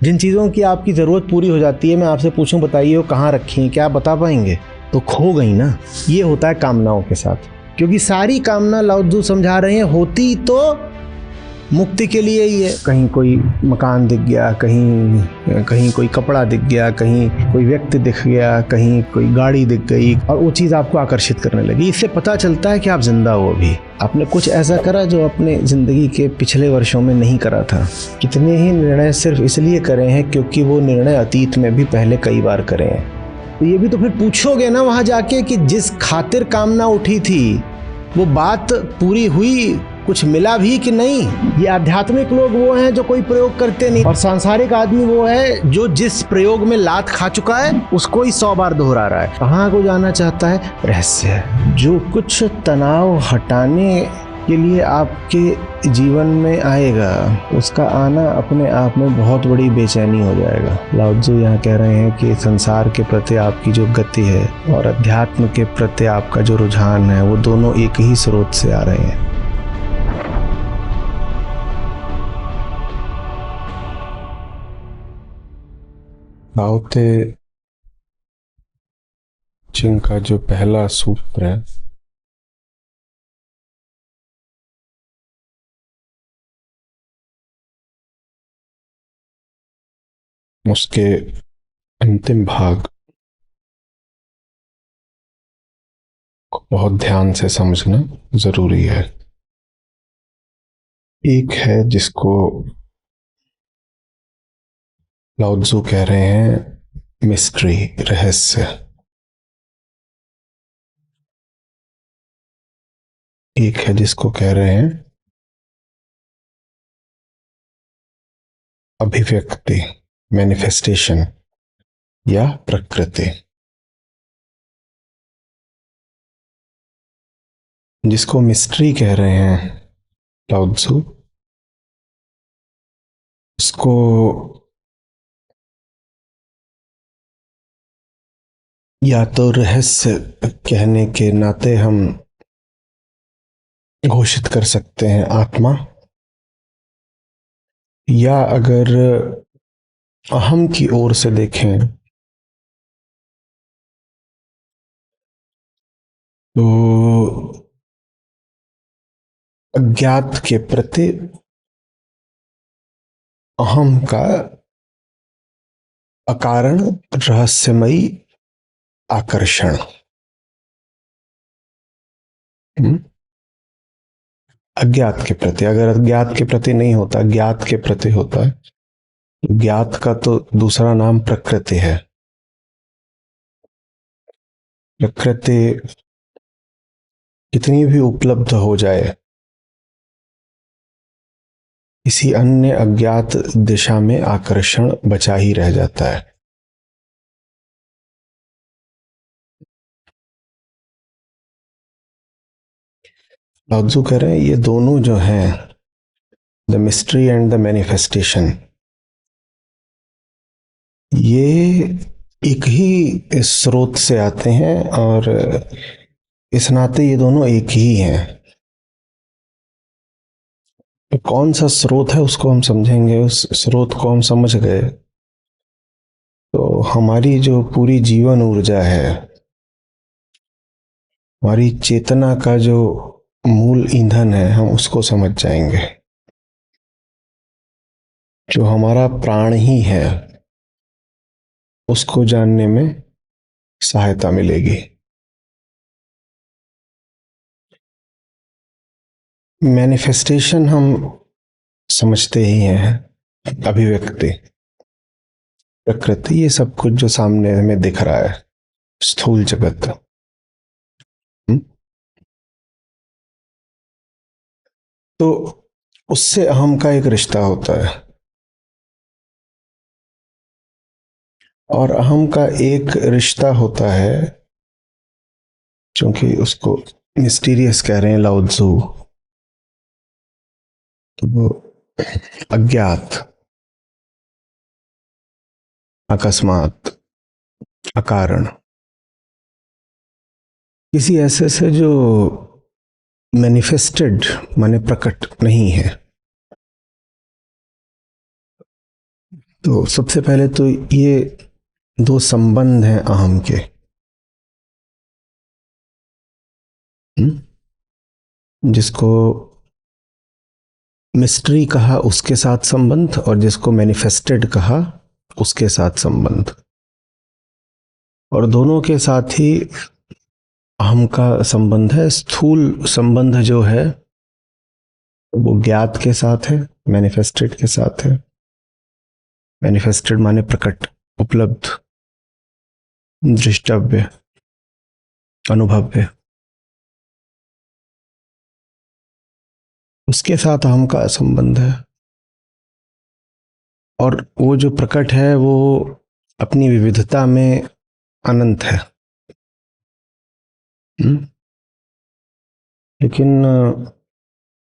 जिन चीज़ों की आपकी ज़रूरत पूरी हो जाती है, मैं आपसे पूछूं बताइए वो कहाँ रखी हैं, क्या आप बता पाएंगे? तो खो गई ना। ये होता है कामनाओं के साथ, क्योंकि सारी कामना लाओ त्ज़ु समझा रहे हैं होती तो मुक्ति के लिए ही है। कहीं कोई मकान दिख गया, कहीं कोई कपड़ा दिख गया, कहीं कोई व्यक्ति दिख गया, कहीं कोई गाड़ी दिख गई और वो चीज़ आपको आकर्षित करने लगी। इससे पता चलता है कि आप जिंदा हो अभी। आपने कुछ ऐसा करा जो अपने ज़िंदगी के पिछले वर्षों में नहीं करा था। कितने ही निर्णय सिर्फ इसलिए करे हैं क्योंकि वो निर्णय अतीत में भी पहले कई बार करे हैं। तो ये भी तो फिर पूछोगे ना वहाँ जाके कि जिस खातिर कामना उठी थी वो बात पूरी हुई, कुछ मिला भी कि नहीं। ये आध्यात्मिक लोग वो हैं जो कोई प्रयोग करते नहीं, और सांसारिक आदमी वो है जो जिस प्रयोग में लात खा चुका है उसको ही 100 बार दोहरा रहा है। कहाँ को जाना चाहता है? रहस्य। जो कुछ तनाव हटाने के लिए आपके जीवन में आएगा उसका आना अपने आप में बहुत बड़ी बेचैनी हो जाएगा। लाओ त्ज़ु यहाँ कह रहे हैं कि संसार के प्रति आपकी जो गति है और अध्यात्म के प्रति आपका जो रुझान है वो दोनों एक ही स्रोत से आ रहे हैं। लाओ त्ज़ु जिनका जो पहला सूत्र है उसके अंतिम भाग को बहुत ध्यान से समझना जरूरी है। एक है जिसको लाओ त्ज़ु कह रहे हैं मिस्ट्री, रहस्य। एक है जिसको कह रहे हैं अभिव्यक्ति, मैनिफेस्टेशन या प्रकृति। जिसको मिस्ट्री कह रहे हैं लाओ त्ज़ु, उसको या तो रहस्य कहने के नाते हम घोषित कर सकते हैं आत्मा, या अगर अहम की ओर से देखें तो अज्ञात के प्रति अहम का अकारण रहस्यमयी आकर्षण। अज्ञात के प्रति, अगर अज्ञात के प्रति नहीं होता, ज्ञात के प्रति होता है। ज्ञात का तो दूसरा नाम प्रकृति है। प्रकृति कितनी भी उपलब्ध हो जाए, किसी अन्य अज्ञात दिशा में आकर्षण बचा ही रह जाता है। लाओ त्ज़ु कह रहे हैं ये दोनों जो हैं, the mystery and the manifestation, ये एक ही स्रोत से आते हैं और इस नाते ये दोनों एक ही हैं। तो कौन सा स्रोत है उसको हम समझेंगे, उस स्रोत को हम समझ गए तो हमारी जो पूरी जीवन ऊर्जा है, हमारी चेतना का जो मूल ईंधन है, हम उसको समझ जाएंगे। जो हमारा प्राण ही है उसको जानने में सहायता मिलेगी। मैनिफेस्टेशन हम समझते ही हैं, अभिव्यक्ति, प्रकृति, ये सब कुछ जो सामने हमें दिख रहा है, स्थूल जगत। तो उससे अहम का एक रिश्ता होता है, और अहम का एक रिश्ता होता है, क्योंकि उसको मिस्टीरियस कह रहे हैं लाओ त्ज़ु, वो अज्ञात, अकस्मात, अकारण, किसी ऐसे से जो मैनिफेस्टेड माने प्रकट नहीं है। तो सबसे पहले तो ये दो संबंध हैं अहम के। जिसको मिस्ट्री कहा उसके साथ संबंध, और जिसको मैनिफेस्टेड कहा उसके साथ संबंध। और दोनों के साथ ही अहम का संबंध है। स्थूल संबंध जो है वो ज्ञात के साथ है, मैनिफेस्टेड के साथ है। मैनिफेस्टेड माने प्रकट, उपलब्ध, दृष्टव्य, अनुभव्य। उसके साथ अहम का संबंध है। और वो जो प्रकट है वो अपनी विविधता में अनंत है। लेकिन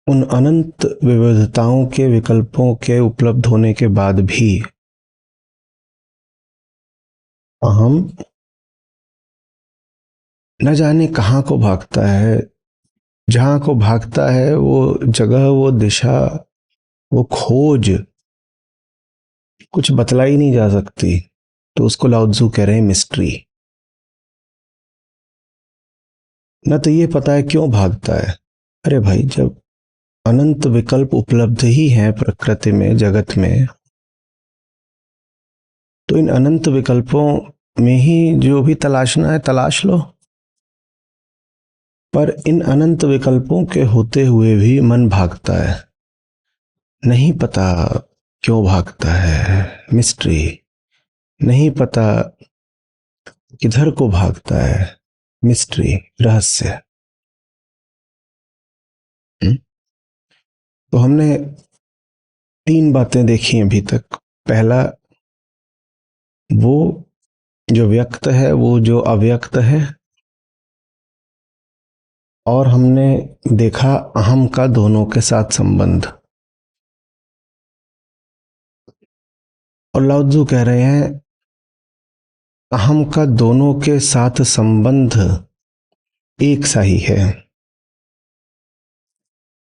उन अनंत विविधताओं के विकल्पों के उपलब्ध होने के बाद भी अहम न जाने कहाँ को भागता है। जहाँ को भागता है वो जगह, वो दिशा, वो खोज कुछ बतलाई नहीं जा सकती। तो उसको लाओ त्ज़ु कह रहे हैं मिस्ट्री। न तो ये पता है क्यों भागता है। अरे भाई, जब अनंत विकल्प उपलब्ध ही हैं प्रकृति में, जगत में, तो इन अनंत विकल्पों में ही जो भी तलाशना है तलाश लो। पर इन अनंत विकल्पों के होते हुए भी मन भागता है। नहीं पता क्यों भागता है, मिस्ट्री। नहीं पता किधर को भागता है, मिस्ट्री, रहस्य। तो हमने 3 बातें देखी अभी तक। पहला, वो जो व्यक्त है, वो जो अव्यक्त है। और हमने देखा अहम का दोनों के साथ संबंध। और लाओ त्ज़ु कह रहे हैं अहम का दोनों के साथ संबंध एक सा ही है,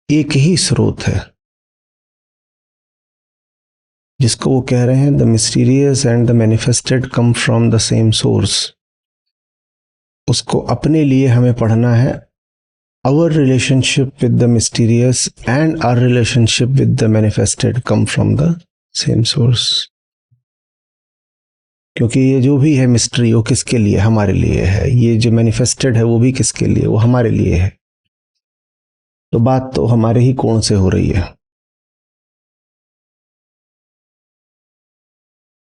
एक ही स्रोत है। जिसको वो कह रहे हैं the mysterious and the manifested come from the same source. उसको अपने लिए हमें पढ़ना है। Our relationship with the mysterious and our relationship with the manifested come from the same source. क्योंकि ये जो भी है मिस्ट्री, वो किसके लिए? हमारे लिए है। ये जो मैनिफेस्टेड है वो भी किसके लिए? वो हमारे लिए है। तो बात तो हमारे ही कोण से हो रही है।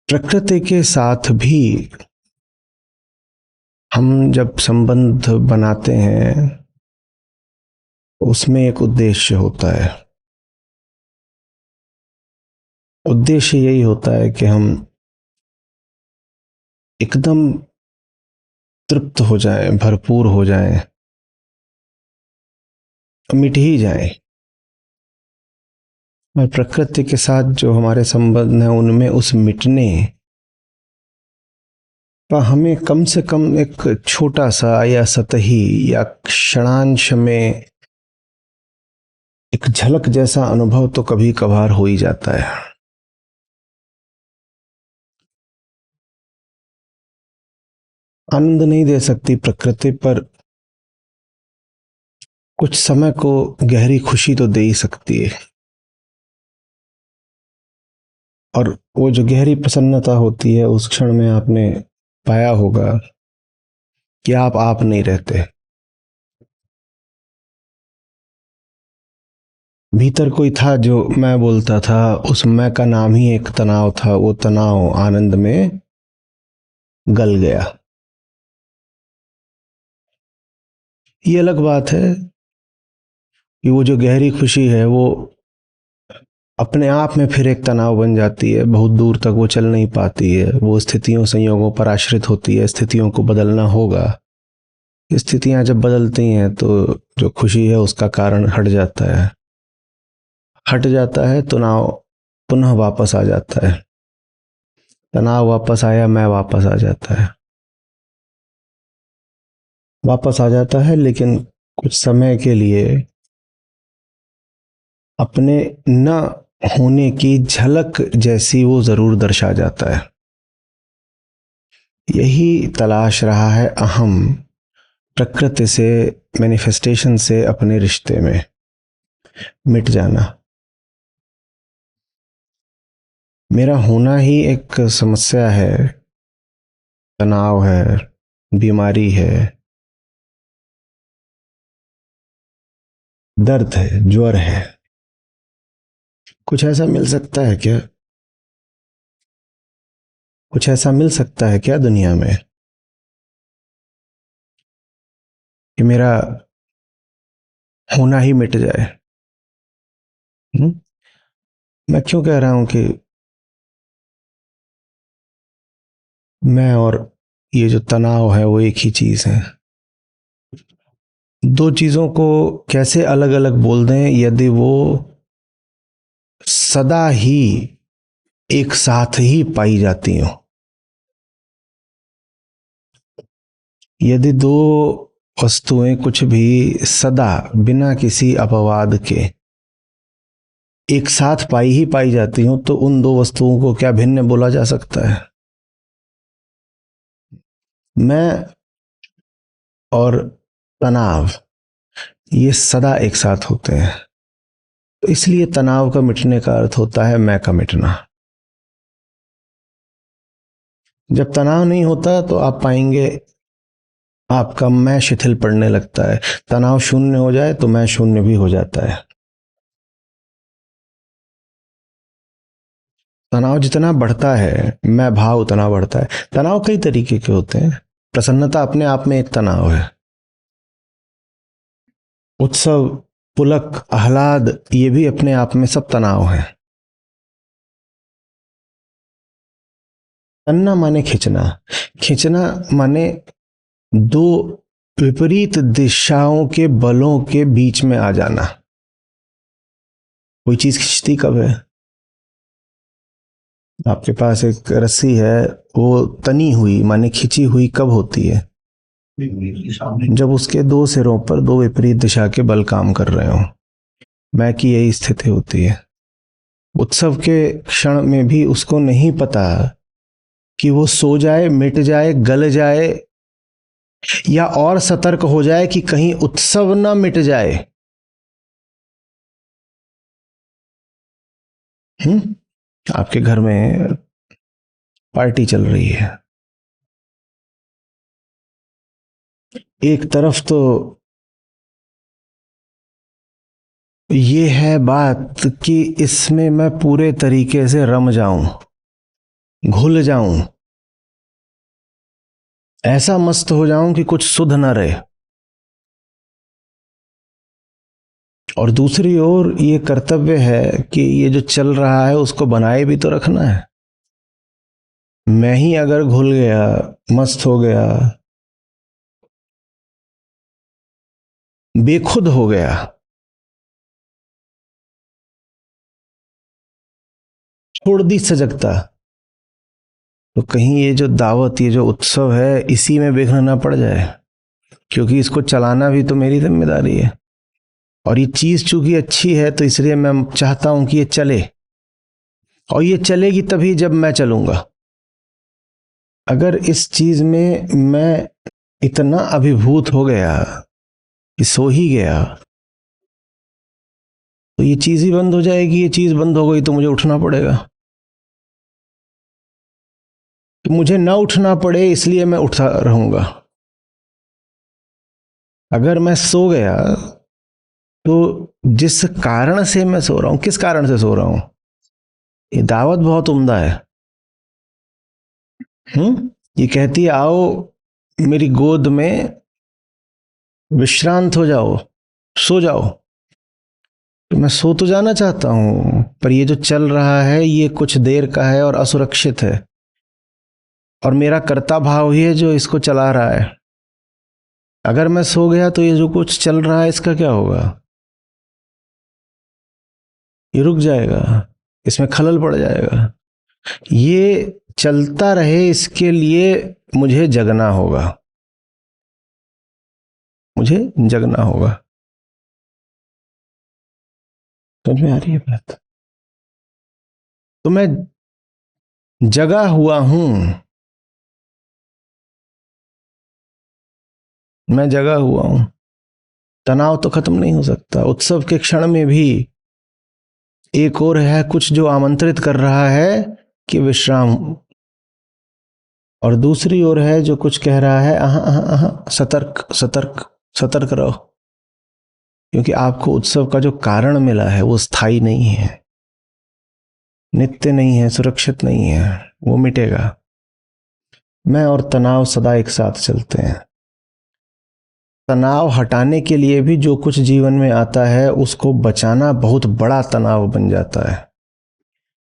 प्रकृति के साथ भी हम जब संबंध बनाते हैं, उसमें एक उद्देश्य होता है। उद्देश्य यही होता है कि हम एकदम तृप्त हो जाएं, भरपूर हो जाएं, मिट ही जाएं। और प्रकृति के साथ जो हमारे संबंध हैं उनमें उस मिटने पर हमें कम से कम एक छोटा सा या सतही या क्षणांश में एक झलक जैसा अनुभव तो कभी कभार हो ही जाता है। आनंद नहीं दे सकती प्रकृति, पर कुछ समय को गहरी खुशी तो दे ही सकती है। और वो जो गहरी प्रसन्नता होती है, उस क्षण में आपने पाया होगा कि आप नहीं रहते। भीतर कोई था जो मैं बोलता था, उस मैं का नाम ही एक तनाव था। वो तनाव आनंद में गल गया। ये अलग बात है कि वो जो गहरी खुशी है वो अपने आप में फिर एक तनाव बन जाती है। बहुत दूर तक वो चल नहीं पाती है। वो स्थितियों संयोगों पर आश्रित होती है। स्थितियों को बदलना होगा। स्थितियां जब बदलती हैं तो जो खुशी है उसका कारण हट जाता है। हट जाता है, तनाव पुनः वापस आ जाता है। तनाव वापस आया, मैं वापस आ जाता है। वापस आ जाता है, लेकिन कुछ समय के लिए अपने न होने की झलक जैसी वो जरूर दर्शा जाता है। यही तलाश रहा है अहम प्रकृति से, मैनिफेस्टेशन से अपने रिश्ते में मिट जाना। मेरा होना ही एक समस्या है, तनाव है, बीमारी है, दर्द है, ज्वर है। कुछ ऐसा मिल सकता है क्या? कुछ ऐसा मिल सकता है क्या दुनिया में कि मेरा होना ही मिट जाए? हुँ? मैं क्यों कह रहा हूं कि मैं और ये जो तनाव है वो एक ही चीज है? दो चीजों को कैसे अलग अलग बोल दें यदि वो सदा ही एक साथ ही पाई जाती हो? यदि दो वस्तुएं कुछ भी सदा बिना किसी अपवाद के एक साथ पाई ही पाई जाती हो, तो उन दो वस्तुओं को क्या भिन्न बोला जा सकता है? मैं और तनाव ये सदा एक साथ होते हैं, तो इसलिए तनाव का मिटने का अर्थ होता है मैं का मिटना। जब तनाव नहीं होता तो आप पाएंगे आपका मैं शिथिल पड़ने लगता है। तनाव शून्य हो जाए तो मैं शून्य भी हो जाता है। तनाव जितना बढ़ता है मैं भाव उतना बढ़ता है। तनाव कई तरीके के होते हैं। प्रसन्नता अपने आप में एक तनाव है। उत्सव, पुलक, आह्लाद ये भी अपने आप में सब तनाव है। तन्ना माने खींचना, खींचना माने दो विपरीत दिशाओं के बलों के बीच में आ जाना। कोई चीज खींचती कब है? आपके पास एक रस्सी है, वो तनी हुई माने खिंची हुई कब होती है? जब उसके दो सिरों पर दो विपरीत दिशा के बल काम कर रहे हो। मैं की यही स्थिति होती है। उत्सव के क्षण में भी उसको नहीं पता कि वो सो जाए, मिट जाए, गल जाए, या और सतर्क हो जाए कि कहीं उत्सव ना मिट जाए। आपके घर में पार्टी चल रही है, एक तरफ तो ये है बात कि इसमें मैं पूरे तरीके से रम जाऊं, घुल जाऊं, ऐसा मस्त हो जाऊं कि कुछ सुध न रहे। और दूसरी ओर ये कर्तव्य है कि ये जो चल रहा है उसको बनाए भी तो रखना है। मैं ही अगर घुल गया, मस्त हो गया, बेखुद हो गया, छोड़ दी सजगता, तो कहीं ये जो दावत, ये जो उत्सव है, इसी में विघ्न ना पड़ जाए। क्योंकि इसको चलाना भी तो मेरी जिम्मेदारी है। और ये चीज चूंकि अच्छी है तो इसलिए मैं चाहता हूं कि ये चले। और ये चलेगी तभी जब मैं चलूंगा। अगर इस चीज में मैं इतना अभिभूत हो गया कि सो ही गया, तो ये चीज ही बंद हो जाएगी। ये चीज बंद हो गई तो मुझे उठना पड़ेगा। तो मुझे ना उठना पड़े इसलिए मैं उठा रहूंगा। अगर मैं सो गया तो जिस कारण से मैं सो रहा हूं, किस कारण से सो रहा हूं, ये दावत बहुत उम्दा है। ये कहती है आओ मेरी गोद में विश्रांत हो जाओ, सो जाओ। तो मैं सो तो जाना चाहता हूं, पर ये जो चल रहा है ये कुछ देर का है और असुरक्षित है। और मेरा कर्ता भाव ही है जो इसको चला रहा है। अगर मैं सो गया तो ये जो कुछ चल रहा है इसका क्या होगा? ये रुक जाएगा, इसमें खलल पड़ जाएगा। ये चलता रहे इसके लिए मुझे जगना होगा, मुझे जगना होगा। समझ में आ रही है बात? तो मैं जगा हुआ हूं, मैं जगा हुआ हूं। तनाव तो खत्म नहीं हो सकता। उत्सव के क्षण में भी एक और है कुछ जो आमंत्रित कर रहा है कि विश्राम, और दूसरी ओर है जो कुछ कह रहा है अहा अहा अहा, सतर्क सतर्क सतर्क रहो, क्योंकि आपको उत्सव का जो कारण मिला है वो स्थायी नहीं है, नित्य नहीं है, सुरक्षित नहीं है, वो मिटेगा। मैं और तनाव सदा एक साथ चलते हैं। तनाव हटाने के लिए भी जो कुछ जीवन में आता है उसको बचाना बहुत बड़ा तनाव बन जाता है,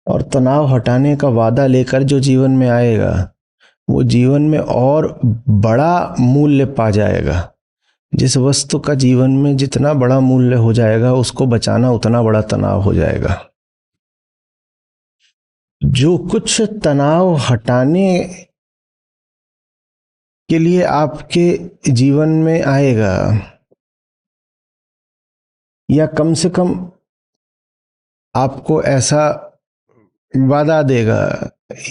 और तनाव हटाने का वादा लेकर जो जीवन में आएगा वो जीवन में और बड़ा मूल्य पा जाएगा। जिस वस्तु का जीवन में जितना बड़ा मूल्य हो जाएगा उसको बचाना उतना बड़ा तनाव हो जाएगा। जो कुछ तनाव हटाने के लिए आपके जीवन में आएगा, या कम से कम आपको ऐसा वादा देगा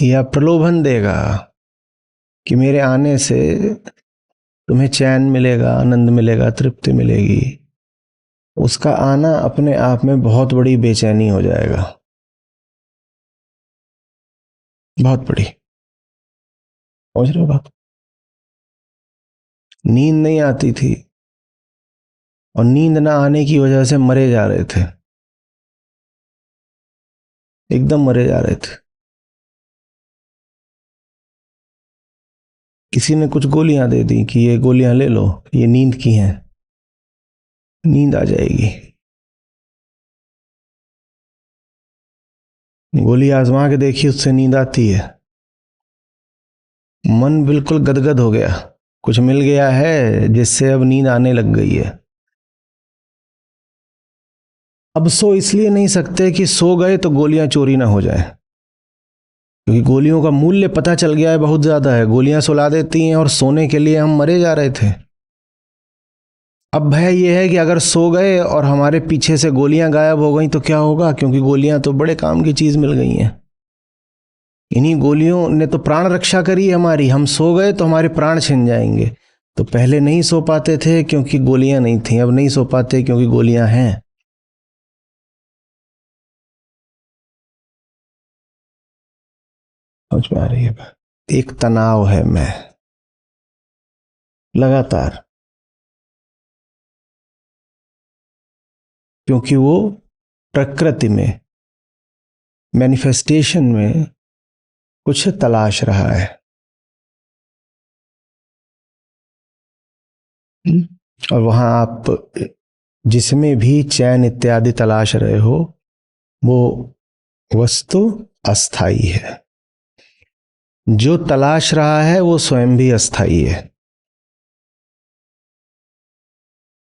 या प्रलोभन देगा कि मेरे आने से तुम्हें चैन मिलेगा, आनंद मिलेगा, तृप्ति मिलेगी, उसका आना अपने आप में बहुत बड़ी बेचैनी हो जाएगा, बहुत बड़ी। समझ रहे हो बात? नींद नहीं आती थी और नींद ना आने की वजह से मरे जा रहे थे, एकदम मरे जा रहे थे। किसी ने कुछ गोलियां दे दी कि ये गोलियां ले लो, ये नींद की हैं, नींद आ जाएगी। गोली आजमा के देखी, उससे नींद आती है। मन बिल्कुल गदगद हो गया, कुछ मिल गया है जिससे अब नींद आने लग गई है। अब सो इसलिए नहीं सकते कि सो गए तो गोलियां चोरी ना हो जाए, क्योंकि गोलियों का मूल्य पता चल गया है, बहुत ज्यादा है। गोलियां सुला देती हैं और सोने के लिए हम मरे जा रहे थे। अब भय यह है कि अगर सो गए और हमारे पीछे से गोलियां गायब हो गई तो क्या होगा, क्योंकि गोलियां तो बड़े काम की चीज मिल गई हैं। इन्हीं गोलियों ने तो प्राण रक्षा करी हमारी। हम सो गए तो हमारे प्राण छिन जाएंगे। तो पहले नहीं सो पाते थे क्योंकि गोलियां नहीं थी, अब नहीं सो पाते क्योंकि गोलियां हैं। समझ में आ रही है बात? एक तनाव है मैं लगातार, क्योंकि वो प्रकृति में, मैनिफेस्टेशन में कुछ तलाश रहा है। और वहां आप जिसमें भी चैन इत्यादि तलाश रहे हो वो वस्तु अस्थाई है। जो तलाश रहा है वो स्वयं भी अस्थाई है।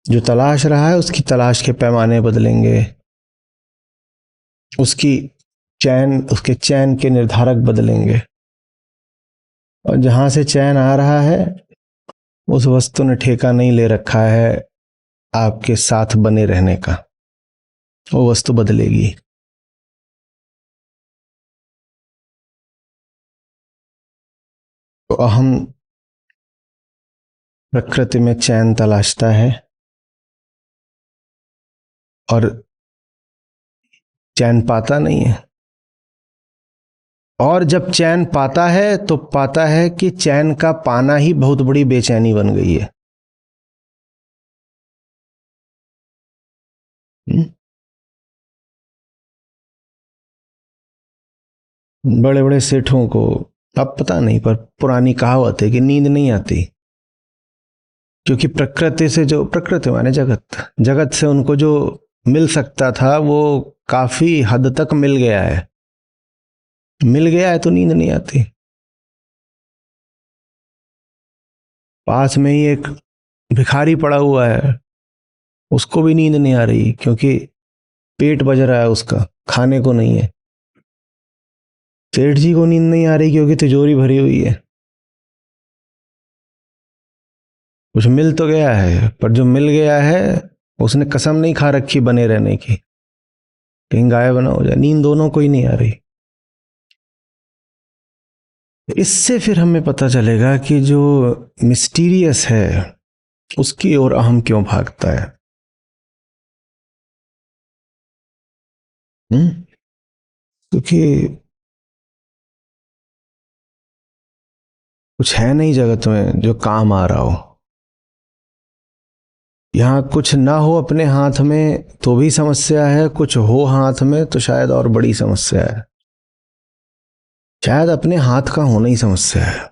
जो तलाश रहा है उसकी तलाश के पैमाने बदलेंगे, उसके चैन के निर्धारक बदलेंगे। और जहां से चैन आ रहा है उस वस्तु ने ठेका नहीं ले रखा है आपके साथ बने रहने का, वो वस्तु बदलेगी। तो अहम प्रकृति में चैन तलाशता है और चैन पाता नहीं है। और जब चैन पाता है तो पाता है कि चैन का पाना ही बहुत बड़ी बेचैनी बन गई है। बड़े बड़े सेठों को अब पता नहीं, पर पुरानी कहावत है कि नींद नहीं आती, क्योंकि प्रकृति से जो, प्रकृति माने जगत, जगत से उनको जो मिल सकता था वो काफी हद तक मिल गया है। मिल गया है तो नींद नहीं आती। पास में ही एक भिखारी पड़ा हुआ है, उसको भी नींद नहीं आ रही, क्योंकि पेट बज रहा है उसका, खाने को नहीं है। सेठ जी को नींद नहीं आ रही क्योंकि तिजोरी भरी हुई है। कुछ मिल तो गया है, पर जो मिल गया है उसने कसम नहीं खा रखी बने रहने की, कहीं गायब ना हो जाए। नींद दोनों को ही नहीं आ रही। इससे फिर हमें पता चलेगा कि जो मिस्टीरियस है उसकी ओर अहम क्यों भागता है। क्योंकि कुछ है नहीं जगत में जो काम आ रहा हो। यहाँ कुछ ना हो अपने हाथ में तो भी समस्या है, कुछ हो हाथ में तो शायद और बड़ी समस्या है। शायद अपने हाथ का होना ही समस्या है।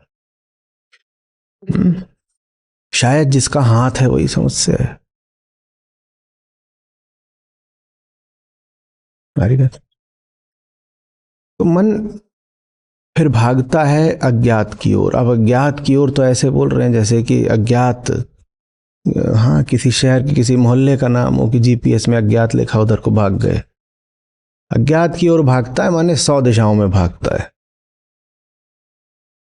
शायद जिसका हाथ है वही समस्या है। हमारी बात तो मन फिर भागता है अज्ञात की ओर। अब अज्ञात की ओर तो ऐसे बोल रहे हैं जैसे कि अज्ञात, हाँ, किसी शहर के किसी मोहल्ले का नाम हो कि जीपीएस में अज्ञात लिखा, उधर को भाग गए। अज्ञात की ओर भागता है माने 100 दिशाओं में भागता है।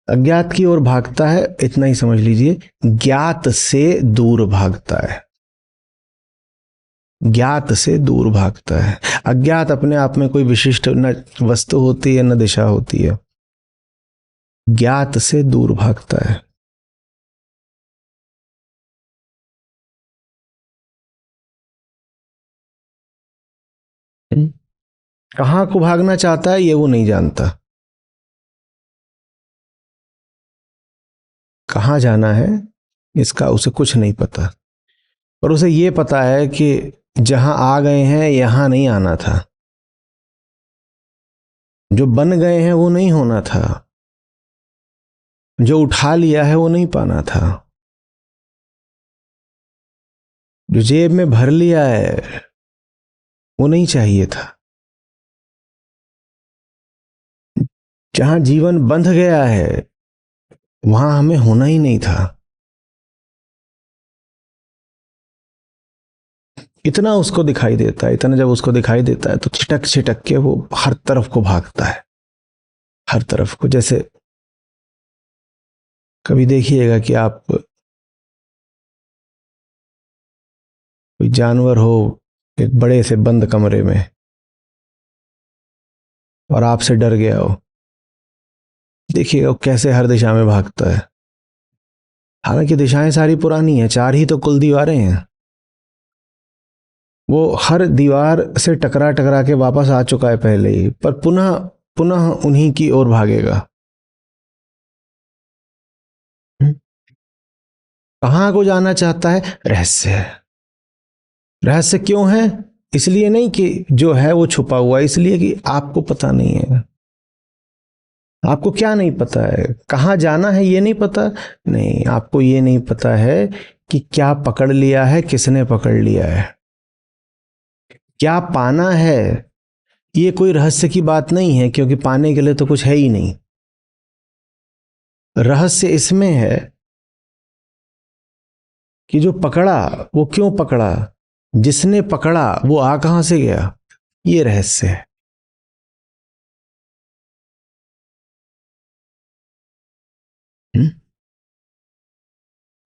अज्ञात की ओर भागता है, इतना ही समझ लीजिए, ज्ञात से दूर भागता है। ज्ञात से दूर भागता है। अज्ञात अपने आप में कोई विशिष्ट न वस्तु होती है न दिशा होती है। ज्ञात से दूर भागता है। कहाँ को भागना चाहता है ये वो नहीं जानता। कहाँ जाना है इसका उसे कुछ नहीं पता। पर उसे ये पता है कि जहां आ गए हैं यहां नहीं आना था। जो बन गए हैं वो नहीं होना था। जो उठा लिया है वो नहीं पाना था। जो जेब में भर लिया है वो नहीं चाहिए था। जहां जीवन बंध गया है वहां हमें होना ही नहीं था। इतना उसको दिखाई देता है, इतना जब उसको दिखाई देता है तो छिटक छिटक के वो हर तरफ को भागता है। हर तरफ को। जैसे कभी देखिएगा कि आप कोई जानवर हो एक बड़े से बंद कमरे में और आपसे डर गया हो, देखिएगा वो कैसे हर दिशा में भागता है। हालांकि दिशाएं सारी पुरानी हैं, 4 ही तो कुल दीवारें हैं। वो हर दीवार से टकरा टकरा के वापस आ चुका है पहले ही, पर पुनः पुनः उन्हीं की ओर भागेगा। कहां को जाना चाहता है? रहस्य है। रहस्य क्यों है? इसलिए नहीं कि जो है वो छुपा हुआ, इसलिए कि आपको पता नहीं है। आपको क्या नहीं पता है? कहाँ जाना है ये नहीं पता। नहीं, आपको ये नहीं पता है कि क्या पकड़ लिया है, किसने पकड़ लिया है। क्या पाना है ये कोई रहस्य की बात नहीं है, क्योंकि पाने के लिए तो कुछ है ही नहीं। रहस्य इसमें है कि जो पकड़ा वो क्यों पकड़ा, जिसने पकड़ा वो आ कहां से गया, ये रहस्य है।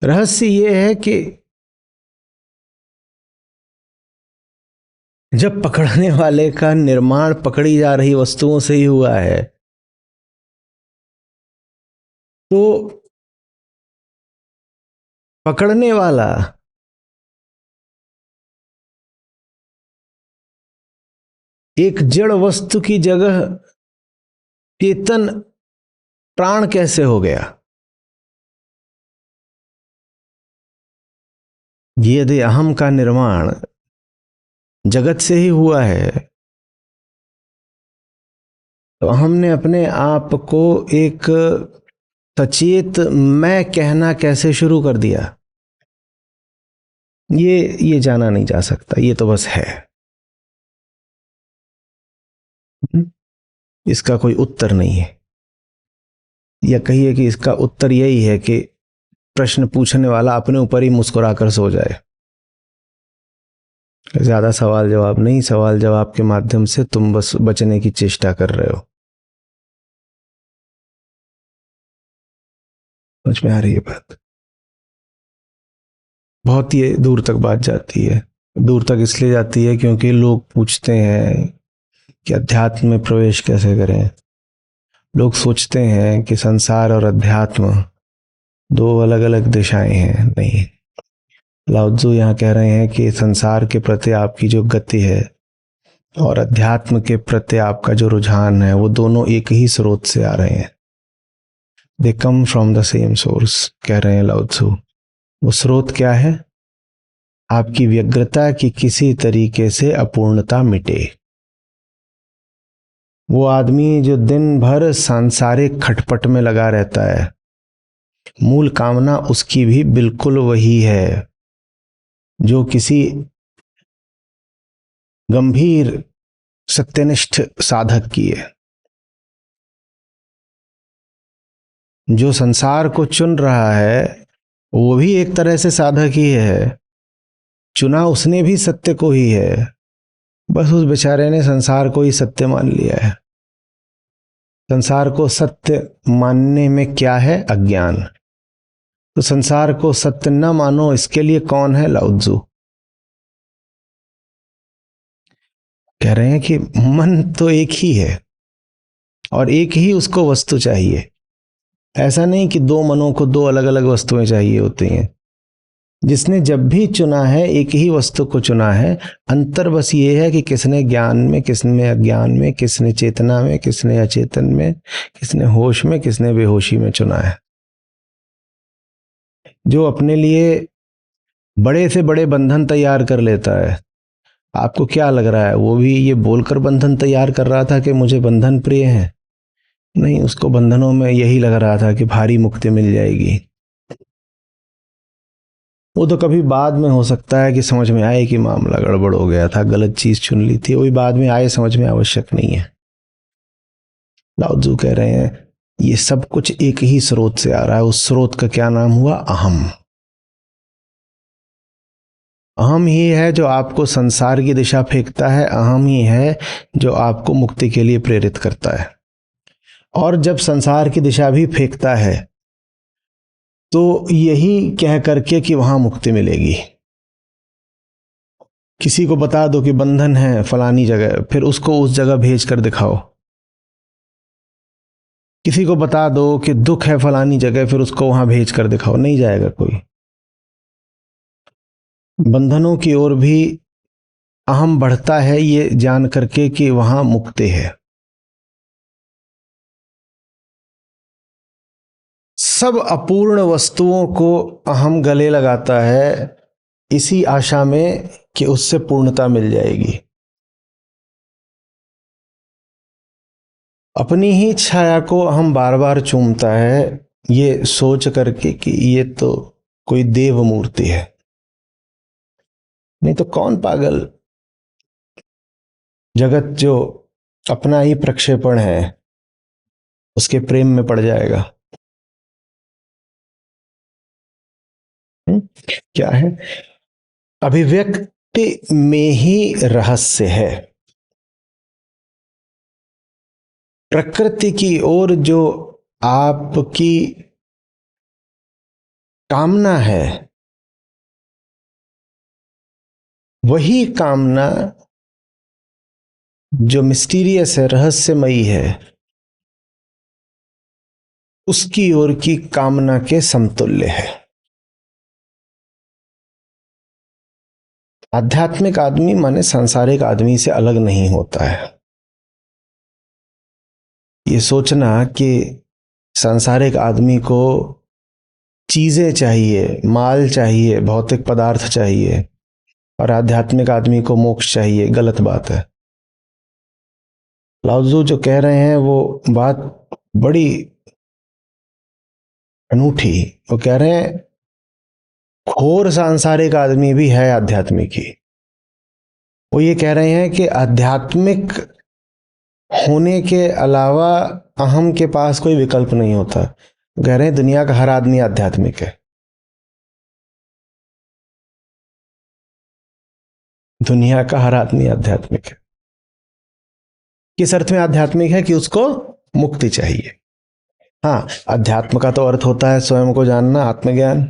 रहस्य ये है कि जब पकड़ने वाले का निर्माण पकड़ी जा रही वस्तुओं से ही हुआ है तो पकड़ने वाला एक जड़ वस्तु की जगह चेतन प्राण कैसे हो गया। यदि अहम का निर्माण जगत से ही हुआ है तो हमने अपने आप को एक सचेत मैं कहना कैसे शुरू कर दिया, ये जाना नहीं जा सकता। ये तो बस है। इसका कोई उत्तर नहीं है। या कहिए कि इसका उत्तर यही है कि प्रश्न पूछने वाला अपने ऊपर ही मुस्कुराकर सो जाए। ज्यादा सवाल जवाब नहीं, सवाल जवाब के माध्यम से तुम बस बचने की चेष्टा कर रहे हो। समझ में आ रही है बात? बहुत ही दूर तक बात जाती है। दूर तक इसलिए जाती है क्योंकि लोग पूछते हैं कि अध्यात्म में प्रवेश कैसे करें। लोग सोचते हैं कि संसार और अध्यात्म दो अलग अलग दिशाएं हैं। नहीं, लाओ त्सु यहाँ कह रहे हैं कि संसार के प्रति आपकी जो गति है और अध्यात्म के प्रति आपका जो रुझान है, वो दोनों एक ही स्रोत से आ रहे हैं। They come from the same source, कह रहे हैं लाओ त्सु। वो स्रोत क्या है? आपकी व्यग्रता की किसी तरीके से अपूर्णता मिटे। वो आदमी जो दिन भर सांसारिक खटपट में लगा रहता है, मूल कामना उसकी भी बिल्कुल वही है जो किसी गंभीर सत्यनिष्ठ साधक की है। जो संसार को चुन रहा है वो भी एक तरह से साधक ही है, चुना उसने भी सत्य को ही है, बस उस बेचारे ने संसार को ही सत्य मान लिया है। संसार को सत्य मानने में क्या है? अज्ञान। तो संसार को सत्य न मानो, इसके लिए कौन है? लाओ त्सु कह रहे हैं कि मन तो एक ही है और एक ही उसको वस्तु चाहिए। ऐसा नहीं कि दो मनों को दो अलग अलग वस्तुएं चाहिए होती हैं। जिसने जब भी चुना है एक ही वस्तु को चुना है। अंतर बस ये है कि किसने ज्ञान में, किसने अज्ञान में, किसने चेतना में, किसने अचेतन में, किसने होश में, किसने बेहोशी में चुना है। जो अपने लिए बड़े से बड़े बंधन तैयार कर लेता है, आपको क्या लग रहा है वो भी ये बोलकर बंधन तैयार कर रहा था कि मुझे बंधन प्रिय है? नहीं, उसको बंधनों में यही लग रहा था कि भारी मुक्ति मिल जाएगी। वो तो कभी बाद में हो सकता है कि समझ में आए कि मामला गड़बड़ हो गया था, गलत चीज चुन ली थी, वो भी बाद में आए समझ में, आवश्यक नहीं है। लाओ त्सु कह रहे हैं ये सब कुछ एक ही स्रोत से आ रहा है। उस स्रोत का क्या नाम हुआ? अहम। अहम ही है जो आपको संसार की दिशा फेंकता है, अहम ही है जो आपको मुक्ति के लिए प्रेरित करता है। और जब संसार की दिशा भी फेंकता है तो यही कह करके कि वहां मुक्ति मिलेगी। किसी को बता दो कि बंधन है फलानी जगह, फिर उसको उस जगह भेज कर दिखाओ। किसी को बता दो कि दुख है फलानी जगह, फिर उसको वहां भेज कर दिखाओ, नहीं जाएगा कोई। बंधनों की ओर भी अहम बढ़ता है ये जान करके कि वहां मुक्ति है। सब अपूर्ण वस्तुओं को अहम गले लगाता है इसी आशा में कि उससे पूर्णता मिल जाएगी। अपनी ही छाया को अहम बार बार चूमता है ये सोच करके कि ये तो कोई देव मूर्ति है। नहीं तो कौन पागल जगत जो अपना ही प्रक्षेपण है उसके प्रेम में पड़ जाएगा। क्या है? अभिव्यक्ति में ही रहस्य है। प्रकृति की ओर जो आपकी कामना है वही कामना जो मिस्टीरियस है, रहस्यमयी है, उसकी ओर की कामना के समतुल्य है। आध्यात्मिक आदमी माने सांसारिक आदमी से अलग नहीं होता है। ये सोचना कि सांसारिक आदमी को चीजें चाहिए, माल चाहिए, भौतिक पदार्थ चाहिए और आध्यात्मिक आदमी को मोक्ष चाहिए, गलत बात है। लाओ त्सु जो कह रहे हैं वो बात बड़ी अनूठी। वो कह रहे हैं घोर सांसारिक आदमी भी है आध्यात्मिक ही। वो ये कह रहे हैं कि आध्यात्मिक होने के अलावा अहम के पास कोई विकल्प नहीं होता। कह रहे हैं दुनिया का हर आदमी आध्यात्मिक है। दुनिया का हर आदमी आध्यात्मिक है। किस अर्थ में आध्यात्मिक है? कि उसको मुक्ति चाहिए। हाँ, अध्यात्म का तो अर्थ होता है स्वयं को जानना, आत्मज्ञान।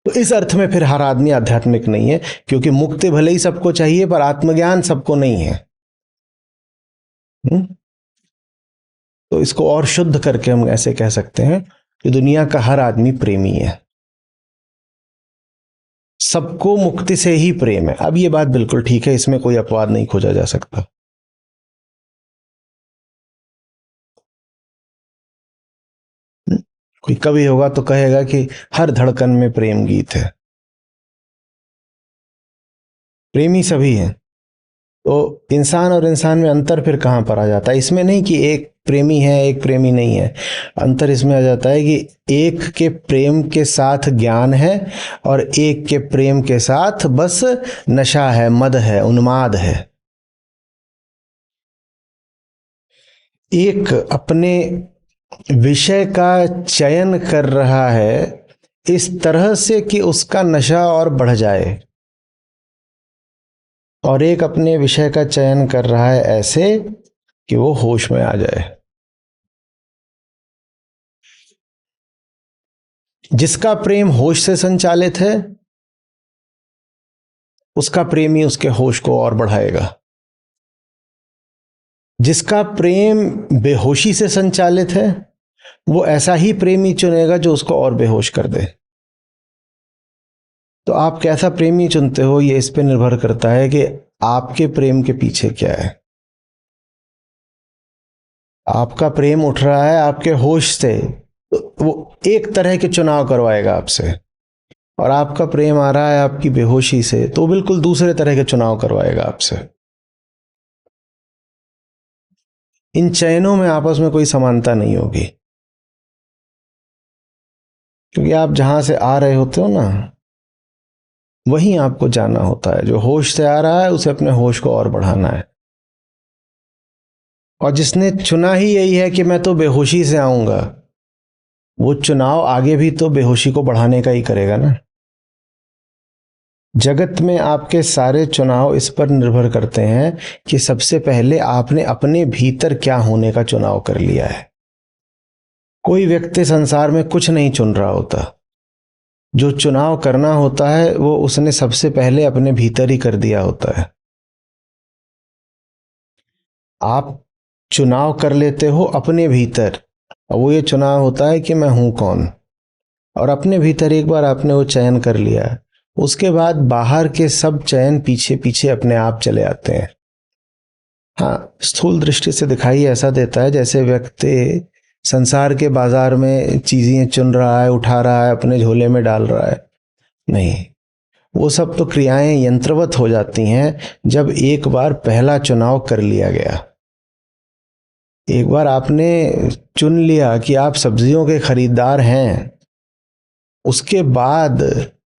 तो इस अर्थ में फिर हर आदमी आध्यात्मिक नहीं है, क्योंकि मुक्ति भले ही सबको चाहिए पर आत्मज्ञान सबको नहीं है। तो इसको और शुद्ध करके हम ऐसे कह सकते हैं कि दुनिया का हर आदमी प्रेमी है, सबको मुक्ति से ही प्रेम है। अब ये बात बिल्कुल ठीक है, इसमें कोई अपवाद नहीं खोजा जा सकता। कोई कवि होगा तो कहेगा कि हर धड़कन में प्रेम गीत है। प्रेमी सभी हैं। तो इंसान और इंसान में अंतर फिर कहाँ पर आ जाता है? इसमें नहीं कि एक प्रेमी है एक प्रेमी नहीं है। अंतर इसमें आ जाता है कि एक के प्रेम के साथ ज्ञान है और एक के प्रेम के साथ बस नशा है, मद है, उन्माद है। एक अपने विषय का चयन कर रहा है इस तरह से कि उसका नशा और बढ़ जाए, और एक अपने विषय का चयन कर रहा है ऐसे कि वो होश में आ जाए। जिसका प्रेम होश से संचालित है उसका प्रेमी उसके होश को और बढ़ाएगा। जिसका प्रेम बेहोशी से संचालित है वो ऐसा ही प्रेमी चुनेगा जो उसको और बेहोश कर दे। तो आप कैसा प्रेमी चुनते हो ये इस पे निर्भर करता है कि आपके प्रेम के पीछे क्या है। आपका प्रेम उठ रहा है आपके होश से, तो वो एक तरह के चुनाव करवाएगा आपसे, और आपका प्रेम आ रहा है आपकी बेहोशी से तो बिल्कुल दूसरे तरह के चुनाव करवाएगा आपसे। इन चयनों में आपस में कोई समानता नहीं होगी, क्योंकि आप जहां से आ रहे होते हो ना वहीं आपको जाना होता है। जो होश से आ रहा है उसे अपने होश को और बढ़ाना है, और जिसने चुना ही यही है कि मैं तो बेहोशी से आऊंगा, वो चुनाव आगे भी तो बेहोशी को बढ़ाने का ही करेगा ना। जगत में आपके सारे चुनाव इस पर निर्भर करते हैं कि सबसे पहले आपने अपने भीतर क्या होने का चुनाव कर लिया है। कोई व्यक्ति संसार में कुछ नहीं चुन रहा होता, जो चुनाव करना होता है वो उसने सबसे पहले अपने भीतर ही कर दिया होता है। आप चुनाव कर लेते हो अपने भीतर, और वो ये चुनाव होता है कि मैं हूं कौन। और अपने भीतर एक बार आपने वो चयन कर लिया, उसके बाद बाहर के सब चयन पीछे पीछे अपने आप चले आते हैं। हाँ, स्थूल दृष्टि से दिखाई ऐसा देता है जैसे व्यक्ति संसार के बाजार में चीजें चुन रहा है, उठा रहा है, अपने झोले में डाल रहा है। नहीं, वो सब तो क्रियाएं यंत्रवत हो जाती हैं जब एक बार पहला चुनाव कर लिया गया। एक बार आपने चुन लिया कि आप सब्जियों के खरीदार हैं, उसके बाद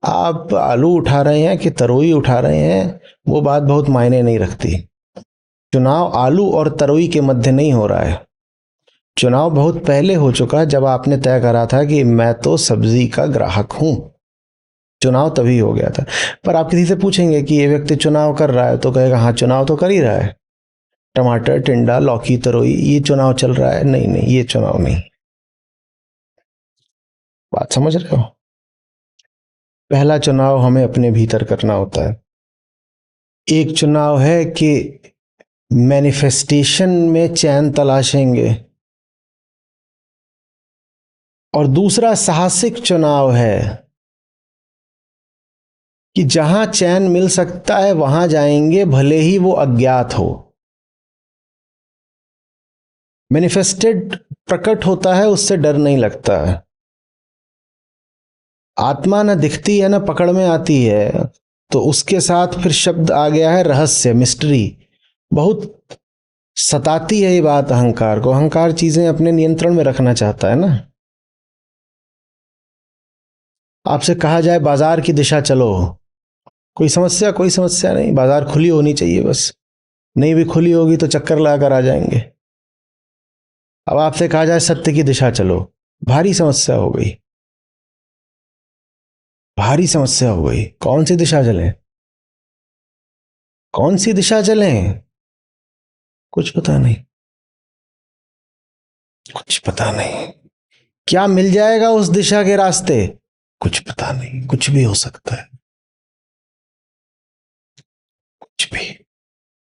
आप आलू उठा रहे हैं कि तरोई उठा रहे हैं वो बात बहुत मायने नहीं रखती। चुनाव आलू और तरोई के मध्य नहीं हो रहा है, चुनाव बहुत पहले हो चुका जब आपने तय करा था कि मैं तो सब्जी का ग्राहक हूं। चुनाव तभी हो गया था। पर आप किसी से पूछेंगे कि ये व्यक्ति चुनाव कर रहा है तो कहेगा हाँ चुनाव तो कर ही रहा है, टमाटर, टिंडा, लौकी, तरोई, ये चुनाव चल रहा है। नहीं नहीं, ये चुनाव नहीं। बात समझ रहे हो? पहला चुनाव हमें अपने भीतर करना होता है। एक चुनाव है कि मैनिफेस्टेशन में चैन तलाशेंगे, और दूसरा साहसिक चुनाव है कि जहां चैन मिल सकता है वहां जाएंगे भले ही वो अज्ञात हो। मैनिफेस्टेड प्रकट होता है, उससे डर नहीं लगता है। आत्मा न दिखती है न पकड़ में आती है, तो उसके साथ फिर शब्द आ गया है रहस्य, मिस्ट्री। बहुत सताती है ये बात अहंकार को। अहंकार चीजें अपने नियंत्रण में रखना चाहता है ना। आपसे कहा जाए बाजार की दिशा चलो, कोई समस्या? कोई समस्या नहीं, बाजार खुली होनी चाहिए बस। नहीं भी खुली होगी तो चक्कर लगाकर आ जाएंगे। अब आपसे कहा जाए सत्य की दिशा चलो, भारी समस्या हो गई, भारी समस्या हो गई। कौन सी दिशा चलें? कौन सी दिशा चलें? कुछ पता नहीं, कुछ पता नहीं। क्या मिल जाएगा उस दिशा के रास्ते? कुछ पता नहीं, कुछ भी हो सकता है, कुछ भी।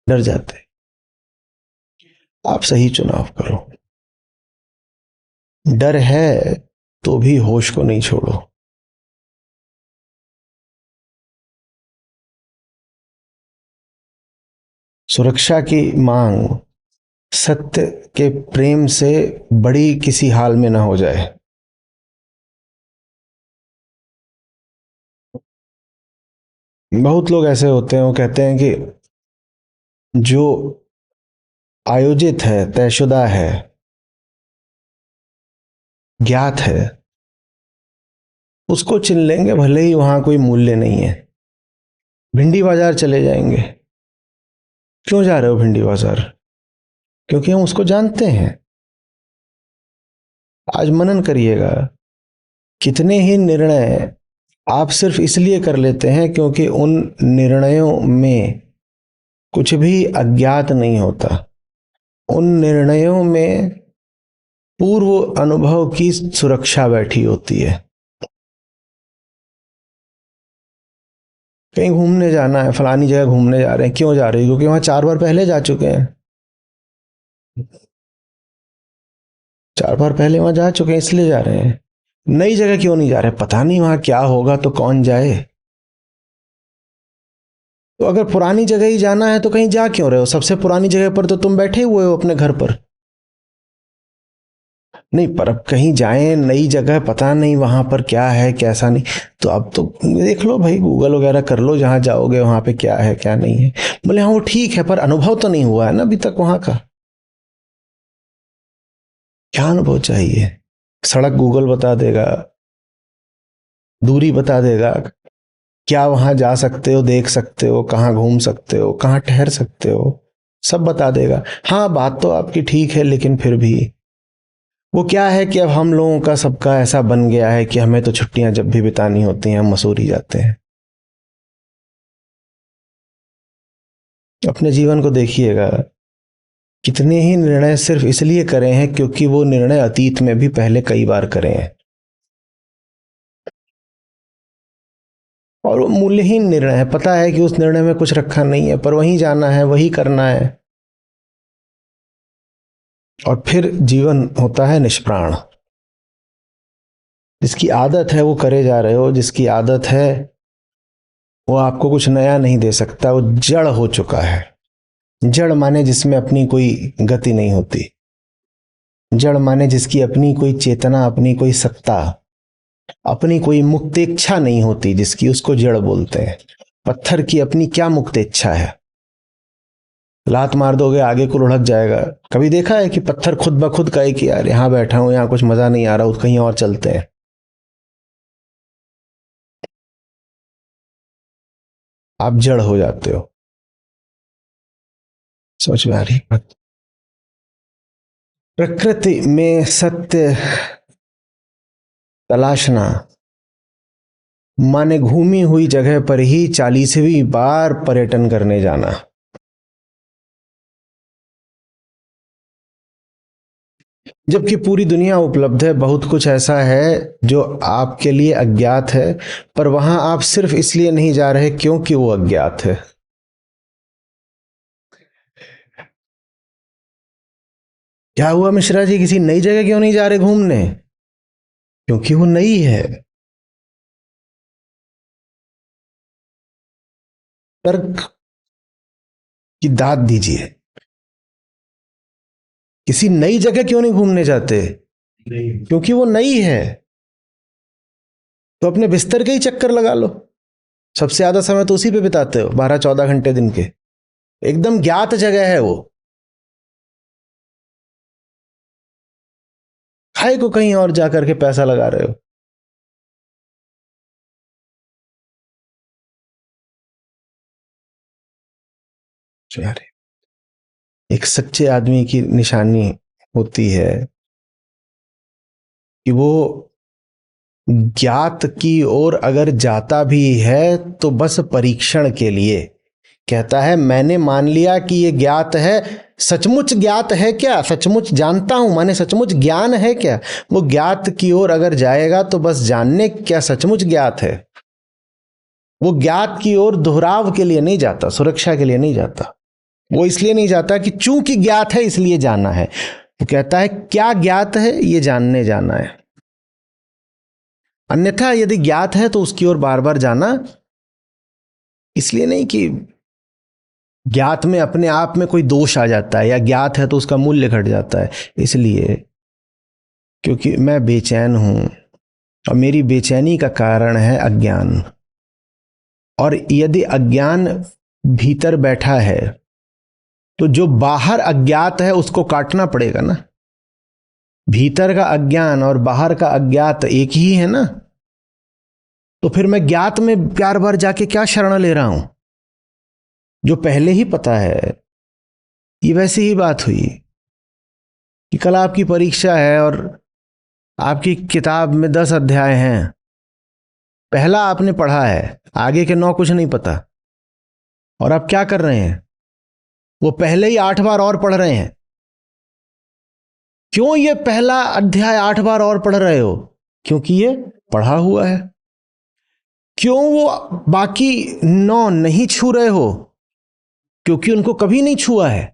डर जाते। आप सही चुनाव करो। डर है तो भी होश को नहीं छोड़ो। सुरक्षा की मांग सत्य के प्रेम से बड़ी किसी हाल में ना हो जाए। बहुत लोग ऐसे होते हैं, वो कहते हैं कि जो आयोजित है, तयशुदा है, ज्ञात है, उसको चुन लेंगे भले ही वहां कोई मूल्य नहीं है। भिंडी बाजार चले जाएंगे। क्यों जा रहे हो भिंडी बाजार? क्योंकि हम उसको जानते हैं। आज मनन करिएगा, कितने ही निर्णय आप सिर्फ इसलिए कर लेते हैं क्योंकि उन निर्णयों में कुछ भी अज्ञात नहीं होता। उन निर्णयों में पूर्व अनुभव की सुरक्षा बैठी होती है। कहीं घूमने जाना है, फलानी जगह घूमने जा रहे हैं, क्यों जा रहे हैं? क्योंकि वहां 4 बार पहले जा चुके हैं। 4 बार पहले वहां जा चुके हैं, इसलिए जा रहे हैं। नई जगह क्यों नहीं जा रहे? पता नहीं वहां क्या होगा, तो कौन जाए। तो अगर पुरानी जगह ही जाना है तो कहीं जा क्यों रहे हो? सबसे पुरानी जगह पर तो तुम बैठे हुए हो अपने घर पर। नहीं, पर अब कहीं जाएं नई जगह, पता नहीं वहां पर क्या है कैसा नहीं। तो अब तो देख लो भाई, गूगल वगैरह कर लो, जहां जाओगे वहां पे क्या है क्या नहीं है। बोले हाँ वो ठीक है, पर अनुभव तो नहीं हुआ है ना अभी तक वहां का। क्या अनुभव चाहिए? सड़क गूगल बता देगा, दूरी बता देगा, क्या वहां जा सकते हो, देख सकते हो, कहाँ घूम सकते हो, कहाँ ठहर सकते हो, सब बता देगा। हाँ बात तो आपकी ठीक है, लेकिन फिर भी वो क्या है कि अब हम लोगों का सबका ऐसा बन गया है कि हमें तो छुट्टियां जब भी बितानी होती हैं हम मसूरी जाते हैं। अपने जीवन को देखिएगा, कितने ही निर्णय सिर्फ इसलिए करे हैं क्योंकि वो निर्णय अतीत में भी पहले कई बार करे हैं, और वो मूल्यहीन निर्णय है। पता है कि उस निर्णय में कुछ रखा नहीं है, पर वहीं जाना है, वही करना है, और फिर जीवन होता है निष्प्राण। जिसकी आदत है वो करे जा रहे हो, जिसकी आदत है वो आपको कुछ नया नहीं दे सकता, वो जड़ हो चुका है। जड़ माने जिसमें अपनी कोई गति नहीं होती। जड़ माने जिसकी अपनी कोई चेतना, अपनी कोई सत्ता, अपनी कोई मुक्त इच्छा नहीं होती, जिसकी, उसको जड़ बोलते हैं। पत्थर की अपनी क्या मुक्त इच्छा है? लात मार दोगे आगे को लुढ़क जाएगा। कभी देखा है कि पत्थर खुद ब खुद कहे कि यार यहाँ बैठा हूं, यहाँ कुछ मजा नहीं आ रहा, कहीं और चलते हैं? आप जड़ हो जाते हो। समझ में आ रही बात? प्रकृति में सत्य तलाशना माने घूमी हुई जगह पर ही 40वीं बार पर्यटन करने जाना। जबकि पूरी दुनिया उपलब्ध है, बहुत कुछ ऐसा है जो आपके लिए अज्ञात है, पर वहां आप सिर्फ इसलिए नहीं जा रहे क्योंकि वो अज्ञात है। क्या हुआ मिश्रा जी, किसी नई जगह क्यों नहीं जा रहे घूमने? क्योंकि वो नई है। तर्क की दाद दीजिए। किसी नई जगह क्यों नहीं घूमने जाते? क्योंकि वो नई है। तो अपने बिस्तर के ही चक्कर लगा लो। सबसे ज्यादा समय तो उसी पे बिताते हो, 12-14 घंटे दिन के। एकदम ज्ञात जगह है वो। खाए को कहीं और जाकर के पैसा लगा रहे हो। यार, एक सच्चे आदमी की निशानी होती है कि वो ज्ञात की ओर अगर जाता भी है तो बस परीक्षण के लिए। कहता है मैंने मान लिया कि ये ज्ञात है, सचमुच ज्ञात है क्या, सचमुच जानता हूं, माने सचमुच ज्ञान है क्या? वो ज्ञात की ओर अगर जाएगा तो बस जानने क्या सचमुच ज्ञात है। वो ज्ञात की ओर दोहराव के लिए नहीं जाता, सुरक्षा के लिए नहीं जाता। वो इसलिए नहीं जाता कि चूंकि ज्ञात है इसलिए जाना है। वो कहता है क्या ज्ञात है ये जानने जाना है, अन्यथा यदि ज्ञात है तो उसकी ओर बार बार जाना, इसलिए नहीं कि ज्ञात में अपने आप में कोई दोष आ जाता है या ज्ञात है तो उसका मूल्य घट जाता है, इसलिए क्योंकि मैं बेचैन हूं और मेरी बेचैनी का कारण है अज्ञान, और यदि अज्ञान भीतर बैठा है तो जो बाहर अज्ञात है उसको काटना पड़ेगा ना। भीतर का अज्ञान और बाहर का अज्ञात एक ही है ना, तो फिर मैं ज्ञात में बार बार जाके क्या शरण ले रहा हूं, जो पहले ही पता है। ये वैसी ही बात हुई कि कल आपकी परीक्षा है और आपकी किताब में 10 अध्याय हैं, पहला आपने पढ़ा है, आगे के 9 कुछ नहीं पता, और आप क्या कर रहे हैं, वो पहले ही 8 बार और पढ़ रहे हैं। क्यों ये पहला अध्याय 8 बार और पढ़ रहे हो? क्योंकि ये पढ़ा हुआ है। क्यों वो बाकी 9 नहीं छू रहे हो? क्योंकि उनको कभी नहीं छुआ है।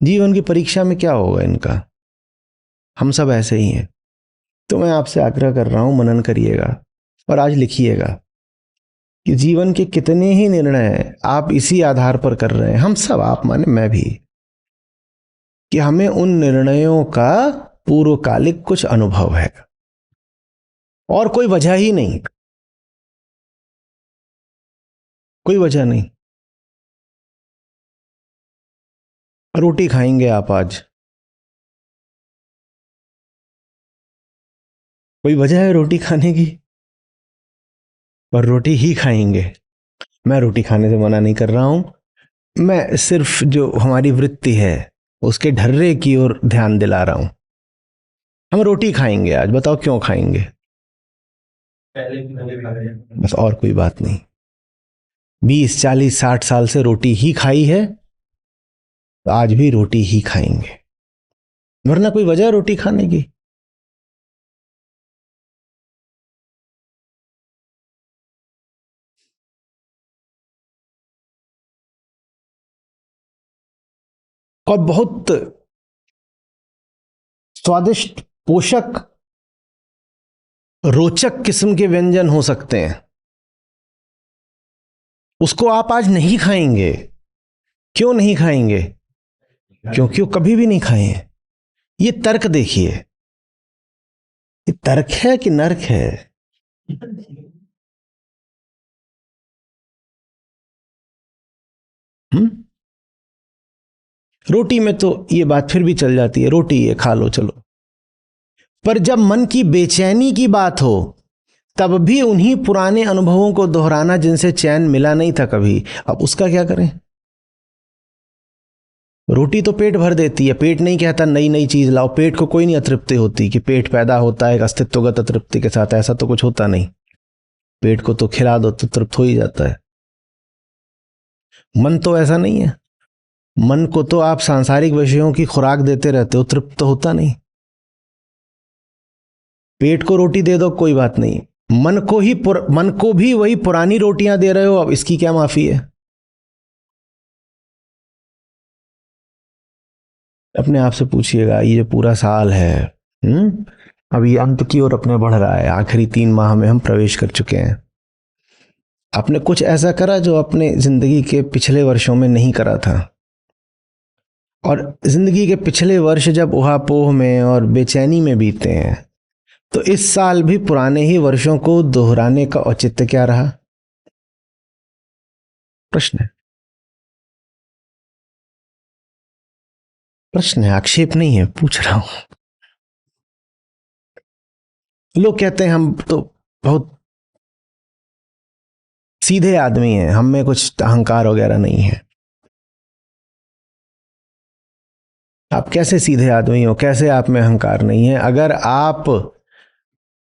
जीवन की परीक्षा में क्या होगा इनका, हम सब ऐसे ही हैं। तो मैं आपसे आग्रह कर रहा हूं, मनन करिएगा और आज लिखिएगा कि जीवन के कितने ही निर्णय आप इसी आधार पर कर रहे हैं, हम सब, आप माने मैं भी, कि हमें उन निर्णयों का पूर्वकालिक कुछ अनुभव है और कोई वजह ही नहीं, कोई वजह नहीं। रोटी खाएंगे आप आज, कोई वजह है रोटी खाने की, और रोटी ही खाएंगे। मैं रोटी खाने से मना नहीं कर रहा हूं, मैं सिर्फ जो हमारी वृत्ति है उसके ढर्रे की ओर ध्यान दिला रहा हूं। हम रोटी खाएंगे आज, बताओ क्यों खाएंगे? बस, और कोई बात नहीं। 20, 40, 60 साल से रोटी ही खाई है तो आज भी रोटी ही खाएंगे, वरना कोई वजह रोटी खाने की? और बहुत स्वादिष्ट, पोषक, रोचक किस्म के व्यंजन हो सकते हैं, उसको आप आज नहीं खाएंगे। क्यों नहीं खाएंगे? क्योंकि वो कभी भी नहीं खाए हैं। ये तर्क देखिए, ये तर्क है कि नर्क है? रोटी में तो ये बात फिर भी चल जाती है, रोटी ये खा लो चलो, पर जब मन की बेचैनी की बात हो तब भी उन्हीं पुराने अनुभवों को दोहराना जिनसे चैन मिला नहीं था कभी, अब उसका क्या करें? रोटी तो पेट भर देती है, पेट नहीं कहता नई नई चीज लाओ, पेट को कोई नहीं अतृप्ति होती कि पेट पैदा होता है एक अस्तित्वगत अतृप्ति के साथ, ऐसा तो कुछ होता नहीं। पेट को तो खिला दो तो तृप्त हो ही जाता है। मन तो ऐसा नहीं है, मन को तो आप सांसारिक विषयों की खुराक देते रहते हो, तृप्त तो होता नहीं। पेट को रोटी दे दो कोई बात नहीं, मन को भी वही पुरानी रोटियां दे रहे हो, अब इसकी क्या माफी है? अपने आप से पूछिएगा, ये जो पूरा साल है, अब ये अंत की ओर अपने बढ़ रहा है, आखिरी 3 माह में हम प्रवेश कर चुके हैं। आपने कुछ ऐसा करा जो अपने जिंदगी के पिछले वर्षों में नहीं करा था? और जिंदगी के पिछले वर्ष जब उहापोह में और बेचैनी में बीते हैं तो इस साल भी पुराने ही वर्षों को दोहराने का औचित्य क्या रहा? प्रश्न है, प्रश्न है, आक्षेप नहीं है, पूछ रहा हूं। लोग कहते हैं हम तो बहुत सीधे आदमी हैं, हम में कुछ अहंकार वगैरह नहीं है। आप कैसे सीधे आदमी हो, कैसे आप में अहंकार नहीं है? अगर आप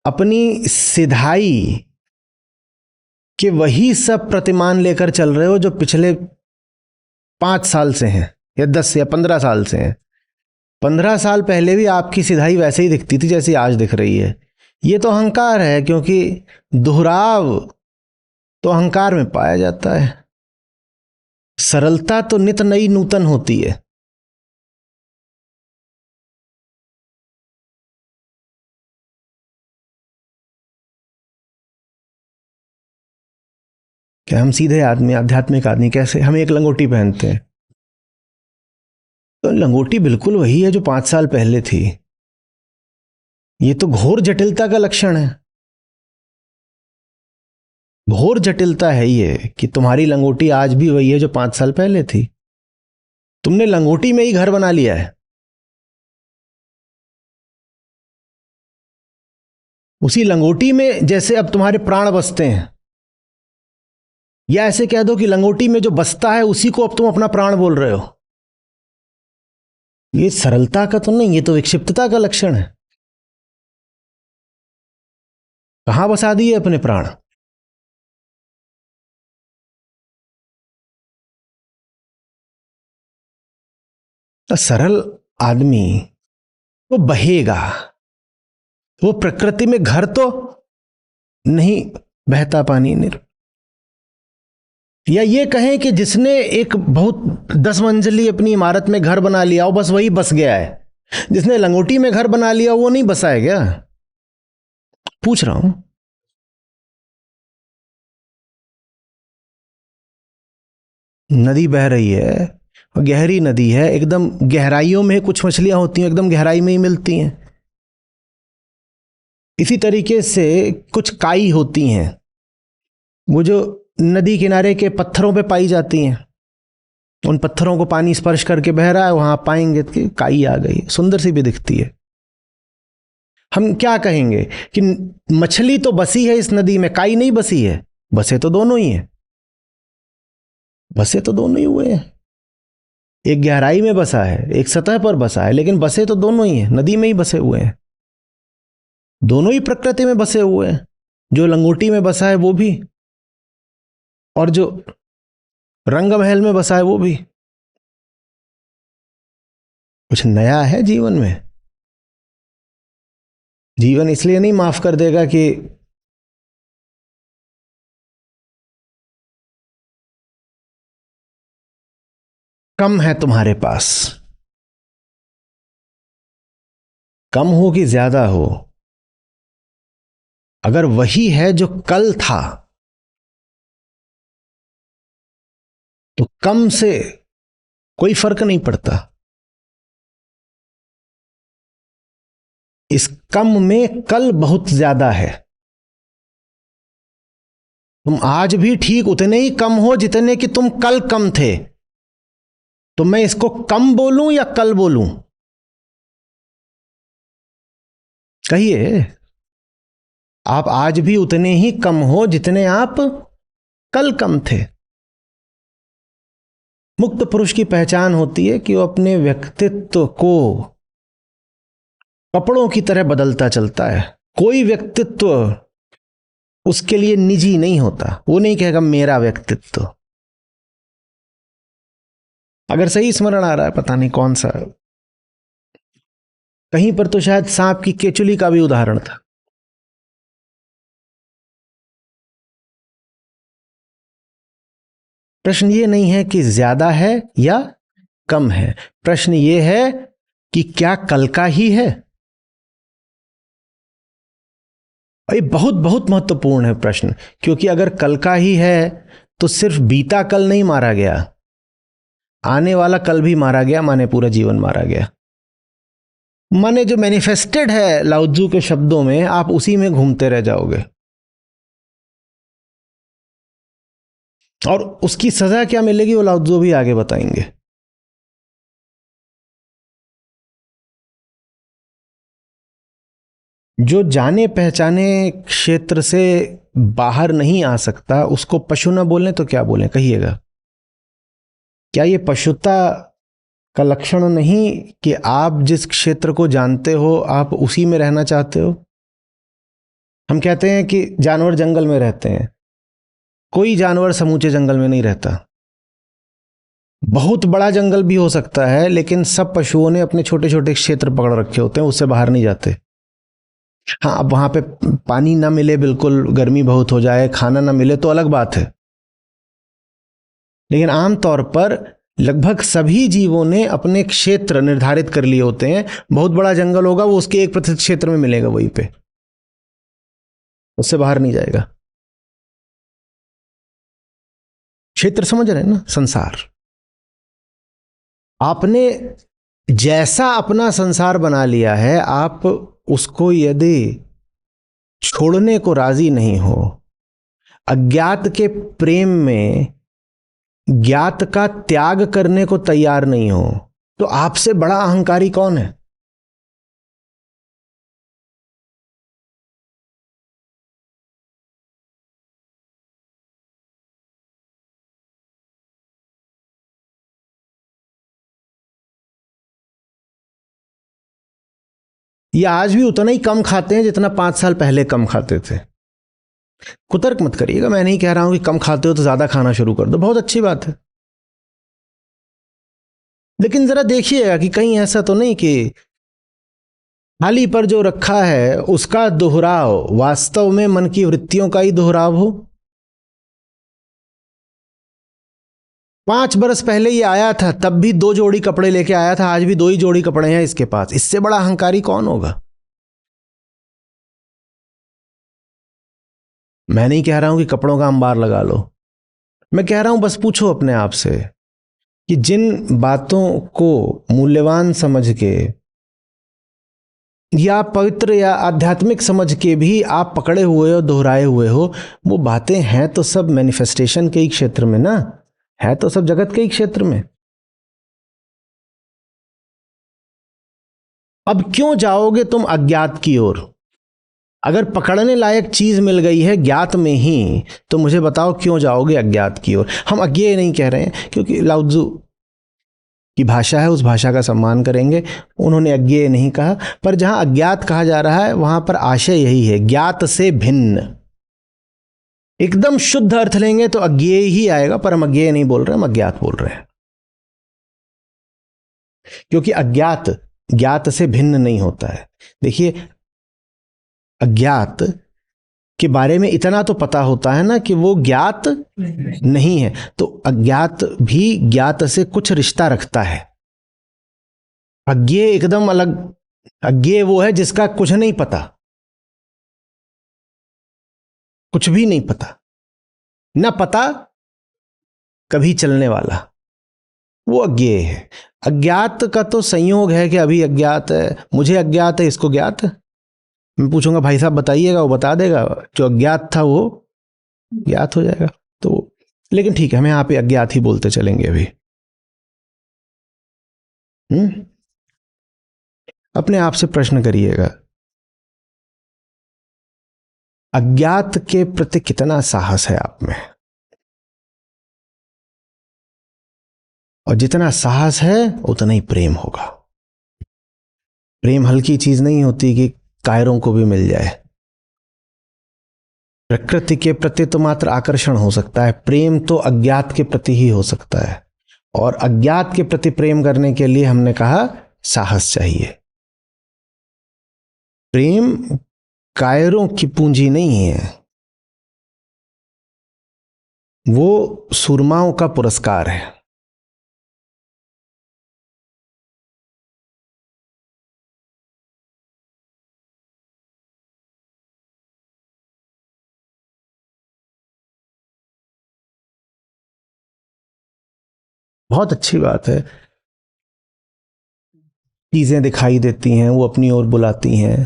अपनी सिधाई के वही सब प्रतिमान लेकर चल रहे हो जो पिछले 5 साल से हैं या 10 या 15 साल से हैं। 15 साल पहले भी आपकी सिधाई वैसे ही दिखती थी जैसी आज दिख रही है। ये तो अहंकार है, क्योंकि दोहराव तो अहंकार में पाया जाता है। सरलता तो नित नई नूतन होती है। क्या हम सीधे आदमी, आध्यात्मिक आदमी कैसे, हम एक लंगोटी पहनते हैं तो लंगोटी बिल्कुल वही है जो 5 साल पहले थी। ये तो घोर जटिलता का लक्षण है। घोर जटिलता है ये कि तुम्हारी लंगोटी आज भी वही है जो 5 साल पहले थी। तुमने लंगोटी में ही घर बना लिया है। उसी लंगोटी में जैसे अब तुम्हारे प्राण बसते हैं, या ऐसे कह दो कि लंगोटी में जो बसता है उसी को अब तुम अपना प्राण बोल रहे हो। ये सरलता का तो नहीं, ये तो विक्षिप्तता का लक्षण है। कहां बसा दिए अपने प्राण? तो सरल आदमी वो बहेगा, वो प्रकृति में घर तो नहीं, बहता पानी निर। या ये कहें कि जिसने एक बहुत 10 मंजिली अपनी इमारत में घर बना लिया हो, बस वही बस गया है। जिसने लंगोटी में घर बना लिया वो नहीं बसा है क्या? पूछ रहा हूं। नदी बह रही है और गहरी नदी है, एकदम गहराइयों में कुछ मछलियां होती हैं, एकदम गहराई में ही मिलती हैं। इसी तरीके से कुछ काई होती हैं, वो जो नदी किनारे के पत्थरों पे पाई जाती हैं। उन पत्थरों को पानी स्पर्श करके बह रहा है, वहां पाएंगे कि काई आ गई, सुंदर सी भी दिखती है। हम क्या कहेंगे कि मछली तो बसी है इस नदी में, काई नहीं बसी है। बसे तो दोनों ही हैं, बसे तो दोनों ही हुए हैं। एक गहराई में बसा है, एक सतह पर बसा है, लेकिन बसे तो दोनों ही हैं, नदी में ही बसे हुए हैं। दोनों ही प्रकृति में बसे हुए हैं। जो लंगोटी में बसा है वो भी, और जो रंग महल में बसा है वो भी। कुछ नया है जीवन में? जीवन इसलिए नहीं माफ कर देगा कि कम है तुम्हारे पास, कम हो कि ज्यादा हो, अगर वही है जो कल था तो कम से कोई फर्क नहीं पड़ता। इस कम में कल बहुत ज्यादा है। तुम आज भी ठीक उतने ही कम हो जितने कि तुम कल कम थे। तो मैं इसको कम बोलूं या कल बोलूं? कहिए। आप आज भी उतने ही कम हो जितने आप कल कम थे। मुक्त पुरुष की पहचान होती है कि वो अपने व्यक्तित्व को कपड़ों की तरह बदलता चलता है। कोई व्यक्तित्व उसके लिए निजी नहीं होता। वो नहीं कहेगा मेरा व्यक्तित्व। अगर सही स्मरण आ रहा है, पता नहीं कौन सा, कहीं पर तो शायद सांप की केचुली का भी उदाहरण था। प्रश्न ये नहीं है कि ज्यादा है या कम है, प्रश्न ये है कि क्या कल का ही है। ये बहुत बहुत महत्वपूर्ण है प्रश्न, क्योंकि अगर कल का ही है तो सिर्फ बीता कल नहीं मारा गया, आने वाला कल भी मारा गया, माने पूरा जीवन मारा गया। माने जो मैनिफेस्टेड है लाओत्जू के शब्दों में, आप उसी में घूमते रह जाओगे। और उसकी सजा क्या मिलेगी वो लाओत्जू भी आगे बताएंगे। जो जाने पहचाने क्षेत्र से बाहर नहीं आ सकता उसको पशु ना बोलें तो क्या बोलें? कहिएगा। क्या ये पशुता का लक्षण नहीं कि आप जिस क्षेत्र को जानते हो आप उसी में रहना चाहते हो? हम कहते हैं कि जानवर जंगल में रहते हैं। कोई जानवर समूचे जंगल में नहीं रहता। बहुत बड़ा जंगल भी हो सकता है, लेकिन सब पशुओं ने अपने छोटे छोटे क्षेत्र पकड़ रखे होते हैं, उससे बाहर नहीं जाते। हाँ, अब वहां पे पानी ना मिले, बिल्कुल गर्मी बहुत हो जाए, खाना ना मिले तो अलग बात है। लेकिन आमतौर पर लगभग सभी जीवों ने अपने क्षेत्र निर्धारित कर लिए होते हैं। बहुत बड़ा जंगल होगा, वो उसके 1% क्षेत्र में मिलेगा, वहीं पे, उससे बाहर नहीं जाएगा। क्षेत्र समझ रहे हैं ना? संसार आपने जैसा अपना संसार बना लिया है, आप उसको यदि छोड़ने को राजी नहीं हो, अज्ञात के प्रेम में ज्ञात का त्याग करने को तैयार नहीं हो, तो आपसे बड़ा अहंकारी कौन है? ये आज भी उतना ही कम खाते हैं जितना 5 साल पहले कम खाते थे। कुतर्क मत करिएगा, मैं नहीं कह रहा हूं कि कम खाते हो तो ज्यादा खाना शुरू कर दो, बहुत अच्छी बात है। लेकिन जरा देखिएगा कि कहीं ऐसा तो नहीं कि थाली पर जो रखा है उसका दोहराव वास्तव में मन की वृत्तियों का ही दोहराव हो। 5 बरस पहले ये आया था, तब भी 2 जोड़ी कपड़े लेके आया था, आज भी 2 ही जोड़ी कपड़े हैं इसके पास। इससे बड़ा अहंकारी कौन होगा? मैं नहीं कह रहा हूं कि कपड़ों का अंबार लगा लो, मैं कह रहा हूं बस पूछो अपने आप से कि जिन बातों को मूल्यवान समझ के या पवित्र या आध्यात्मिक समझ के भी आप पकड़े हुए हो, दोहराए हुए हो, वो बातें हैं तो सब मैनिफेस्टेशन के ही क्षेत्र में ना, है तो सब जगत के ही क्षेत्र में। अब क्यों जाओगे तुम अज्ञात की ओर? अगर पकड़ने लायक चीज मिल गई है ज्ञात में ही, तो मुझे बताओ क्यों जाओगे अज्ञात की ओर? हम अज्ञेय नहीं कह रहे हैं, क्योंकि लाउत्जू की भाषा है, उस भाषा का सम्मान करेंगे। उन्होंने अज्ञेय नहीं कहा, पर जहां अज्ञात कहा जा रहा है वहां पर आशय यही है, ज्ञात से भिन्न। एकदम शुद्ध अर्थ लेंगे तो अज्ञेय ही आएगा, पर हम अज्ञेय नहीं बोल रहे, हम अज्ञात बोल रहे हैं। क्योंकि अज्ञात ज्ञात से भिन्न नहीं होता है। देखिए, अज्ञात के बारे में इतना तो पता होता है ना कि वो ज्ञात नहीं है, तो अज्ञात भी ज्ञात से कुछ रिश्ता रखता है। अज्ञेय एकदम अलग। अज्ञेय वो है जिसका कुछ नहीं पता, कुछ भी नहीं पता, ना पता कभी चलने वाला, वो अज्ञेय है। अज्ञात का तो संयोग है कि अभी अज्ञात है, मुझे अज्ञात है, इसको ज्ञात है। मैं पूछूंगा भाई साहब बताइएगा, वो बता देगा, जो अज्ञात था वो ज्ञात हो जाएगा। तो लेकिन ठीक है, हम यहां पे अज्ञात ही बोलते चलेंगे अभी। अपने आप से प्रश्न करिएगा, अज्ञात के प्रति कितना साहस है आप में? और जितना साहस है उतना ही प्रेम होगा। प्रेम हल्की चीज नहीं होती कि कायरों को भी मिल जाए। प्रकृति के प्रति तो मात्र आकर्षण हो सकता है, प्रेम तो अज्ञात के प्रति ही हो सकता है। और अज्ञात के प्रति प्रेम करने के लिए हमने कहा साहस चाहिए। प्रेम कायरों की पूंजी नहीं है, वो सूरमाओं का पुरस्कार है। बहुत अच्छी बात है, चीजें दिखाई देती हैं, वो अपनी ओर बुलाती हैं।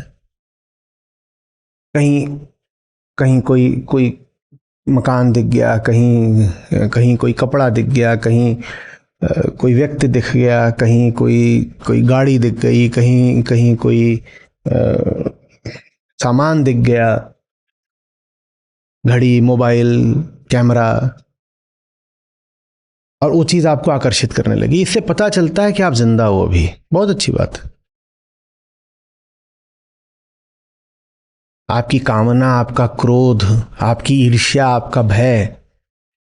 कहीं कहीं कोई कोई मकान दिख गया, कहीं कहीं कोई कपड़ा दिख गया, कहीं कोई व्यक्ति दिख गया, कहीं कोई कोई गाड़ी दिख गई, कहीं कहीं कोई सामान दिख गया, घड़ी, मोबाइल, कैमरा, और वो चीज आपको आकर्षित करने लगी। इससे पता चलता है कि आप जिंदा हो अभी। बहुत अच्छी बात है। आपकी कामना, आपका क्रोध, आपकी ईर्ष्या, आपका भय,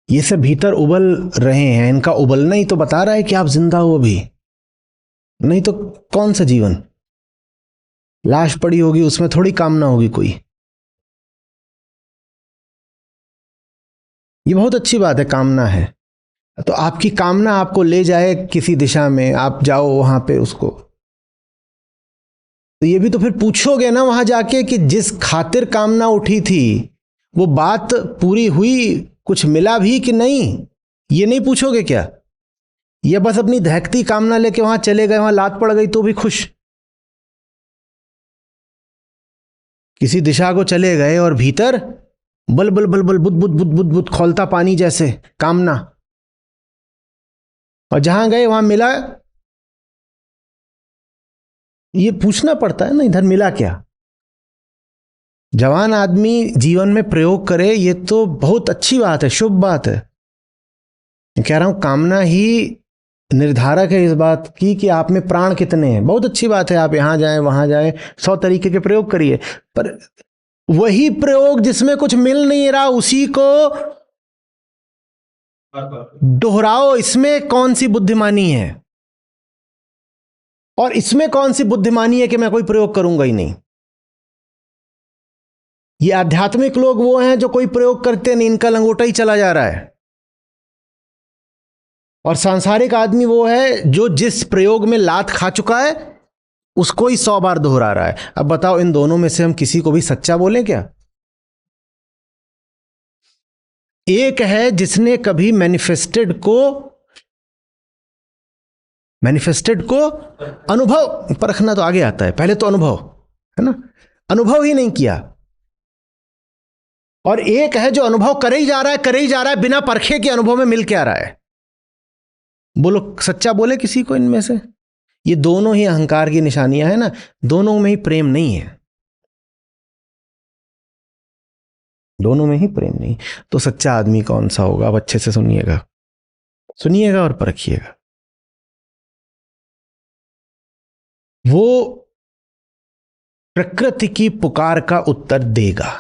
ये सब भीतर उबल रहे हैं। इनका उबलना ही तो बता रहा है कि आप जिंदा हो अभी। नहीं तो कौन सा जीवन? लाश पड़ी होगी, उसमें थोड़ी कामना होगी कोई। ये बहुत अच्छी बात है, कामना है, तो आपकी कामना आपको ले जाए किसी दिशा में, आप जाओ वहां पे उसको, तो ये भी तो फिर पूछोगे ना वहां जाके कि जिस खातिर कामना उठी थी वो बात पूरी हुई, कुछ मिला भी कि नहीं? ये नहीं पूछोगे क्या? ये बस अपनी दहकती कामना लेके वहां चले गए, वहां लात पड़ गई तो भी खुश। किसी दिशा को चले गए और भीतर बल बल बल बल बुद बुद बुद बुद बुद खौलता पानी जैसे कामना, और जहां गए वहां मिला। ये पूछना पड़ता है ना, इधर मिला क्या? जवान आदमी जीवन में प्रयोग करे ये तो बहुत अच्छी बात है, शुभ बात है। कह रहा हूं कामना ही निर्धारक है इस बात की कि आप में प्राण कितने हैं। बहुत अच्छी बात है, आप यहां जाएं वहां जाएं, 100 तरीके के प्रयोग करिए, पर वही प्रयोग जिसमें कुछ मिल नहीं रहा उसी को दोहराओ। इसमें कौन सी बुद्धिमानी है? और इसमें कौन सी बुद्धिमानी है कि मैं कोई प्रयोग करूंगा ही नहीं? ये आध्यात्मिक लोग वो हैं जो कोई प्रयोग करते नहीं, इनका लंगोटा ही चला जा रहा है। और सांसारिक आदमी वो है जो जिस प्रयोग में लात खा चुका है उसको ही 100 बार दोहरा रहा है। अब बताओ इन दोनों में से हम किसी को भी सच्चा बोलें क्या? एक है जिसने कभी मैनिफेस्टेड को अनुभव परखना तो आगे आता है, पहले तो अनुभव है ना, अनुभव ही नहीं किया। और एक है जो अनुभव करे ही जा रहा है बिना परखे के अनुभव में मिल के आ रहा है। बोलो सच्चा बोले किसी को इनमें से? ये दोनों ही अहंकार की निशानियां है ना, दोनों में ही प्रेम नहीं है, दोनों में ही प्रेम नहीं। तो सच्चा आदमी कौन सा होगा? अब अच्छे से सुनिएगा और परखिएगा। वो प्रकृति की पुकार का उत्तर देगा,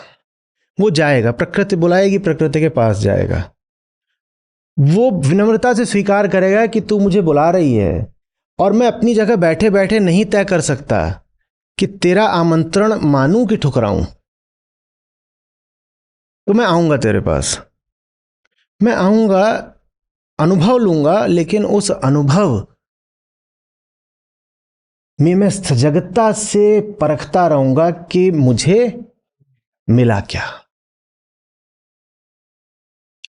वो जाएगा, प्रकृति बुलाएगी, प्रकृति के पास जाएगा। वो विनम्रता से स्वीकार करेगा कि तू मुझे बुला रही है और मैं अपनी जगह बैठे बैठे नहीं तय कर सकता कि तेरा आमंत्रण मानूं कि ठुकराऊं। तो मैं आऊंगा तेरे पास, मैं आऊंगा, अनुभव लूंगा, लेकिन उस अनुभव में मैं सजगता से परखता रहूंगा कि मुझे मिला क्या।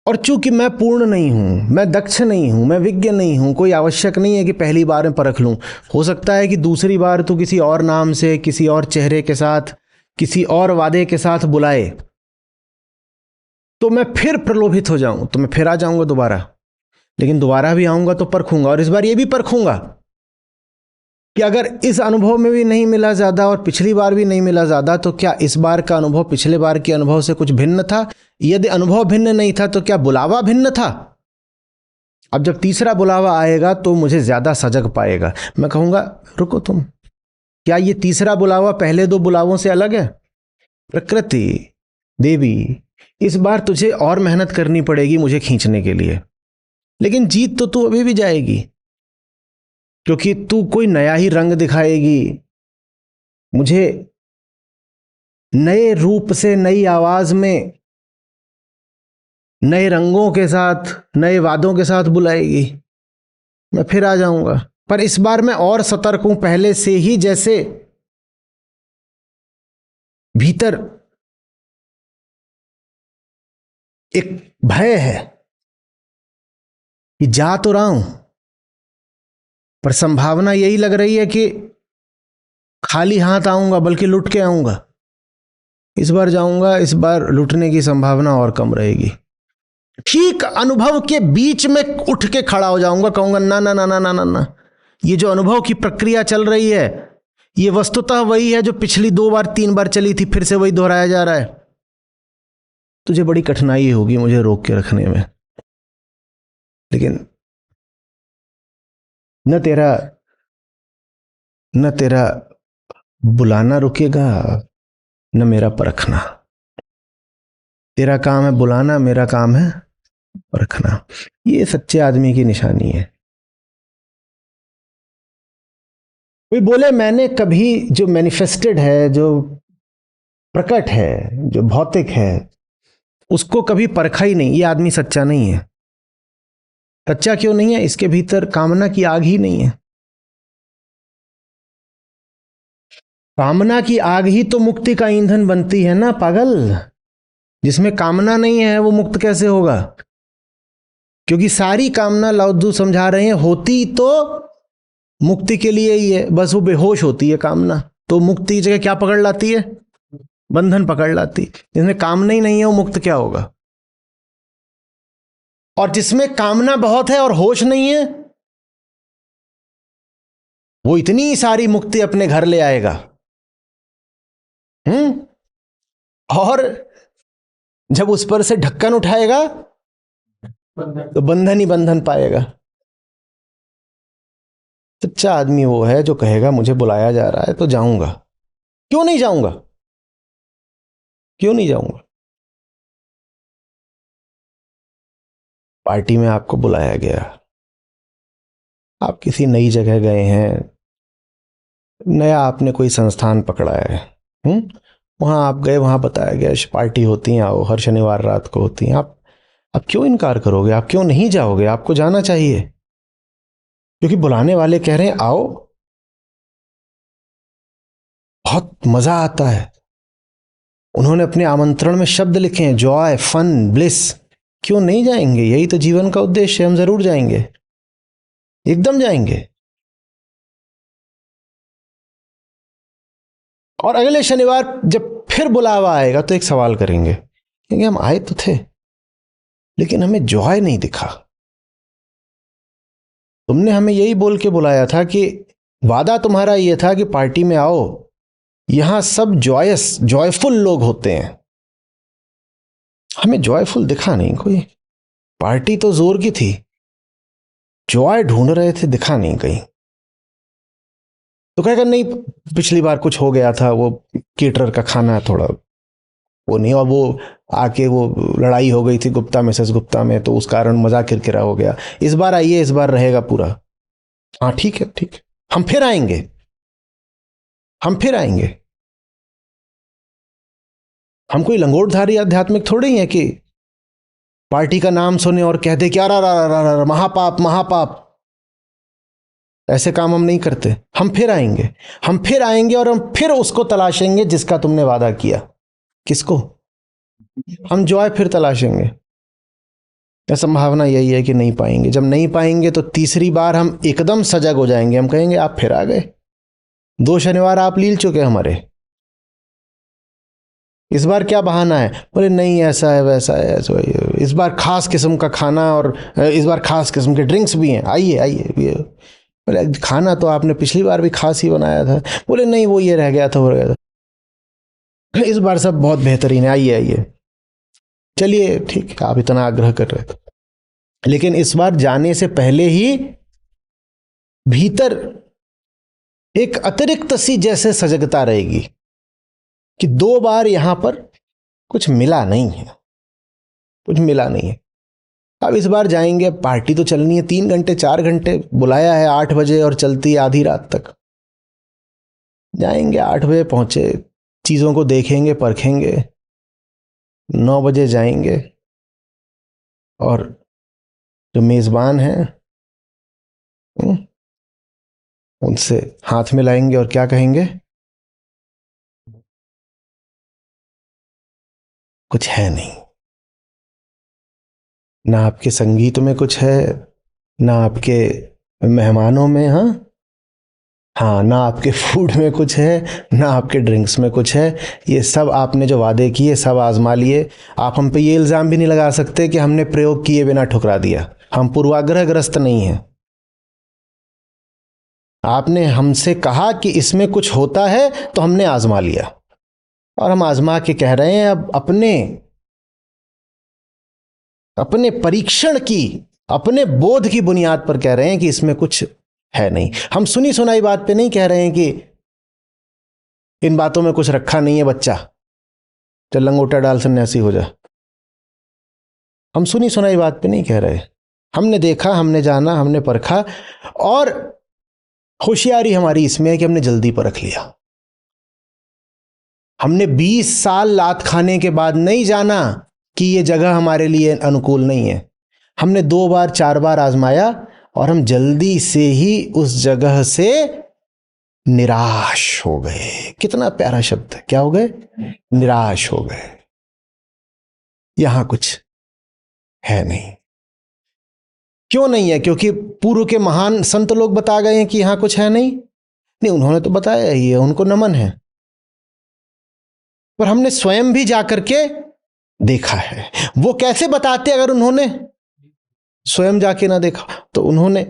और चूंकि मैं पूर्ण नहीं हूं, मैं दक्ष नहीं हूं, मैं विज्ञ नहीं हूं, कोई आवश्यक नहीं है कि पहली बार में परख लूं। हो सकता है कि दूसरी बार तो किसी और नाम से, किसी और चेहरे के साथ, किसी और वादे के साथ बुलाए तो मैं फिर प्रलोभित हो जाऊं, तो मैं फिर आ जाऊंगा दोबारा। लेकिन दोबारा भी आऊंगा तो परखूंगा, और इस बार ये भी परखूंगा कि अगर इस अनुभव में भी नहीं मिला ज्यादा और पिछली बार भी नहीं मिला ज्यादा, तो क्या इस बार का अनुभव पिछले बार के अनुभव से कुछ भिन्न था? यदि अनुभव भिन्न नहीं था तो क्या बुलावा भिन्न था? अब जब तीसरा बुलावा आएगा तो मुझे ज्यादा सजग पाएगा। मैं कहूंगा रुको तुम, क्या ये तीसरा बुलावा पहले 2 बुलावों से अलग है? प्रकृति देवी, इस बार तुझे और मेहनत करनी पड़ेगी मुझे खींचने के लिए, लेकिन जीत तो तू अभी भी जाएगी, क्योंकि तू कोई नया ही रंग दिखाएगी मुझे, नए रूप से, नई आवाज में, नए रंगों के साथ, नए वादों के साथ बुलाएगी। मैं फिर आ जाऊंगा, पर इस बार मैं और सतर्क हूं पहले से ही। जैसे भीतर एक भय है कि जा तो रहा हूं, पर संभावना यही लग रही है कि खाली हाथ आऊंगा, बल्कि लुट के आऊंगा। इस बार जाऊंगा, इस बार लुटने की संभावना और कम रहेगी। ठीक अनुभव के बीच में उठ के खड़ा हो जाऊंगा, कहूंगा ना ना ना ना ना ना ना, ये जो अनुभव की प्रक्रिया चल रही है ये वस्तुतः वही है जो पिछली 2 बार 3 बार चली थी, फिर से वही दोहराया जा रहा है। तुझे बड़ी कठिनाई होगी मुझे रोक के रखने में, लेकिन न तेरा बुलाना रुकेगा, न मेरा परखना। तेरा काम है बुलाना, मेरा काम है परखना। ये सच्चे आदमी की निशानी है। कोई बोले मैंने कभी जो मैनिफेस्टेड है, जो प्रकट है, जो भौतिक है, उसको कभी परखा ही नहीं, ये आदमी सच्चा नहीं है। कच्चा क्यों नहीं है? इसके भीतर कामना की आग ही नहीं है। कामना की आग ही तो मुक्ति का ईंधन बनती है ना पागल। जिसमें कामना नहीं है वो मुक्त कैसे होगा? क्योंकि सारी कामना लाओ त्सु समझा रहे हैं होती तो मुक्ति के लिए ही है, बस वो बेहोश होती है कामना। तो मुक्ति की जगह क्या पकड़ लाती है? बंधन पकड़ लाती। जिसमें कामना ही नहीं है वो मुक्त क्या होगा? और जिसमें कामना बहुत है और होश नहीं है वो इतनी सारी मुक्ति अपने घर ले आएगा। और जब उस पर से ढक्कन उठाएगा तो बंधन ही बंधन पाएगा। सच्चा आदमी वो है जो कहेगा मुझे बुलाया जा रहा है तो जाऊंगा। क्यों नहीं जाऊंगा? क्यों नहीं जाऊंगा? पार्टी में आपको बुलाया गया, आप किसी नई जगह गए हैं, नया आपने कोई संस्थान पकड़ा है, वहां आप गए, वहां बताया गया पार्टी होती है, आओ, हर शनिवार रात को होती है। आप क्यों इनकार करोगे? आप क्यों नहीं जाओगे? आपको जाना चाहिए क्योंकि बुलाने वाले कह रहे हैं आओ, बहुत मजा आता है। उन्होंने अपने आमंत्रण में शब्द लिखे हैं जॉय, फन, ब्लिस। क्यों नहीं जाएंगे? यही तो जीवन का उद्देश्य है। हम जरूर जाएंगे, एकदम जाएंगे। और अगले शनिवार जब फिर बुलावा आएगा तो एक सवाल करेंगे, क्योंकि हम आए तो थे लेकिन हमें जॉय नहीं दिखा। तुमने हमें यही बोल के बुलाया था कि वादा तुम्हारा यह था कि पार्टी में आओ, यहां सब जॉयफुल लोग होते हैं। हमें जॉयफुल दिखा नहीं कोई। पार्टी तो जोर की थी, जॉय ढूंढ रहे थे, दिखा नहीं कहीं। तो कहेगा नहीं पिछली बार कुछ हो गया था, वो केटरर का खाना थोड़ा वो नहीं, और वो आके वो लड़ाई हो गई थी गुप्ता मिसेस गुप्ता में, तो उस कारण मजाक किरकिरा हो गया। इस बार आइए, इस बार रहेगा पूरा। हाँ ठीक है, ठीक है, हम फिर आएंगे, हम फिर आएंगे। हम कोई लंगोटधारी आध्यात्मिक थोड़े ही है कि पार्टी का नाम सुने और कहते क्या रा महापाप महापाप। ऐसे काम हम नहीं करते। हम फिर आएंगे, हम फिर आएंगे और हम फिर उसको तलाशेंगे जिसका तुमने वादा किया। किसको? हम जॉय फिर तलाशेंगे। या संभावना यही है कि नहीं पाएंगे। जब नहीं पाएंगे तो तीसरी बार हम एकदम सजग हो जाएंगे। हम कहेंगे आप फिर आ गए, 2 शनिवार आप लील चुके हमारे, इस बार क्या बहाना है? बोले नहीं ऐसा है वैसा है, ऐसा है, इस बार खास किस्म का खाना और इस बार खास किस्म के ड्रिंक्स भी हैं, आइए आइए। बोले खाना तो आपने पिछली बार भी खास ही बनाया था। बोले नहीं वो ये रह गया था, हो गया था, इस बार सब बहुत बेहतरीन है, आइए आइए। चलिए ठीक है, आप इतना आग्रह कर रहे थे। लेकिन इस बार जाने से पहले ही भीतर एक अतिरिक्त सी जैसे सजगता रहेगी कि 2 बार यहां पर कुछ मिला नहीं है, कुछ मिला नहीं है। अब इस बार जाएंगे, पार्टी तो चलनी है 3 घंटे 4 घंटे, बुलाया है 8 बजे और चलती है आधी रात तक। जाएंगे 8 बजे पहुंचे, चीजों को देखेंगे परखेंगे, 9 बजे जाएंगे और जो मेजबान हैं उनसे हाथ मिलाएंगे और क्या कहेंगे? कुछ है नहीं, ना आपके संगीत में कुछ है, ना आपके मेहमानों में, हाँ ना आपके फूड में कुछ है, ना आपके ड्रिंक्स में कुछ है। ये सब आपने जो वादे किए सब आजमा लिए। आप हम पे ये इल्ज़ाम भी नहीं लगा सकते कि हमने प्रयोग किए बिना ठुकरा दिया। हम पूर्वाग्रहग्रस्त नहीं हैं। आपने हमसे कहा कि इसमें कुछ होता है तो हमने आजमा लिया, और हम आजमा के कह रहे हैं अब अपने परीक्षण की, अपने बोध की बुनियाद पर कह रहे हैं कि इसमें कुछ है नहीं। हम सुनी सुनाई बात पे नहीं कह रहे हैं कि इन बातों में कुछ रखा नहीं है बच्चा, चल लंगोटा डाल सन्यासी हो जा। हम सुनी सुनाई बात पे नहीं कह रहे। हमने देखा, हमने जाना, हमने परखा, और होशियारी हमारी इसमें है कि हमने जल्दी परख लिया। हमने 20 साल लात खाने के बाद नहीं जाना कि यह जगह हमारे लिए अनुकूल नहीं है। हमने 2 बार 4 बार आजमाया और हम जल्दी से ही उस जगह से निराश हो गए। कितना प्यारा शब्द है, क्या हो गए? निराश हो गए। यहां कुछ है नहीं। क्यों नहीं है? क्योंकि पूर्व के महान संत लोग बता गए हैं कि यहां कुछ है नहीं। नहीं, उन्होंने तो बताया ही है, उनको नमन है। पर हमने स्वयं भी जाकर के देखा है। वो कैसे बताते अगर उन्होंने स्वयं जाके ना देखा? तो उन्होंने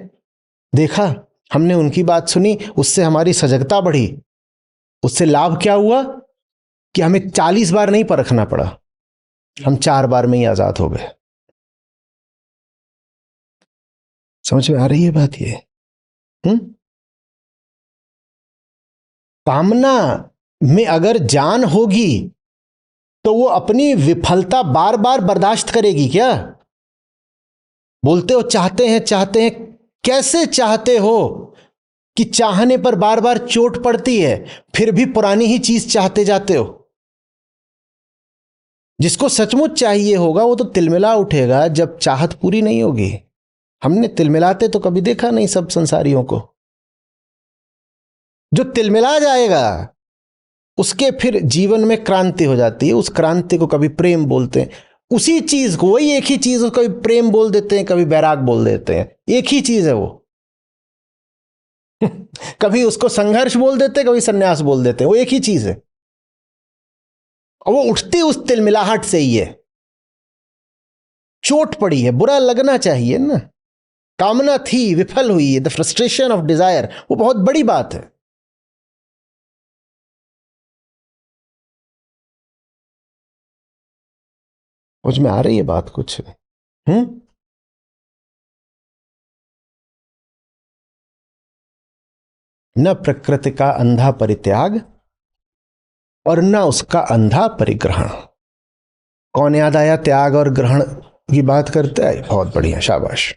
देखा, हमने उनकी बात सुनी, उससे हमारी सजगता बढ़ी। उससे लाभ क्या हुआ कि हमें 40 बार नहीं परखना पड़ा, हम 4 बार में ही आजाद हो गए। समझ में आ रही है बात? ये कामना में अगर जान होगी तो वो अपनी विफलता बार बार बर्दाश्त करेगी क्या? बोलते हो चाहते हैं चाहते हैं, कैसे चाहते हो कि चाहने पर बार बार चोट पड़ती है, फिर भी पुरानी ही चीज चाहते जाते हो? जिसको सचमुच चाहिए होगा वो तो तिलमिला उठेगा जब चाहत पूरी नहीं होगी। हमने तिलमिलाते तो कभी देखा नहीं सब संसारियों को। जो तिलमिला जाएगा उसके फिर जीवन में क्रांति हो जाती है। उस क्रांति को कभी प्रेम बोलते हैं। उसी चीज को, वही एक ही चीज को कभी प्रेम बोल देते हैं, कभी बैराग बोल देते हैं। एक ही चीज है वो। कभी उसको संघर्ष बोल देते हैं, कभी संन्यास बोल देते हैं। वो एक ही चीज है और वो उठती उस तिलमिलाहट से ही है। चोट पड़ी है, बुरा लगना चाहिए ना। कामना थी, विफल हुई है, द फ्रस्ट्रेशन ऑफ डिजायर, वो बहुत बड़ी बात है। समझ में आ रही है बात कुछ? न प्रकृति का अंधा परित्याग और न उसका अंधा परिग्रहण। कौन याद आया? त्याग और ग्रहण की बात करते हैं। बहुत बढ़िया, शाबाश।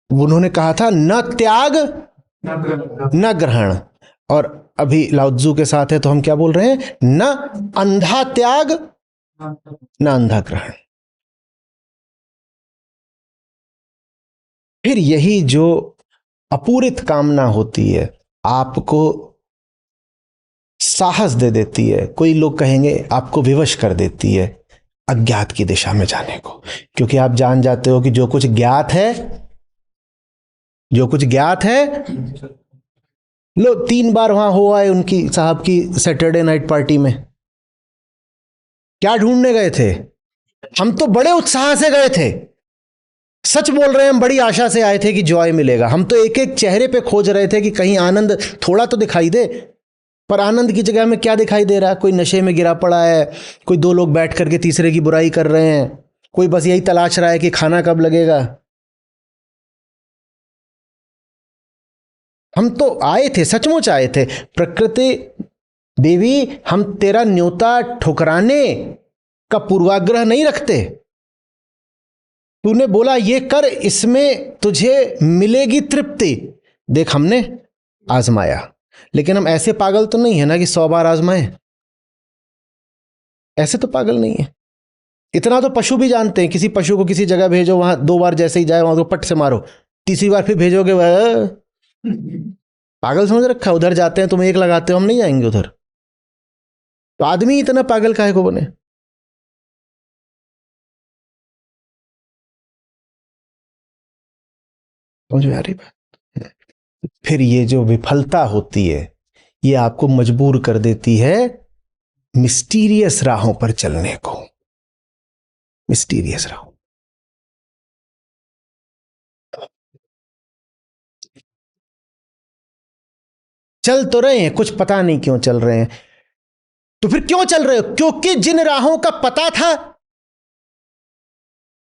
उन्होंने कहा था न त्याग न ग्रहण, और अभी लाउत्जू के साथ है तो हम क्या बोल रहे हैं? न अंधा त्याग न अंधा ग्रहण। फिर यही जो अपूरित कामना होती है आपको साहस दे देती है। कोई लोग कहेंगे आपको विवश कर देती है अज्ञात की दिशा में जाने को, क्योंकि आप जान जाते हो कि जो कुछ ज्ञात है, जो कुछ ज्ञात है। लो 3 बार वहां हो आए उनकी साहब की सैटरडे नाइट पार्टी में। क्या ढूंढने गए थे? हम तो बड़े उत्साह से गए थे, सच बोल रहे हैं, हम बड़ी आशा से आए थे कि जॉय मिलेगा। हम तो एक एक चेहरे पे खोज रहे थे कि कहीं आनंद थोड़ा तो दिखाई दे। पर आनंद की जगह में क्या दिखाई दे रहा है? कोई नशे में गिरा पड़ा है, कोई 2 लोग बैठ करके तीसरे की बुराई कर रहे हैं, कोई बस यही तलाश रहा है कि खाना कब लगेगा। हम तो आए थे, सचमुच आए थे। प्रकृति देवी, हम तेरा न्योता ठुकराने का पूर्वाग्रह नहीं रखते। तूने बोला ये कर, इसमें तुझे मिलेगी तृप्ति। देख, हमने आजमाया, लेकिन हम ऐसे पागल तो नहीं है ना कि 100 बार आजमाए। ऐसे तो पागल नहीं है। इतना तो पशु भी जानते हैं। किसी पशु को किसी जगह भेजो, वहां 2 बार जैसे ही जाए वहां तो पट से मारो, तीसरी बार फिर भेजोगे वह पागल समझ रखा। उधर जाते हैं, तुम एक लगाते हो, हम नहीं जाएंगे उधर। तो आदमी इतना पागल काहे को बने? समझ में आ रही बात? फिर ये जो विफलता होती है ये आपको मजबूर कर देती है मिस्टीरियस राहों पर चलने को। मिस्टीरियस राहों। चल तो रहे हैं, कुछ पता नहीं क्यों चल रहे हैं। तो फिर क्यों चल रहे हो? क्योंकि जिन राहों का पता था,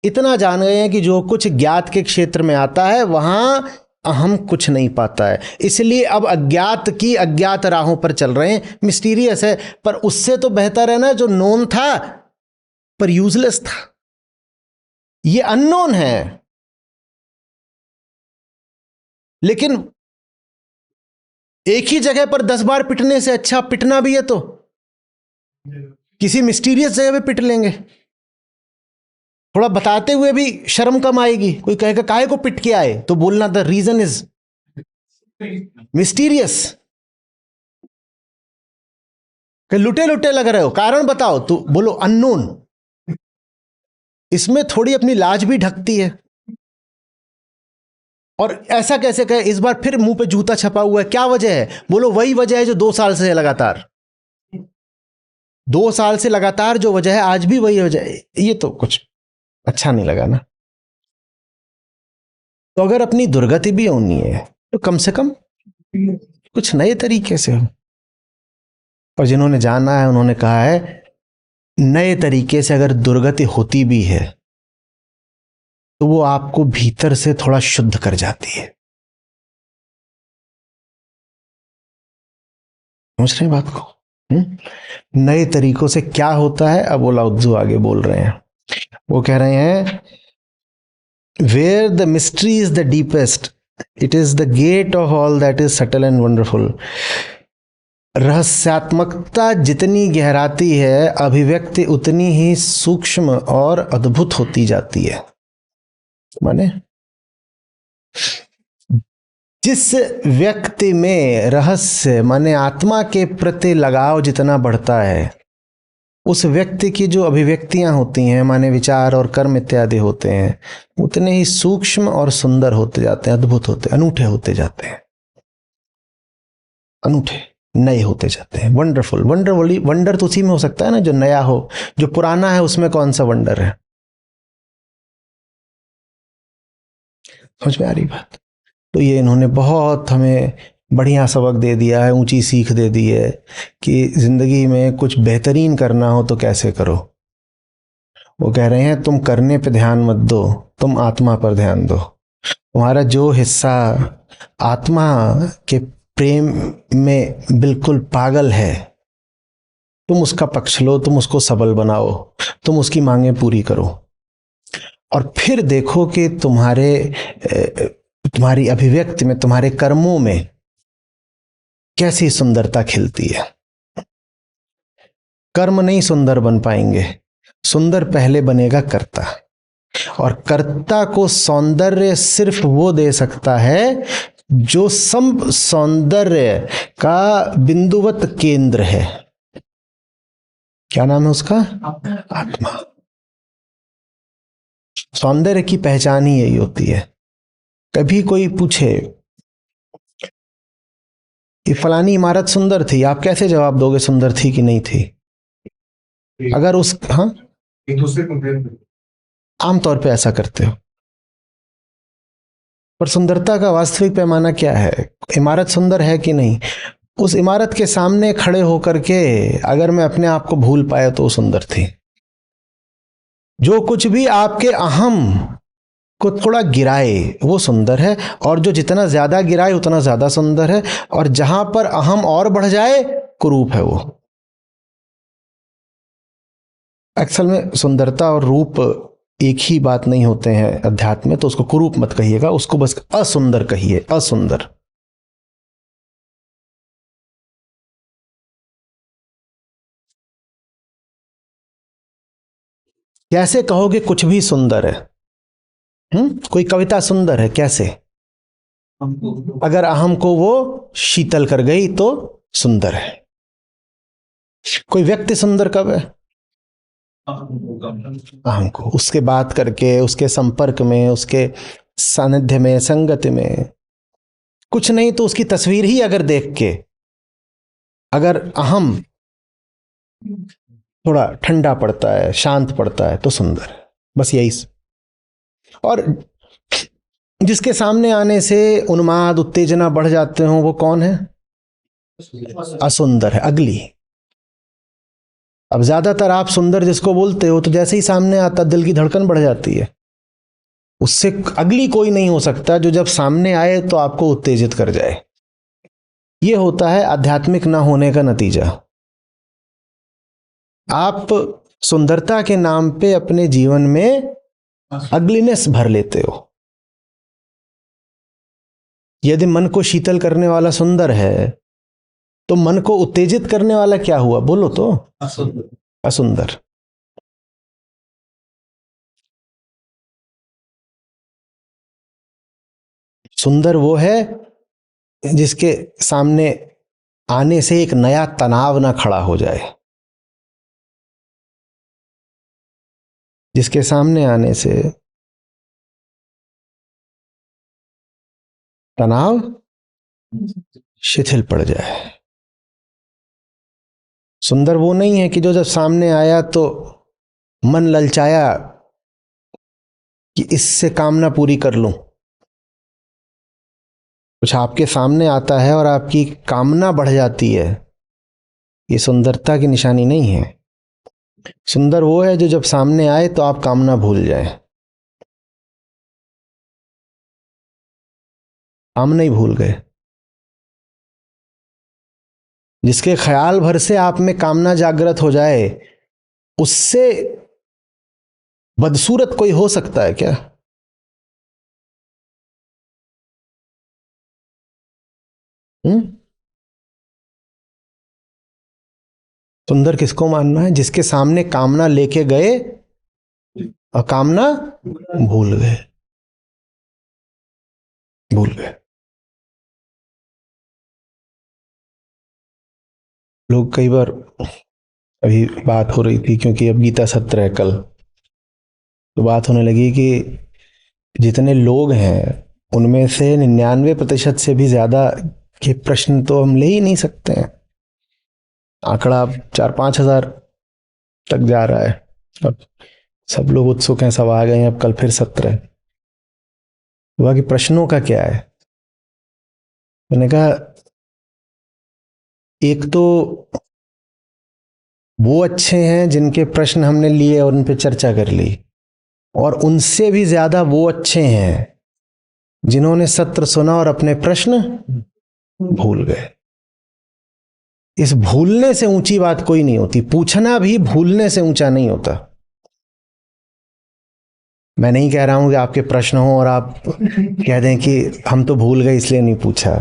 इतना जान गए हैं कि जो कुछ ज्ञात के क्षेत्र में आता है वहां अहम कुछ नहीं पाता है। इसलिए अब अज्ञात की अज्ञात राहों पर चल रहे हैं। मिस्टीरियस है, पर उससे तो बेहतर है ना जो नोन था पर यूजलेस था। ये अननोन है, लेकिन एक ही जगह पर 10 बार पिटने से अच्छा पिटना भी है तो किसी मिस्टीरियस जगह पे पिट लेंगे, थोड़ा बताते हुए भी शर्म कम आएगी। कोई कहेगा काहे को पिट के आए, तो बोलना द रीजन इज मिस्टीरियस। लुटे लुटे लग रहे हो, कारण बताओ, तो बोलो अननोन। इसमें थोड़ी अपनी लाज भी ढकती है। और ऐसा कैसे कहे, इस बार फिर मुंह पे जूता छपा हुआ है, क्या वजह है? बोलो वही वजह है जो 2 साल से है लगातार। 2 साल से लगातार जो वजह है, आज भी वही वजह है। ये तो कुछ अच्छा नहीं लगा ना। तो अगर अपनी दुर्गति भी होनी है तो कम से कम कुछ नए तरीके से हो। और जिन्होंने जाना है उन्होंने कहा है, नए तरीके से अगर दुर्गति होती भी है तो वो आपको भीतर से थोड़ा शुद्ध कर जाती है। समझ रहे हैं बात को? नए तरीकों से क्या होता है, अब वो लाओ त्जू आगे बोल रहे हैं। वो कह रहे हैं, where the mystery is the deepest, it is the gate of all that is subtle and wonderful. रहस्यात्मकता जितनी गहराती है, अभिव्यक्ति उतनी ही सूक्ष्म और अद्भुत होती जाती है। माने जिस व्यक्ति में रहस्य माने आत्मा के प्रति लगाव जितना बढ़ता है, उस व्यक्ति की जो अभिव्यक्तियां होती हैं, माने विचार और कर्म इत्यादि होते हैं, उतने ही सूक्ष्म और सुंदर होते जाते हैं, अद्भुत होते, अनूठे होते जाते हैं, अनूठे नए होते जाते हैं। वंडरफुल, वंडरफुली, वंडर तो उसी में हो सकता है ना जो नया हो। जो पुराना है उसमें कौन सा वंडर है? समझ में आ रही बात? तो ये इन्होंने बहुत हमें बढ़िया सबक दे दिया है, ऊंची सीख दे दी है कि जिंदगी में कुछ बेहतरीन करना हो तो कैसे करो। वो कह रहे हैं, तुम करने पे ध्यान मत दो, तुम आत्मा पर ध्यान दो। तुम्हारा जो हिस्सा आत्मा के प्रेम में बिल्कुल पागल है, तुम उसका पक्ष लो, तुम उसको सबल बनाओ, तुम उसकी मांगें पूरी करो, और फिर देखो कि तुम्हारी अभिव्यक्ति में, तुम्हारे कर्मों में कैसी सुंदरता खिलती है। कर्म नहीं सुंदर बन पाएंगे, सुंदर पहले बनेगा कर्ता। और कर्ता को सौंदर्य सिर्फ वो दे सकता है जो सम सौंदर्य का बिंदुवत केंद्र है। क्या नाम है उसका? आत्मा। सौंदर्य की पहचान ही यही होती है। कभी कोई पूछे कि फलानी इमारत सुंदर थी, आप कैसे जवाब दोगे सुंदर थी कि नहीं थी? अगर उस हाँ, एक दूसरे कंपेयर आमतौर पे ऐसा करते हो, पर सुंदरता का वास्तविक पैमाना क्या है? इमारत सुंदर है कि नहीं, उस इमारत के सामने खड़े होकर के अगर मैं अपने आप को भूल पाया तो वो सुंदर थी। जो कुछ भी आपके अहम को थोड़ा गिराए वो सुंदर है, और जो जितना ज्यादा गिराए उतना ज्यादा सुंदर है, और जहां पर अहम और बढ़ जाए कुरूप है वो। असल में सुंदरता और रूप एक ही बात नहीं होते हैं अध्यात्म में, तो उसको कुरूप मत कहिएगा, उसको बस असुंदर कहिए, असुंदर। कैसे कहोगे कुछ भी सुंदर है? कोई कविता सुंदर है कैसे? अगर अहम को वो शीतल कर गई तो सुंदर है। कोई व्यक्ति सुंदर कब है? अहम को उसके बात करके, उसके संपर्क में, उसके सानिध्य में, संगति में, कुछ नहीं तो उसकी तस्वीर ही अगर देख के अगर अहम थोड़ा ठंडा पड़ता है, शांत पड़ता है तो सुंदर है। बस यही। और जिसके सामने आने से उन्माद उत्तेजना बढ़ जाते हो वो कौन है? असुंदर है, अगली। अब ज्यादातर आप सुंदर जिसको बोलते हो तो जैसे ही सामने आता दिल की धड़कन बढ़ जाती है। उससे अगली कोई नहीं हो सकता जो जब सामने आए तो आपको उत्तेजित कर जाए। ये होता है आध्यात्मिक ना होने का नतीजा। आप सुंदरता के नाम पे अपने जीवन में अगलीनेस भर लेते हो। यदि मन को शीतल करने वाला सुंदर है तो मन को उत्तेजित करने वाला क्या हुआ, बोलो तो? असुंदर। सुंदर वो है जिसके सामने आने से एक नया तनाव ना खड़ा हो जाए, जिसके सामने आने से तनाव शिथिल पड़ जाए। सुंदर वो नहीं है कि जो जब सामने आया तो मन ललचाया कि इससे कामना पूरी कर लूं। कुछ आपके सामने आता है और आपकी कामना बढ़ जाती है, ये सुंदरता की निशानी नहीं है। सुंदर वो है जो जब सामने आए तो आप कामना भूल जाए, कामना ही भूल गए। जिसके ख्याल भर से आप में कामना जागृत हो जाए, उससे बदसूरत कोई हो सकता है क्या? सुंदर किसको मानना है? जिसके सामने कामना लेके गए और कामना भूल गए, भूल गए। लोग कई बार, अभी बात हो रही थी क्योंकि अब गीता सत्र है कल, तो बात होने लगी कि जितने लोग हैं उनमें से 99% से भी ज्यादा के प्रश्न तो हम ले ही नहीं सकते हैं। आंकड़ा 4-5 हजार तक जा रहा है। अब सब लोग उत्सुक हैं, सब आ गए हैं, अब कल फिर सत्र है। हुआ कि प्रश्नों का क्या है? मैंने कहा एक तो वो अच्छे हैं जिनके प्रश्न हमने लिए और उन पे चर्चा कर ली, और उनसे भी ज्यादा वो अच्छे हैं जिन्होंने सत्र सुना और अपने प्रश्न भूल गए। इस भूलने से ऊंची बात कोई नहीं होती, पूछना भी भूलने से ऊंचा नहीं होता। मैं नहीं कह रहा हूं कि आपके प्रश्न हो और आप कह दें कि हम तो भूल गए इसलिए नहीं पूछा।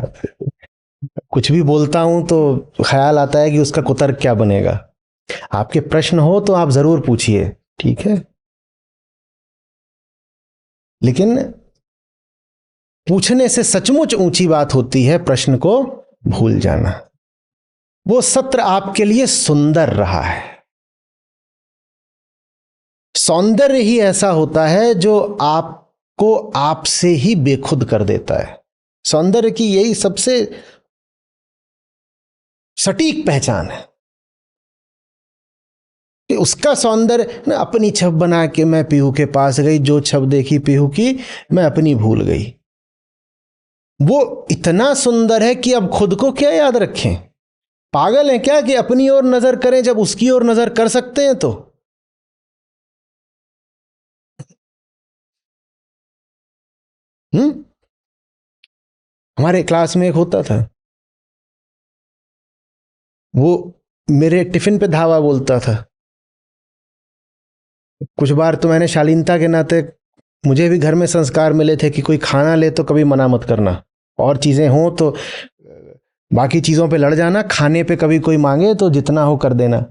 कुछ भी बोलता हूं तो ख्याल आता है कि उसका कुतर्क क्या बनेगा। आपके प्रश्न हो तो आप जरूर पूछिए, ठीक है, लेकिन पूछने से सचमुच ऊंची बात होती है प्रश्न को भूल जाना। वो सत्र आपके लिए सुंदर रहा है। सौंदर्य ही ऐसा होता है जो आपको आपसे ही बेखुद कर देता है। सौंदर्य की यही सबसे सटीक पहचान है कि उसका सौंदर्य न अपनी छब बना के मैं पीहू के पास गई, जो छब देखी पीहू की मैं अपनी भूल गई। वो इतना सुंदर है कि अब खुद को क्या याद रखें? पागल हैं क्या कि अपनी ओर नजर करें जब उसकी ओर नजर कर सकते हैं? तो हमारे क्लास में एक होता था, वो मेरे टिफिन पे धावा बोलता था। कुछ बार तो मैंने शालीनता के नाते, मुझे भी घर में संस्कार मिले थे कि कोई खाना ले तो कभी मना मत करना, और चीजें हों तो बाकी चीजों पे लड़ जाना, खाने पे कभी कोई मांगे तो जितना हो कर देना।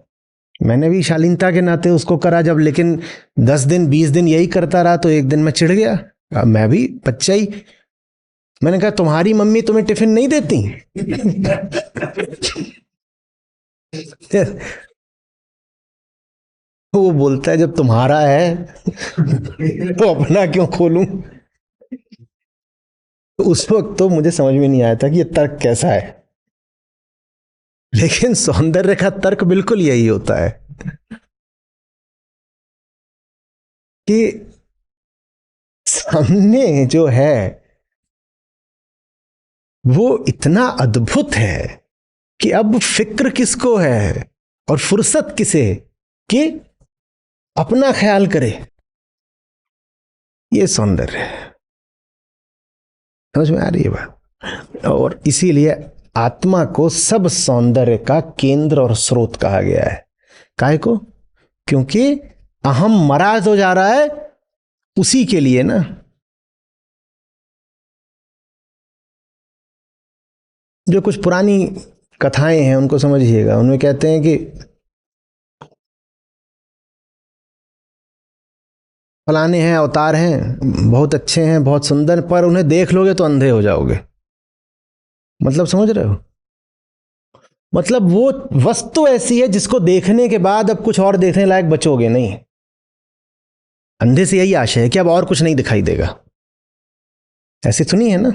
मैंने भी शालीनता के नाते उसको करा जब, लेकिन 10 दिन 20 दिन यही करता रहा तो एक दिन मैं चिढ़ गया। मैं भी बच्चा ही, मैंने कहा तुम्हारी मम्मी तुम्हें टिफिन नहीं देती? वो बोलता है जब तुम्हारा है तो अपना क्यों खोलूं? तो उस वक्त तो मुझे समझ में नहीं आया था कि ये तर्क कैसा है, लेकिन सौंदर्य का तर्क बिल्कुल यही होता है कि सामने जो है वो इतना अद्भुत है कि अब फिक्र किसको है और फुर्सत किसे कि अपना ख्याल करे। ये सौंदर्य है। समझ में आ रही है बात? और इसीलिए आत्मा को सब सौंदर्य का केंद्र और स्रोत कहा गया है। काहे को? क्योंकि अहम मरा तो जा रहा है उसी के लिए ना। जो कुछ पुरानी कथाएं हैं उनको समझिएगा। उनमें कहते हैं कि फलाने हैं, अवतार हैं, बहुत अच्छे हैं, बहुत सुंदर, पर उन्हें देख लोगे तो अंधे हो जाओगे। मतलब समझ रहे हो? मतलब वो वस्तु ऐसी है जिसको देखने के बाद अब कुछ और देखने लायक बचोगे नहीं। अंधे से यही आशय है कि अब और कुछ नहीं दिखाई देगा। ऐसे सुनी है ना?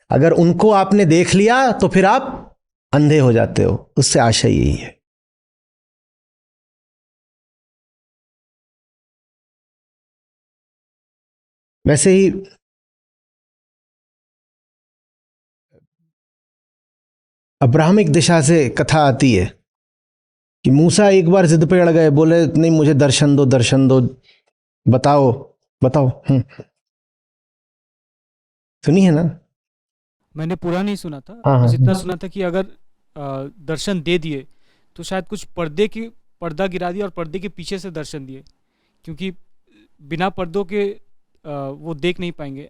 अगर उनको आपने देख लिया तो फिर आप अंधे हो जाते हो, उससे आशय यही है। वैसे ही अब्राहमिक दिशा से कथा आती है कि मूसा एक बार जिद पे अड़ गए, बोले नहीं मुझे दर्शन दो, दर्शन दो, बताओ बताओ। सुनी है ना? मैंने पूरा नहीं सुना था, हाँ बस इतना हाँ सुना था कि अगर दर्शन दे दिए तो शायद कुछ पर्दा गिरा दिया और पर्दे के पीछे से दर्शन दिए, क्योंकि बिना पर्दों के वो देख नहीं पाएंगे,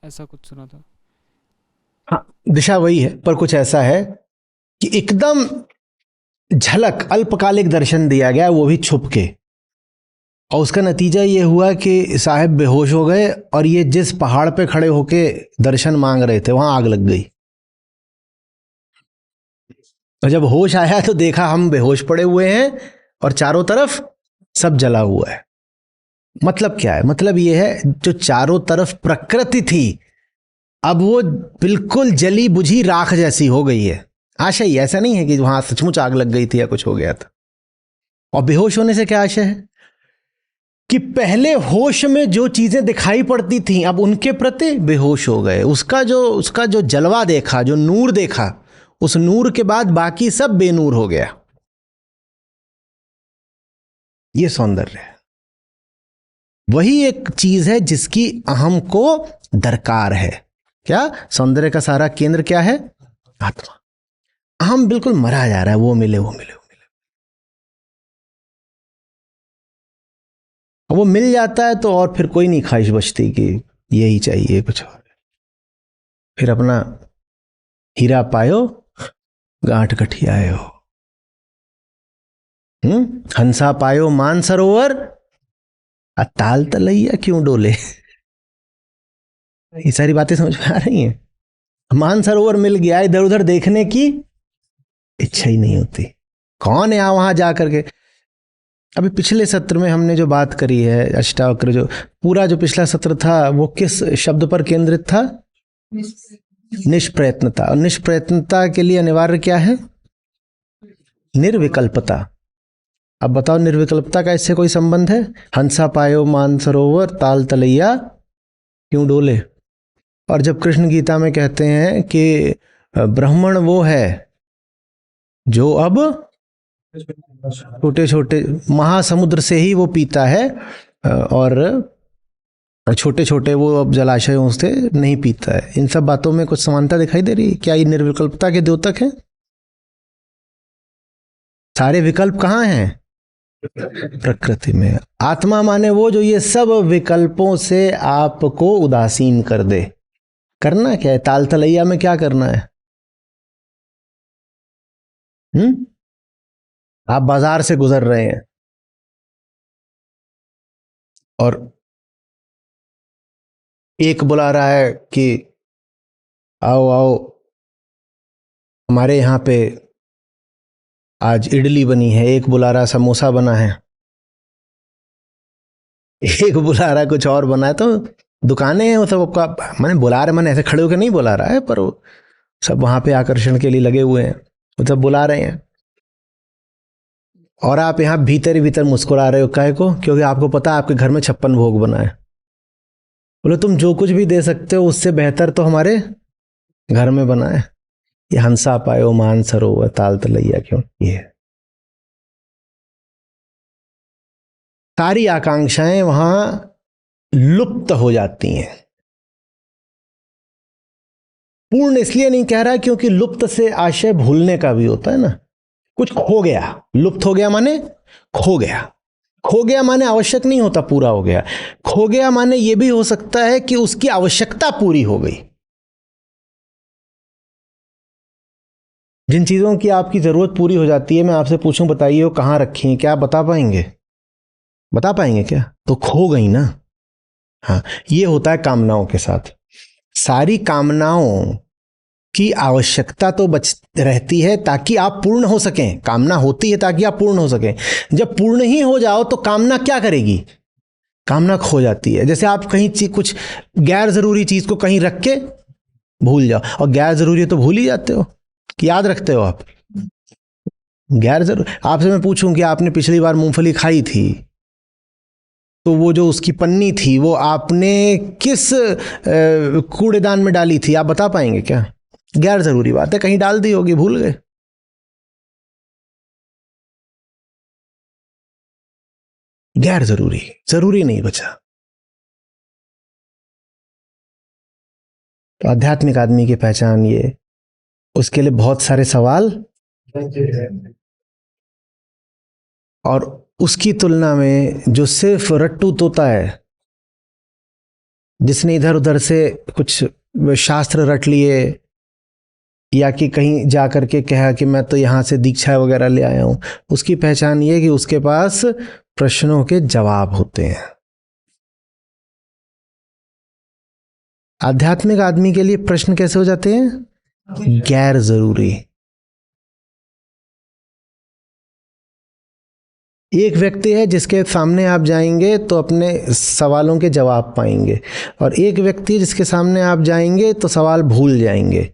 ऐसा कुछ सुना था। हाँ, दिशा वही है, पर कुछ ऐसा है कि एकदम झलक अल्पकालिक दर्शन दिया गया, वो भी छुप के, और उसका नतीजा ये हुआ कि साहब बेहोश हो गए और ये जिस पहाड़ पे खड़े होके दर्शन मांग रहे थे वहां आग लग गई। और जब होश आया तो देखा हम बेहोश पड़े हुए हैं और चारों तरफ सब जला हुआ है। मतलब क्या है? मतलब ये है जो चारों तरफ प्रकृति थी अब वो बिल्कुल जली बुझी राख जैसी हो गई है। आशा ही ऐसा नहीं है कि वहां सचमुच आग लग गई थी या कुछ हो गया था। और बेहोश होने से क्या आशा है कि पहले होश में जो चीजें दिखाई पड़ती थी अब उनके प्रति बेहोश हो गए। उसका जो जलवा देखा, जो नूर देखा, उस नूर के बाद बाकी सब बेनूर हो गया। ये सौंदर्य है। वही एक चीज है जिसकी अहम को दरकार है। क्या सौंदर्य का सारा केंद्र क्या है? आत्मा। अहम बिल्कुल मरा जा रहा है, वो मिले वो मिले वो मिले। वो मिल जाता है तो और फिर कोई नहीं ख्वाहिश बचती कि यही चाहिए कुछ और। फिर अपना हीरा पायो गांठ गठियाए हो। हंसा पायो मान सरोवर, ताल तलैया क्यों डोले। ये सारी बातें समझ में आ रही हैं? मान सरोवर मिल गया, इधर उधर देखने की इच्छा ही नहीं होती। कौन है वहां जा करके। अभी पिछले सत्र में हमने जो बात करी है अष्टावक्र, जो पूरा जो पिछला सत्र था वो किस शब्द पर केंद्रित था? निष्प्रयत्नता। और निष्प्रयत्नता के लिए अनिवार्य क्या है? निर्विकल्पता। अब बताओ निर्विकल्पता का इससे कोई संबंध है? हंसा पायो मान सरोवर, ताल तलैया क्यों डोले। और जब कृष्ण गीता में कहते हैं कि ब्राह्मण वो है जो अब छोटे छोटे महासमुद्र से ही वो पीता है और छोटे छोटे वो अब जलाशयों से नहीं पीता है, इन सब बातों में कुछ समानता दिखाई दे रही है? क्या ये निर्विकल्पता के द्योतक है? सारे विकल्प कहाँ हैं? प्रकृति में। आत्मा माने वो जो ये सब विकल्पों से आपको उदासीन कर दे। करना क्या है? ताल तलैया में क्या करना है? आप बाजार से गुजर रहे हैं और एक बुला रहा है कि आओ आओ हमारे यहाँ पे आज इडली बनी है, एक बुला रहा समोसा बना है, एक बुला रहा कुछ और बना है। तो दुकानें हैं वो सब आपका, मैंने बुला रहे, मैंने ऐसे खड़े होकर नहीं बुला रहा है, पर वो सब वहां पे आकर्षण के लिए लगे हुए हैं, वो सब बुला रहे हैं। और आप यहाँ भीतर ही भीतर मुस्कुरा रहे हो, काहे को? क्योंकि आपको पता है आपके घर में 56 भोग बना है। बोले तुम जो कुछ भी दे सकते हो उससे बेहतर तो हमारे घर में बना है। ये हंसा पायो मान सरोवर, ताल तलैया क्यों, ये सारी आकांक्षाएं वहां लुप्त हो जाती हैं। पूर्ण इसलिए नहीं कह रहा क्योंकि लुप्त से आशय भूलने का भी होता है ना। कुछ खो गया, लुप्त हो गया माने खो गया। खो गया माने आवश्यक नहीं होता पूरा हो गया। खो गया माने यह भी हो सकता है कि उसकी आवश्यकता पूरी हो गई। जिन चीज़ों की आपकी ज़रूरत पूरी हो जाती है, मैं आपसे पूछूं बताइए वो कहाँ रखी हैं, क्या आप बता पाएंगे? बता पाएंगे क्या? तो खो गई ना। हाँ, ये होता है कामनाओं के साथ। सारी कामनाओं की आवश्यकता तो बच रहती है ताकि आप पूर्ण हो सकें। कामना होती है ताकि आप पूर्ण हो सकें। जब पूर्ण ही हो जाओ तो कामना क्या करेगी? कामना खो जाती है। जैसे आप कहीं कुछ गैर जरूरी चीज को कहीं रख के भूल जाओ, और गैर जरूरी है तो भूल ही जाते हो कि याद रखते हो आप? गैर जरूर आपसे मैं पूछूं कि आपने पिछली बार मूंगफली खाई थी, तो वो जो उसकी पन्नी थी वो आपने किस कूड़ेदान में डाली थी, आप बता पाएंगे क्या? गैर जरूरी बात है, कहीं डाल दी होगी, भूल गए। गैर जरूरी, जरूरी नहीं बचा। तो आध्यात्मिक आदमी की पहचान ये, उसके लिए बहुत सारे सवाल, और उसकी तुलना में जो सिर्फ रट्टू तोता है, जिसने इधर उधर से कुछ शास्त्र रट लिए, या कि कहीं जा करके कहा कि मैं तो यहाँ से दीक्षा वगैरह ले आया हूँ, उसकी पहचान ये कि उसके पास प्रश्नों के जवाब होते हैं। आध्यात्मिक आदमी के लिए प्रश्न कैसे हो जाते हैं? गैर जरूरी। एक व्यक्ति है जिसके सामने आप जाएंगे तो अपने सवालों के जवाब पाएंगे, और एक व्यक्ति जिसके सामने आप जाएंगे तो सवाल भूल जाएंगे।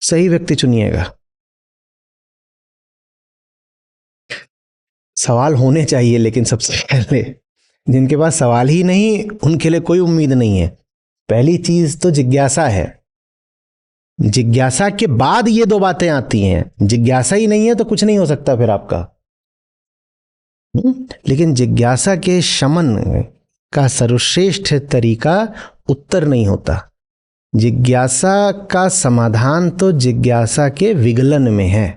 सही व्यक्ति चुनिएगा। सवाल होने चाहिए, लेकिन सबसे पहले जिनके पास सवाल ही नहीं, उनके लिए कोई उम्मीद नहीं है। पहली चीज तो जिज्ञासा है। जिज्ञासा के बाद ये दो बातें आती हैं। जिज्ञासा ही नहीं है तो कुछ नहीं हो सकता फिर आपका। लेकिन जिज्ञासा के शमन का सर्वश्रेष्ठ तरीका उत्तर नहीं होता। जिज्ञासा का समाधान तो जिज्ञासा के विगलन में है।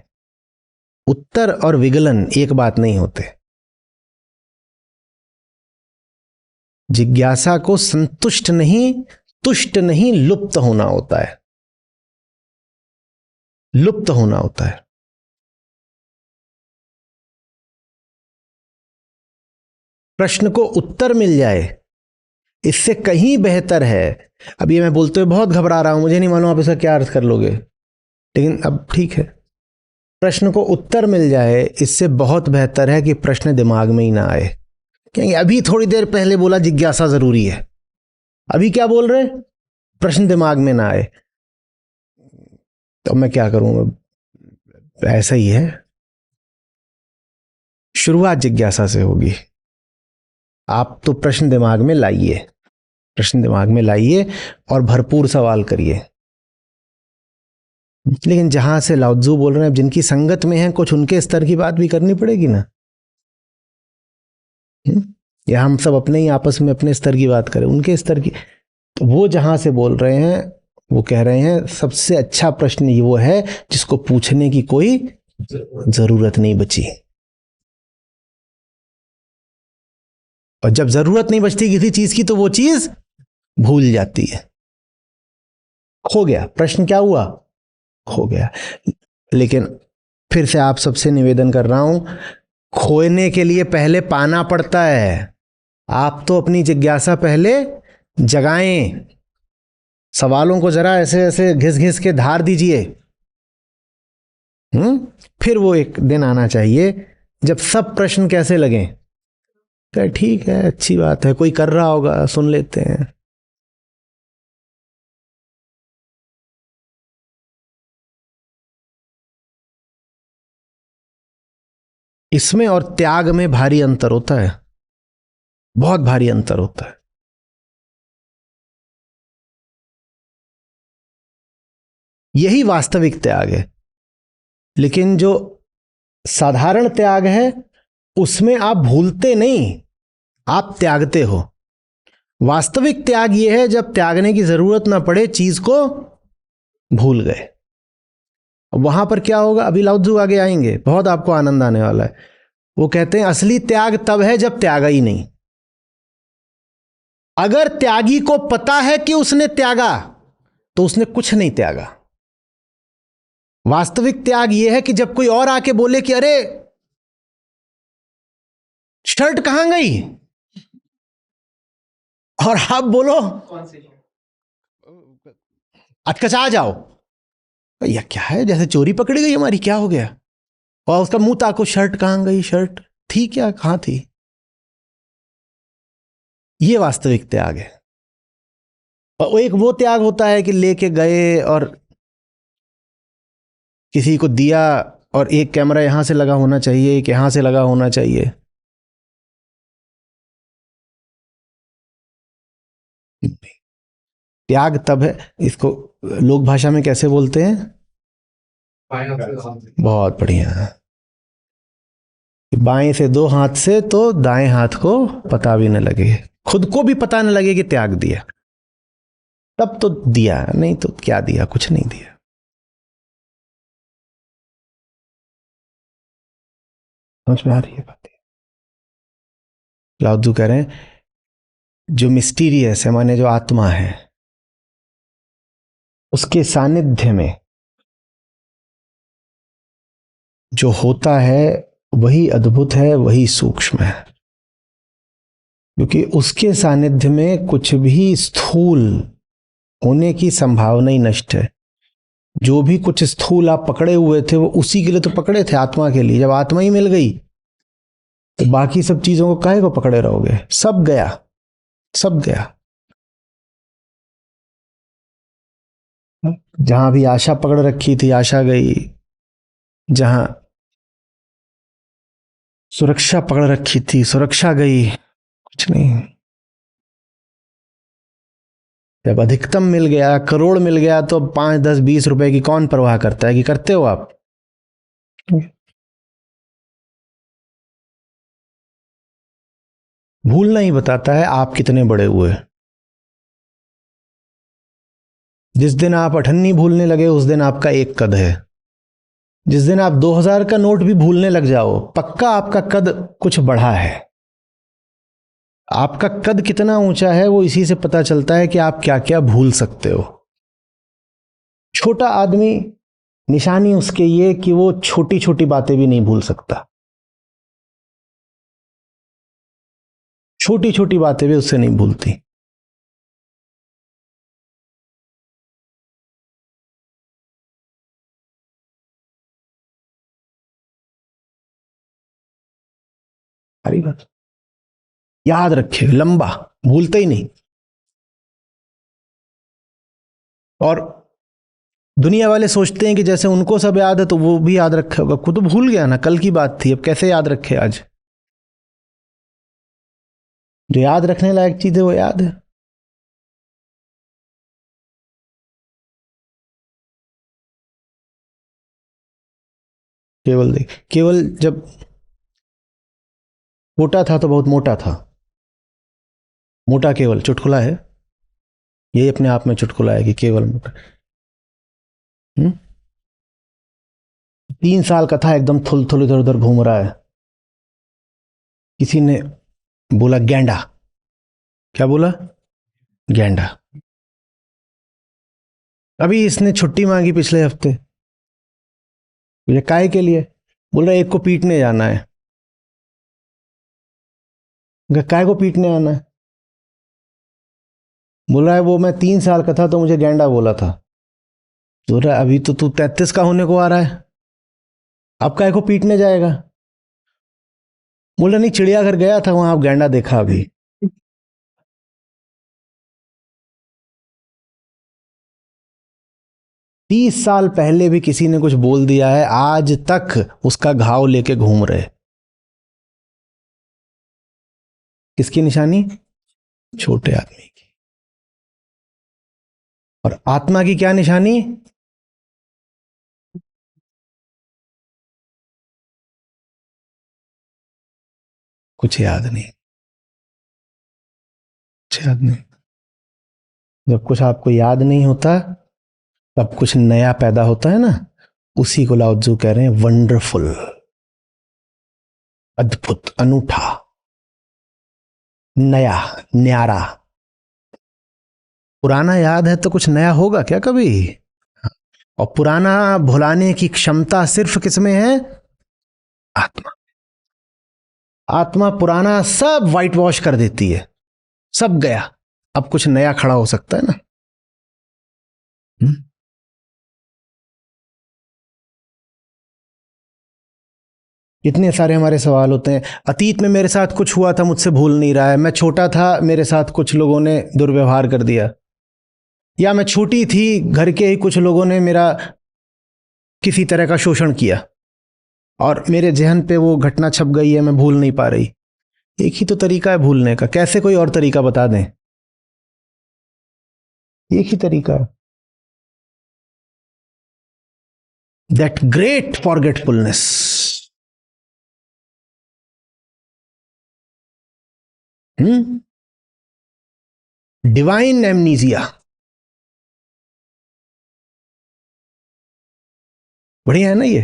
उत्तर और विगलन एक बात नहीं होते। जिज्ञासा को संतुष्ट नहीं, तुष्ट नहीं, लुप्त होना होता है। लुप्त होना होता है। प्रश्न को उत्तर मिल जाए, इससे कहीं बेहतर है। अब ये मैं बोलते हुए बहुत घबरा रहा हूं, मुझे नहीं मालूम आप इसका क्या अर्थ कर लोगे, लेकिन अब ठीक है। प्रश्न को उत्तर मिल जाए, इससे बहुत बेहतर है कि प्रश्न दिमाग में ही ना आए। क्योंकि अभी थोड़ी देर पहले बोला जिज्ञासा जरूरी है, अभी क्या बोल रहे? प्रश्न दिमाग में ना आए। तो मैं क्या करूं? ऐसा ही है। शुरुआत जिज्ञासा से होगी। आप तो प्रश्न दिमाग में लाइए, प्रश्न दिमाग में लाइए और भरपूर सवाल करिए। लेकिन जहां से लाउत्जू बोल रहे हैं, जिनकी संगत में हैं, कुछ उनके स्तर की बात भी करनी पड़ेगी ना। या हम सब अपने ही आपस में अपने स्तर की बात करें, उनके स्तर की? तो वो जहां से बोल रहे हैं, वो कह रहे हैं सबसे अच्छा प्रश्न ये वो है जिसको पूछने की कोई जरूरत नहीं बची। और जब जरूरत नहीं बचती किसी चीज की, तो वो चीज भूल जाती है। खो गया प्रश्न, क्या हुआ? खो गया। लेकिन फिर से आप सबसे निवेदन कर रहा हूं, खोने के लिए पहले पाना पड़ता है। आप तो अपनी जिज्ञासा पहले जगाएं। सवालों को जरा ऐसे ऐसे घिस घिस के धार दीजिए। फिर वो एक दिन आना चाहिए जब सब प्रश्न कैसे लगें, कहे ठीक है, अच्छी बात है, कोई कर रहा होगा, सुन लेते हैं। इसमें और त्याग में भारी अंतर होता है, बहुत भारी अंतर होता है। यही वास्तविक त्याग है। लेकिन जो साधारण त्याग है, उसमें आप भूलते नहीं, आप त्यागते हो। वास्तविक त्याग यह है जब त्यागने की जरूरत ना पड़े, चीज को भूल गए। वहां पर क्या होगा? अभी लाउत्जू आगे आएंगे, बहुत आपको आनंद आने वाला है। वो कहते हैं असली त्याग तब है जब त्यागा ही नहीं। अगर त्यागी को पता है कि उसने त्यागा, तो उसने कुछ नहीं त्यागा। वास्तविक त्याग यह है कि जब कोई और आके बोले कि अरे शर्ट कहां गई, और आप बोलो अटकचा जाओ, भैया क्या है, जैसे चोरी पकड़ी गई हमारी, क्या हो गया, और उसका मुंह ताको, शर्ट कहां गई, शर्ट थी क्या, कहां थी। ये वास्तविक त्याग है। और एक वो त्याग होता है कि लेके गए और किसी को दिया, और एक कैमरा यहां से लगा होना चाहिए, एक यहां से लगा होना चाहिए। त्याग तब है, इसको लोक भाषा में कैसे बोलते हैं, बहुत बढ़िया है, बाएं से दो हाथ से तो दाएं हाथ को पता भी न लगे, खुद को भी पता न लगे कि त्याग दिया, तब तो दिया, नहीं तो क्या दिया, कुछ नहीं दिया। समझ में आ रही है बात। लाओ कह रहे हैं जो मिस्टीरियस है, माने जो आत्मा है, उसके सानिध्य में जो होता है वही अद्भुत है, वही सूक्ष्म है, क्योंकि उसके सानिध्य में कुछ भी स्थूल होने की संभावना ही नष्ट है। जो भी कुछ स्थूल आप पकड़े हुए थे वो उसी के लिए तो पकड़े थे, आत्मा के लिए। जब आत्मा ही मिल गई तो बाकी सब चीजों को काहे को पकड़े रहोगे, सब गया, सब गया। जहां भी आशा पकड़ रखी थी, आशा गई, जहां सुरक्षा पकड़ रखी थी, सुरक्षा गई, कुछ नहीं। जब अधिकतम मिल गया, करोड़ मिल गया, तो 5, 10, 20 रुपए की कौन परवाह करता है, कि करते हो आप। भूलना ही बताता है आप कितने बड़े हुए। जिस दिन आप अठन्नी भूलने लगे उस दिन आपका एक कद है। जिस दिन आप 2000 का नोट भी भूलने लग जाओ, पक्का आपका कद कुछ बढ़ा है। आपका कद कितना ऊंचा है वो इसी से पता चलता है कि आप क्या क्या भूल सकते हो। छोटा आदमी, निशानी उसके ये कि वो छोटी छोटी बातें भी नहीं भूल सकता, छोटी छोटी बातें भी उससे नहीं भूलती। सारी बात याद रखे, लंबा, भूलते ही नहीं। और दुनिया वाले सोचते हैं कि जैसे उनको सब याद है तो वो भी याद रखे होगा। खुद तो भूल गया ना, कल की बात थी, अब कैसे याद रखे आज। जो याद रखने लायक चीज है वो याद है। केवल देख, केवल जब मोटा था तो बहुत मोटा था। मोटा केवल चुटकुला है, यही अपने आप में चुटकुला है कि केवल मोटा। 3 साल का था, एकदम थुल थुल इधर उधर घूम रहा है। किसी ने बोला गैंडा। क्या बोला? गैंडा। अभी इसने छुट्टी मांगी पिछले हफ्ते। ये काय के लिए? बोल रहा एक को पीटने जाना है। काय को पीटने आना है? बोल रहा है वो मैं 3 साल का था तो मुझे गैंडा बोला था। बोल रहा है अभी तो तू 33 का होने को आ रहा है, अब काय को पीटने जाएगा? बोल रहा नहीं, चिड़ियाघर गया था, वहां आप गैंडा देखा अभी। 30 साल पहले भी किसी ने कुछ बोल दिया है, आज तक उसका घाव लेके घूम रहे। किसकी निशानी? छोटे आदमी की। और आत्मा की क्या निशानी? कुछ याद नहीं, कुछ याद नहीं। जब कुछ आपको याद नहीं होता तब कुछ नया पैदा होता है ना, उसी को लाओ त्सु कह रहे हैं वंडरफुल, अद्भुत, अनूठा, नया, न्यारा। पुराना याद है तो कुछ नया होगा क्या कभी? और पुराना भुलाने की क्षमता सिर्फ किसमें है? आत्मा। आत्मा पुराना सब वाइट वॉश कर देती है, सब गया, अब कुछ नया खड़ा हो सकता है ना। इतने सारे हमारे सवाल होते हैं, अतीत में मेरे साथ कुछ हुआ था मुझसे भूल नहीं रहा है, मैं छोटा था मेरे साथ कुछ लोगों ने दुर्व्यवहार कर दिया, या मैं छोटी थी घर के ही कुछ लोगों ने मेरा किसी तरह का शोषण किया और मेरे जहन पे वो घटना छप गई है, मैं भूल नहीं पा रही। एक ही तो तरीका है भूलने का, कैसे कोई और तरीका बता दें? एक ही तरीका है, that great forgetfulness. Divine amnesia. बढ़िया है ना ये?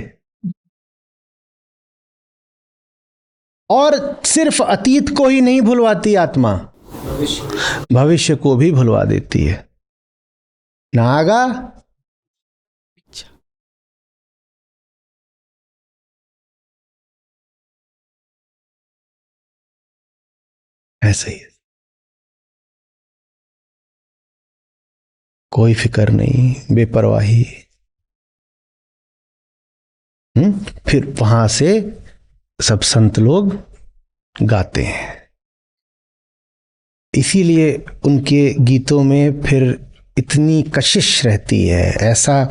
और सिर्फ अतीत को ही नहीं भुलवाती आत्मा, भविष्य को भी भुलवा देती है। नागा ऐसे ही है, कोई फिक्र नहीं, बेपरवाही। फिर वहां से सब संत लोग गाते हैं, इसीलिए उनके गीतों में फिर इतनी कशिश रहती है, ऐसा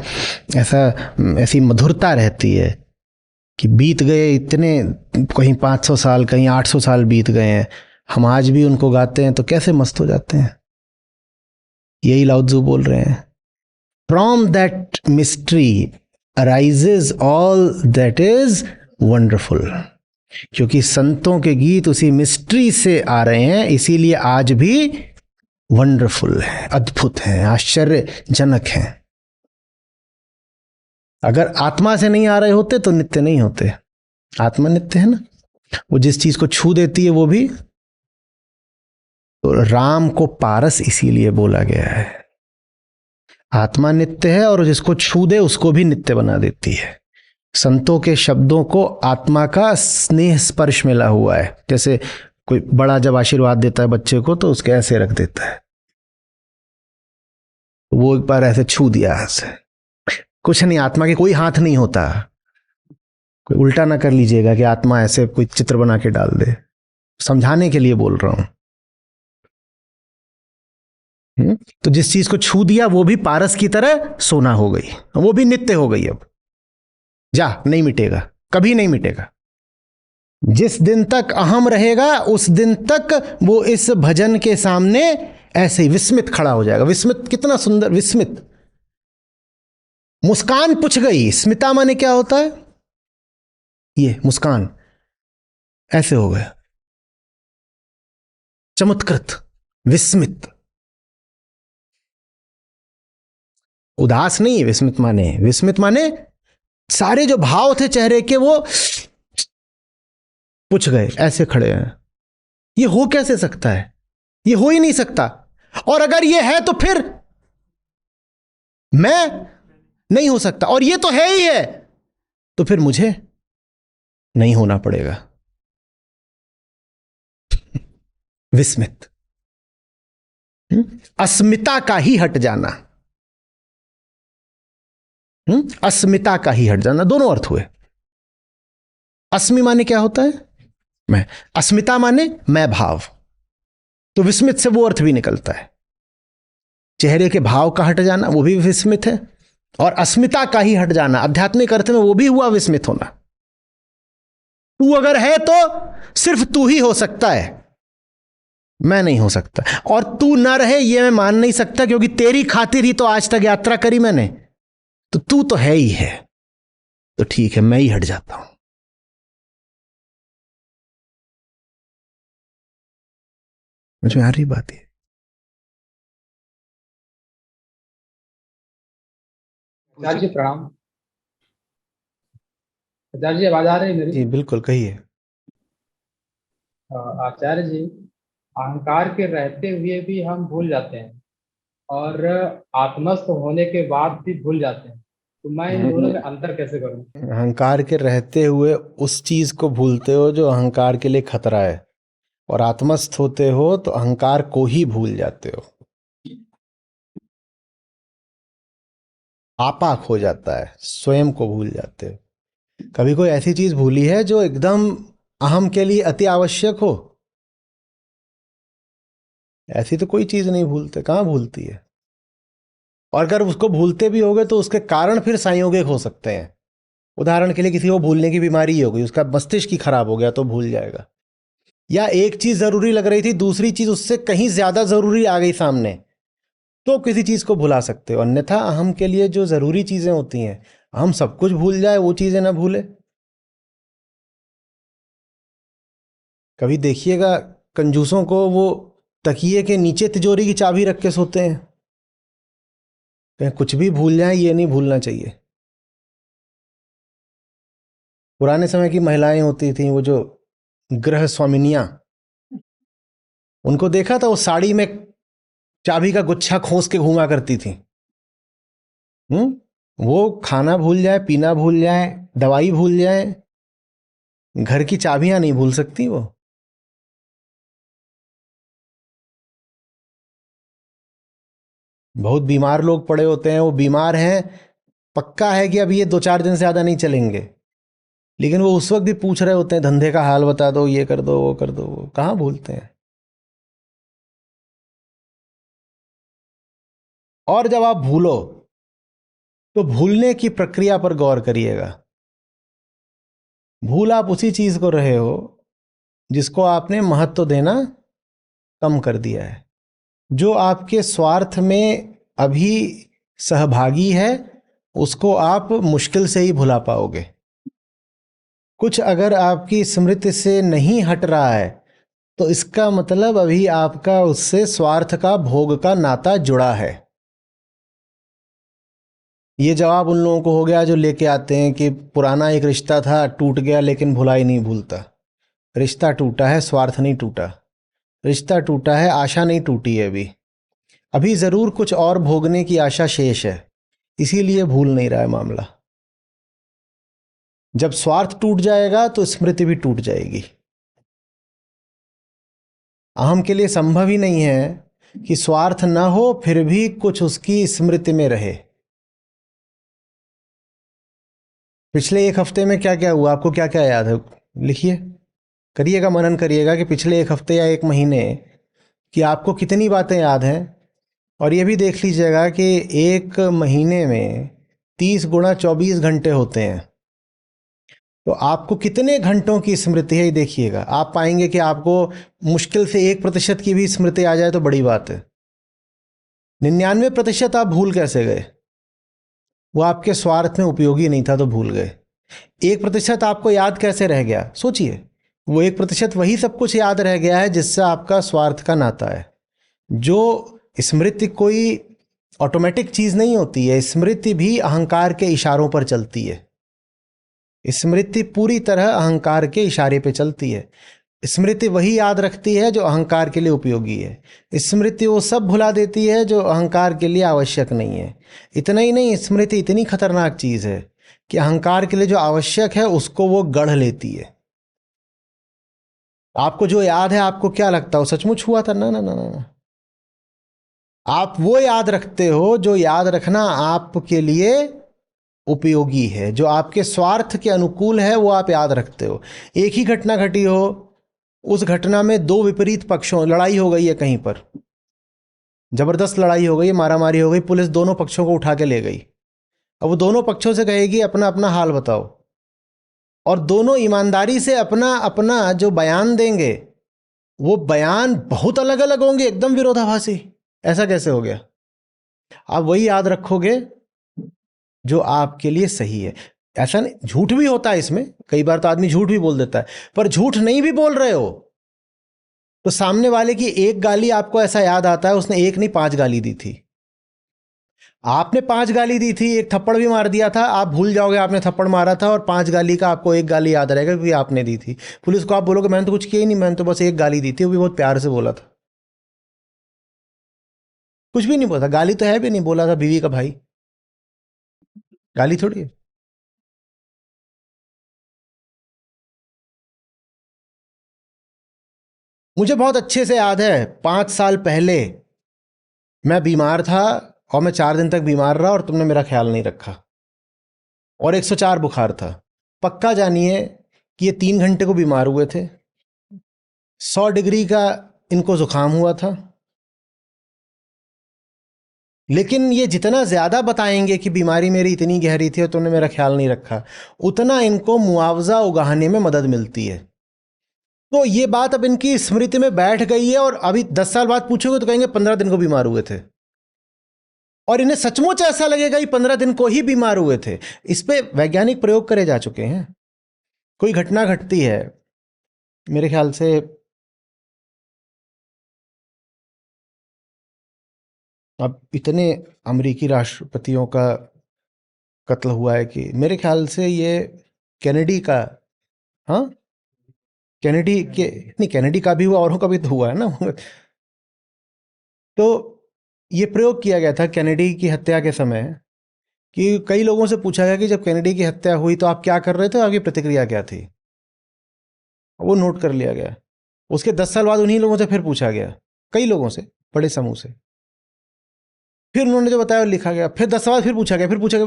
ऐसा ऐसी मधुरता रहती है कि बीत गए इतने, कहीं 500 साल कहीं 800 साल बीत गए हैं, हम आज भी उनको गाते हैं तो कैसे मस्त हो जाते हैं। यही लाओ त्ज़ु बोल रहे हैं, from that mystery arises all that is wonderful. क्योंकि संतों के गीत उसी मिस्ट्री से आ रहे हैं, इसीलिए आज भी वंडरफुल है, अद्भुत है, आश्चर्यजनक है। अगर आत्मा से नहीं आ रहे होते तो नित्य नहीं होते। आत्मा नित्य है ना, वो जिस चीज को छू देती है वो भी। तो राम को पारस इसीलिए बोला गया है, आत्मा नित्य है और जिसको छू दे उसको भी नित्य बना देती है। संतों के शब्दों को आत्मा का स्नेह स्पर्श मिला हुआ है, जैसे कोई बड़ा जब आशीर्वाद देता है बच्चे को तो उसके ऐसे रख देता है, वो एक बार ऐसे छू दिया ऐसे, कुछ नहीं, आत्मा के कोई हाथ नहीं होता। कोई उल्टा ना कर लीजिएगा कि आत्मा ऐसे कोई चित्र बना के डाल दे, समझाने के लिए बोल रहा हूं। तो जिस चीज को छू दिया वो भी पारस की तरह सोना हो गई, वो भी नित्य हो गई। अब जा, नहीं मिटेगा, कभी नहीं मिटेगा। जिस दिन तक अहम रहेगा उस दिन तक वो इस भजन के सामने ऐसे ही विस्मित खड़ा हो जाएगा। विस्मित, कितना सुंदर विस्मित। मुस्कान पुछ गई, स्मिता माने क्या होता है? ये मुस्कान ऐसे हो गया, चमत्कृत, विस्मित। उदास नहीं है विस्मित माने, विस्मित माने सारे जो भाव थे चेहरे के वो पुछ गए, ऐसे खड़े हैं। ये हो कैसे सकता है? ये हो ही नहीं सकता। और अगर ये है तो फिर मैं नहीं हो सकता, और ये तो है ही है, तो फिर मुझे नहीं होना पड़ेगा। विस्मित, अस्मिता का ही हट जाना, अस्मिता का ही हट जाना, दोनों अर्थ हुए। अस्मि माने क्या होता है? मैं। अस्मिता माने मैं भाव, तो विस्मित से वो अर्थ भी निकलता है, चेहरे के भाव का हट जाना, वो भी विस्मित है, और अस्मिता का ही हट जाना आध्यात्मिक अर्थ में वो भी हुआ विस्मित होना। तू अगर है तो सिर्फ तू ही हो सकता है, मैं नहीं हो सकता। और तू ना रहे ये मैं मान नहीं सकता, क्योंकि तेरी खातिर ही तो आज तक यात्रा करी मैंने, तो तू तो है ही है, तो ठीक है मैं ही हट जाता हूं। मुझ में आ रही बात है? आचार्य जी प्रणाम। आचार्य जी आवाज आ रही है मेरी? जी बिल्कुल, कहिए। आचार्य जी, अहंकार के रहते हुए भी हम भूल जाते हैं और आत्मस्थ होने के बाद भी भूल जाते हैं। तो मैं इन दोनों में अंतर कैसे करूं? अहंकार के रहते हुए उस चीज को भूलते हो जो अहंकार के लिए खतरा है, और आत्मस्थ होते हो तो अहंकार को ही भूल जाते हो। आपा खो जाता है, स्वयं को भूल जाते हो। कभी कोई ऐसी चीज भूली है जो एकदम अहम के लिए अति आवश्यक हो? ऐसी तो कोई चीज नहीं भूलते, कहाँ भूलती है। और अगर उसको भूलते भी होगे तो उसके कारण फिर संयोगिक हो सकते हैं। उदाहरण के लिए किसी को भूलने की बीमारी हो गई, उसका मस्तिष्क ही खराब हो गया तो भूल जाएगा। या एक चीज जरूरी लग रही थी, दूसरी चीज उससे कहीं ज्यादा जरूरी आ गई सामने, तो किसी चीज को भुला सकते हो। अन्यथा अहम के लिए जो जरूरी चीजें होती हैं, हम सब कुछ भूल जाए, वो चीजें ना भूले। कभी देखिएगा कंजूसों को, वो तकिए के नीचे तिजोरी की चाबी रख के सोते हैं। कहीं कुछ भी भूल जाए, ये नहीं भूलना चाहिए। पुराने समय की महिलाएं होती थी, वो जो गृह स्वामिनियां, उनको देखा था वो साड़ी में चाबी का गुच्छा खोस के घूमा करती थी। वो खाना भूल जाए, पीना भूल जाए, दवाई भूल जाए, घर की चाबियां नहीं भूल सकती वो। बहुत बीमार लोग पड़े होते हैं, वो बीमार हैं, पक्का है कि अब ये 2-4 दिन से ज़्यादा नहीं चलेंगे, लेकिन वो उस वक्त भी पूछ रहे होते हैं धंधे का हाल बता दो, ये कर दो, वो कर दो। वो कहाँ भूलते हैं। और जब आप भूलो तो भूलने की प्रक्रिया पर गौर करिएगा। भूल आप उसी चीज को रहे हो जिसको आपने महत्व देना कम कर दिया है। जो आपके स्वार्थ में अभी सहभागी है, उसको आप मुश्किल से ही भुला पाओगे। कुछ अगर आपकी स्मृति से नहीं हट रहा है तो इसका मतलब अभी आपका उससे स्वार्थ का, भोग का नाता जुड़ा है। ये जवाब उन लोगों को हो गया जो लेके आते हैं कि पुराना एक रिश्ता था, टूट गया, लेकिन भुलाई नहीं भूलता। रिश्ता टूटा है, स्वार्थ नहीं टूटा। रिश्ता टूटा है, आशा नहीं टूटी है। अभी अभी जरूर कुछ और भोगने की आशा शेष है, इसीलिए भूल नहीं रहा है मामला। जब स्वार्थ टूट जाएगा तो स्मृति भी टूट जाएगी। अहम के लिए संभव ही नहीं है कि स्वार्थ न हो फिर भी कुछ उसकी स्मृति में रहे। पिछले एक हफ्ते में क्या क्या हुआ, आपको क्या क्या याद है? लिखिए, करिएगा, मनन करिएगा कि पिछले एक हफ्ते या एक महीने की आपको कितनी बातें याद हैं। और ये भी देख लीजिएगा कि एक महीने में 30 गुणा 24 घंटे होते हैं, तो आपको कितने घंटों की स्मृति है ये देखिएगा। आप पाएंगे कि आपको मुश्किल से 1% की भी स्मृति आ जाए तो बड़ी बात है। 99% आप भूल कैसे गए? वो आपके स्वार्थ में उपयोगी नहीं था तो भूल गए। 1% आपको याद कैसे रह गया? सोचिए, वो 1% वही सब कुछ याद रह गया है जिससे आपका स्वार्थ का नाता है। जो स्मृति कोई ऑटोमेटिक चीज नहीं होती है, स्मृति भी अहंकार के इशारों पर चलती है। स्मृति पूरी तरह अहंकार के इशारे पे चलती है। स्मृति वही याद रखती है जो अहंकार के लिए उपयोगी है। स्मृति वो सब भुला देती है जो अहंकार के लिए आवश्यक नहीं है। इतना ही नहीं, स्मृति इतनी खतरनाक चीज है कि अहंकार के लिए जो आवश्यक है उसको वो गढ़ लेती है। आपको जो याद है, आपको क्या लगता है वो सचमुच हुआ था? ना ना ना ना। आप वो याद रखते हो जो याद रखना आपके लिए उपयोगी है, जो आपके स्वार्थ के अनुकूल है, वो आप याद रखते हो। एक ही घटना घटी हो, उस घटना में दो विपरीत पक्षों, लड़ाई हो गई है, कहीं पर जबरदस्त लड़ाई हो गई, मारामारी हो गई, पुलिस दोनों पक्षों को उठा के ले गई। अब वो दोनों पक्षों से कहेगी अपना अपना हाल बताओ, और दोनों ईमानदारी से अपना अपना जो बयान देंगे, वो बयान बहुत अलग अलग होंगे, एकदम विरोधाभासी। ऐसा कैसे हो गया? आप वही याद रखोगे जो आपके लिए सही है। ऐसा नहीं, झूठ भी होता है इसमें, कई बार तो आदमी झूठ भी बोल देता है, पर झूठ नहीं भी बोल रहे हो तो सामने वाले की एक गाली आपको ऐसा याद आता है उसने एक नहीं 5 गाली दी थी। आपने 5 गाली दी थी, एक थप्पड़ भी मार दिया था, आप भूल जाओगे आपने थप्पड़ मारा था, और 5 गाली का आपको एक गाली याद रहेगा क्योंकि आपने दी थी। पुलिस को आप बोलोगे मैंने तो कुछ किया ही नहीं, मैंने तो बस एक गाली दी थी, वो भी बहुत प्यार से बोला था। कुछ भी नहीं बोला था, गाली तो है भी नहीं, बोला था बीवी का भाई। गाली थोड़ी है। मुझे बहुत अच्छे से याद है 5 साल पहले मैं बीमार था और मैं 4 दिन तक बीमार रहा और तुमने मेरा ख्याल नहीं रखा और 104 बुखार था। पक्का जानिए कि ये 3 घंटे को बीमार हुए थे। 100 डिग्री का इनको जुकाम हुआ था। लेकिन ये जितना ज़्यादा बताएंगे कि बीमारी मेरी इतनी गहरी थी और तुमने मेरा ख्याल नहीं रखा, उतना इनको मुआवजा उगाहने में मदद मिलती है। तो ये बात अब इनकी स्मृति में बैठ गई है और अभी 10 साल बाद पूछोगे तो कहेंगे 15 दिन को बीमार हुए थे। और इन्हें सचमुच ऐसा लगेगा कि 15 दिन को ही बीमार हुए थे। इस पे वैज्ञानिक प्रयोग करे जा चुके हैं। कोई घटना घटती है, मेरे ख्याल से अब इतने अमेरिकी राष्ट्रपतियों का कत्ल हुआ है कि मेरे ख्याल से ये कैनेडी का, हाँ कैनेडी के नहीं, कैनेडी का भी हुआ, औरों का भी तो हुआ है ना। तो ये प्रयोग किया गया था कैनेडी की हत्या के समय कि कई लोगों से पूछा गया कि जब कैनेडी की हत्या हुई तो आप क्या कर रहे थे, आपकी प्रतिक्रिया क्या थी। वो नोट कर लिया गया। उसके 10 साल बाद उन्हीं लोगों से फिर पूछा गया, कई लोगों से, बड़े समूह से। फिर उन्होंने जो बताया लिखा गया। फिर 10 साल बाद फिर पूछा गया, फिर पूछा गया।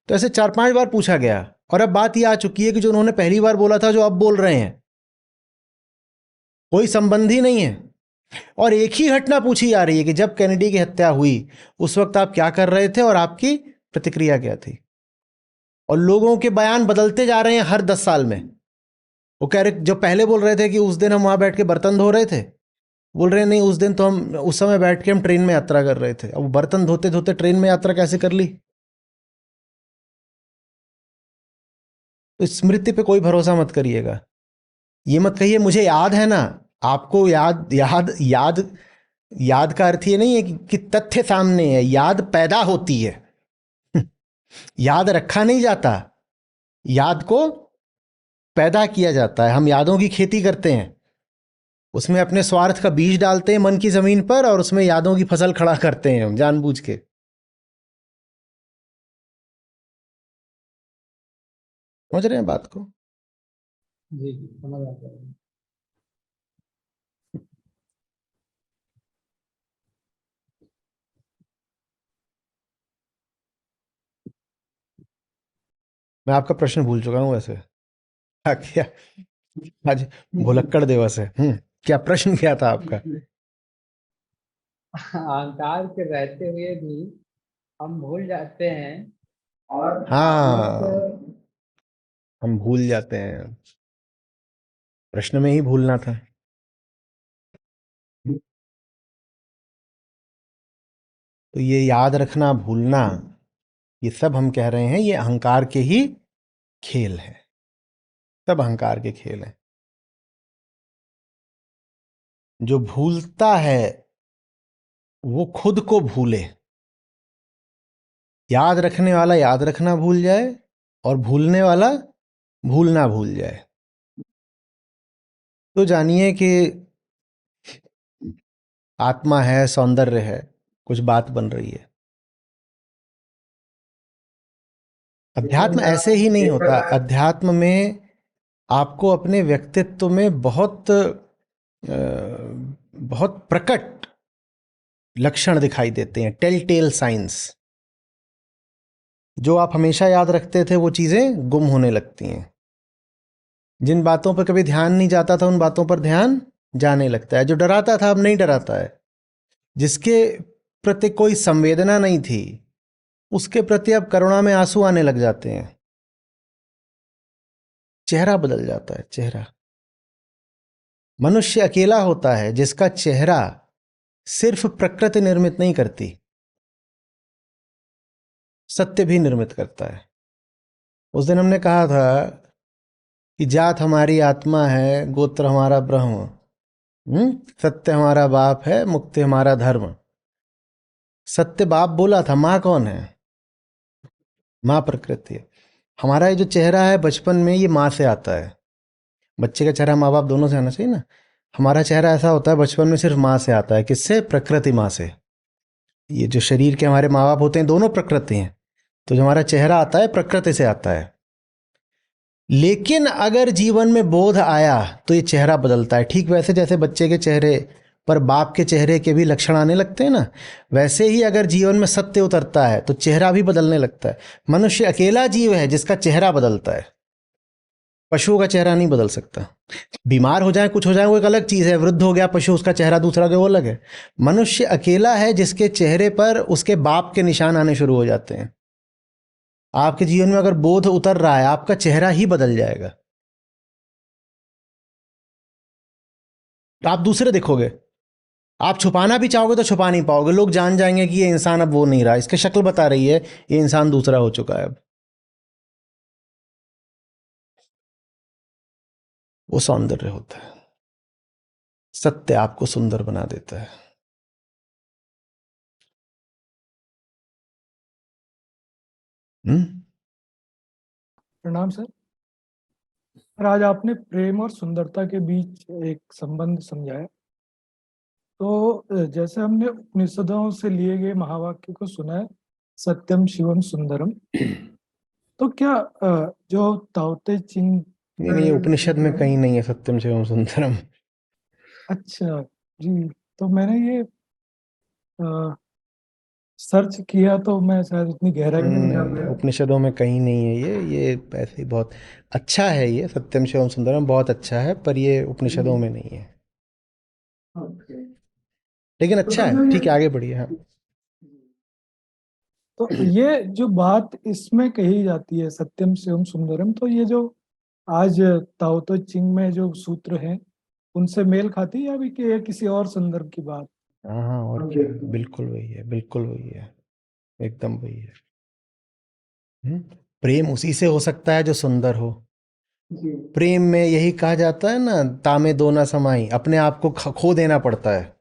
तो ऐसे 4-5 बार पूछा गया। और अब बात ये आ चुकी है कि जो उन्होंने पहली बार बोला था, जो अब बोल रहे हैं, कोई संबंध ही नहीं है। और एक ही घटना पूछी जा रही है कि जब कैनेडी की हत्या हुई उस वक्त आप क्या कर रहे थे और आपकी प्रतिक्रिया क्या थी। और लोगों के बयान बदलते जा रहे हैं हर 10 साल में। वो कह रहे, जो पहले बोल रहे थे कि उस दिन हम वहां बैठ के बर्तन धो रहे थे, बोल रहे नहीं, उस दिन तो हम उस समय बैठ के हम ट्रेन में यात्रा कर रहे थे। अब बर्तन धोते धोते ट्रेन में यात्रा कैसे कर ली। तो स्मृति पे कोई भरोसा मत करिएगा। ये मत कहिए मुझे याद है ना। आपको याद याद याद याद का अर्थ ये नहीं है कि तथ्य सामने है। याद पैदा होती है, याद रखा नहीं जाता। याद को पैदा किया जाता है। हम यादों की खेती करते हैं, उसमें अपने स्वार्थ का बीज डालते हैं मन की जमीन पर और उसमें यादों की फसल खड़ा करते हैं हम जानबूझ के। समझ रहे हैं बात को। जी जी, समझ आ गया। मैं आपका प्रश्न भूल चुका हूं वैसे। क्या आज भुलक्कड़ दिवस है। क्या प्रश्न क्या था आपका। अहंकार के रहते हुए भी हम भूल जाते हैं और हाँ, हम भूल जाते हैं। प्रश्न में ही भूलना था। तो ये याद रखना, भूलना, ये सब हम कह रहे हैं ये अहंकार के ही खेल है। सब अहंकार के खेल हैं। जो भूलता है वो खुद को भूले। याद रखने वाला याद रखना भूल जाए और भूलने वाला भूलना भूल जाए। तो जानिए कि आत्मा है, सौंदर्य है, कुछ बात बन रही है। अध्यात्म ऐसे ही नहीं होता। अध्यात्म में आपको अपने व्यक्तित्व में बहुत प्रकट लक्षण दिखाई देते हैं, टेल टेल साइंस। जो आप हमेशा याद रखते थे वो चीज़ें गुम होने लगती हैं। जिन बातों पर कभी ध्यान नहीं जाता था उन बातों पर ध्यान जाने लगता है। जो डराता था अब नहीं डराता है। जिसके प्रति कोई संवेदना नहीं थी उसके प्रति अब करुणा में आंसू आने लग जाते हैं। चेहरा बदल जाता है, चेहरा। मनुष्य अकेला होता है जिसका चेहरा सिर्फ प्रकृति निर्मित नहीं करती, सत्य भी निर्मित करता है। उस दिन हमने कहा था कि जात हमारी आत्मा है, गोत्र हमारा ब्रह्म, सत्य हमारा बाप है, मुक्ति हमारा धर्म। सत्य बाप बोला था, माँ कौन है? माँ प्रकृति है। हमारा ये जो चेहरा है बचपन में ये माँ से आता है। बच्चे का चेहरा माँ बाप दोनों से आना चाहिए ना। हमारा चेहरा ऐसा होता है बचपन में सिर्फ माँ से आता है। किससे? प्रकृति माँ से। ये जो शरीर के हमारे माँ बाप होते हैं दोनों प्रकृति हैं। तो जो हमारा चेहरा आता है प्रकृति से आता है, लेकिन अगर जीवन में बोध आया तो ये चेहरा बदलता है। ठीक वैसे जैसे बच्चे के चेहरे पर बाप के चेहरे के भी लक्षण आने लगते हैं ना, वैसे ही अगर जीवन में सत्य उतरता है तो चेहरा भी बदलने लगता है। मनुष्य अकेला जीव है जिसका चेहरा बदलता है, पशुओं का चेहरा नहीं बदल सकता। बीमार हो जाए, कुछ हो जाए, वो एक अलग चीज़ है। वृद्ध हो गया पशु, उसका चेहरा दूसरा जो वो अलग है। मनुष्य अकेला है जिसके चेहरे पर उसके बाप के निशान आने शुरू हो जाते हैं। आपके जीवन में अगर बोध उतर रहा है, आपका चेहरा ही बदल जाएगा। तो आप दूसरे देखोगे, आप छुपाना भी चाहोगे तो छुपा नहीं पाओगे। लोग जान जाएंगे कि ये इंसान अब वो नहीं रहा, इसकी शक्ल बता रही है ये इंसान दूसरा हो चुका है अब। वो सौंदर्य होता है। सत्य आपको सुंदर बना देता है। हम्म। प्रणाम सर। सर, आज आपने प्रेम और सुंदरता के बीच एक संबंध समझाया। तो जैसे हमने उपनिषदों से लिए गए महावाक्य को सुना है, सत्यम शिवम सुंदरम, तो क्या जो ताओते चिंग। नहीं नहीं, ये उपनिषद में कहीं नहीं है सत्यम शिवम सुंदरम। अच्छा जी, तो मैंने ये सर्च किया तो मैं शायद उतनी गहराई में नहीं जा नहीं, पाया। उपनिषदों में कहीं नहीं है ये ऐसे ही बहुत अच्छा है। ये सत्यम शिवम सुंदरम बहुत अच्छा है, पर ये उपनिषदों में नहीं है। ओके। लेकिन तो अच्छा सर है, मैं ठीक है, आगे बढ़िए। हाँ। तो ये जो बात इसमें कही जाती है सत्यम शिवम सुंदरम, तो ये जो आज ताओ ते चिंग में जो सूत्र हैं उनसे मेल खाती है या भी कि ये किसी और संदर्भ की बात? हाँ हाँ, और क्या, बिल्कुल वही है, बिल्कुल वही है, एकदम वही है। प्रेम उसी से हो सकता है जो सुंदर हो। जी प्रेम में यही कहा जाता है ना, तामे दो ना समाई, अपने आप को खो देना पड़ता है।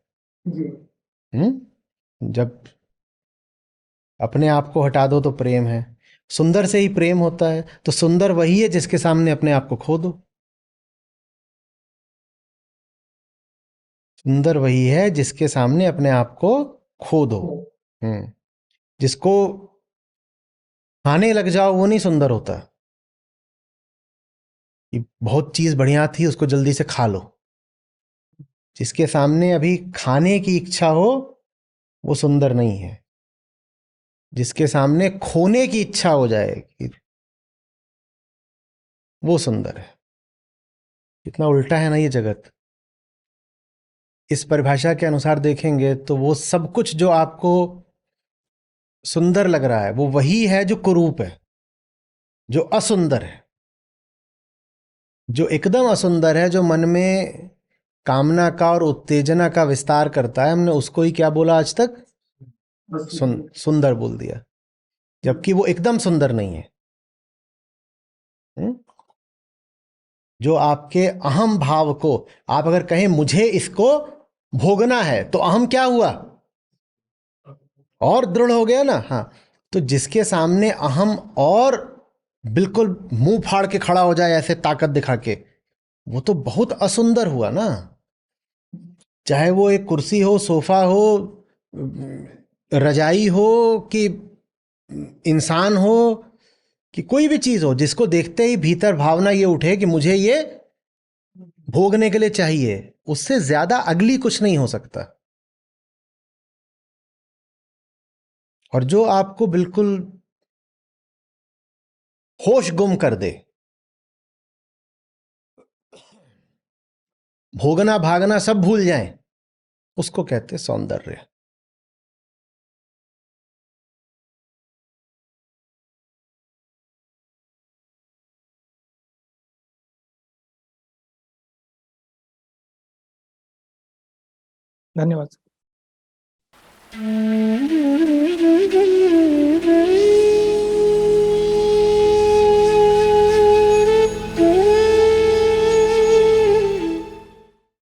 जी। जब अपने आप को हटा दो तो प्रेम है। सुंदर से ही प्रेम होता है, तो सुंदर वही है जिसके सामने अपने आप को खो दो। सुंदर वही है जिसके सामने अपने आप को खो दो। हम्म। जिसको खाने लग जाओ वो नहीं सुंदर होता। कि बहुत चीज बढ़िया थी उसको जल्दी से खा लो। जिसके सामने अभी खाने की इच्छा हो वो सुंदर नहीं है। जिसके सामने खोने की इच्छा हो जाए वो सुंदर है। कितना उल्टा है ना ये जगत। इस परिभाषा के अनुसार देखेंगे तो वो सब कुछ जो आपको सुंदर लग रहा है वो वही है जो कुरूप है, जो असुंदर है। जो एकदम असुंदर है, जो मन में कामना का और उत्तेजना का विस्तार करता है, हमने उसको ही क्या बोला आज तक? सुंदर बोल दिया, जबकि वो एकदम सुंदर नहीं है। हुँ? जो आपके अहम भाव को, आप अगर कहें मुझे इसको भोगना है, तो अहम क्या हुआ? और दृढ़ हो गया ना। हाँ, तो जिसके सामने अहम और बिल्कुल मुंह फाड़ के खड़ा हो जाए ऐसे ताकत दिखा के, वो तो बहुत असुंदर हुआ ना। चाहे वो एक कुर्सी हो, सोफा हो, रजाई हो, कि इंसान हो, कि कोई भी चीज हो, जिसको देखते ही भीतर भावना ये उठे कि मुझे ये भोगने के लिए चाहिए, उससे ज्यादा अगली कुछ नहीं हो सकता। और जो आपको बिल्कुल होश गुम कर दे, भोगना भागना सब भूल जाएं, उसको कहते हैं सौंदर्य। धन्यवाद।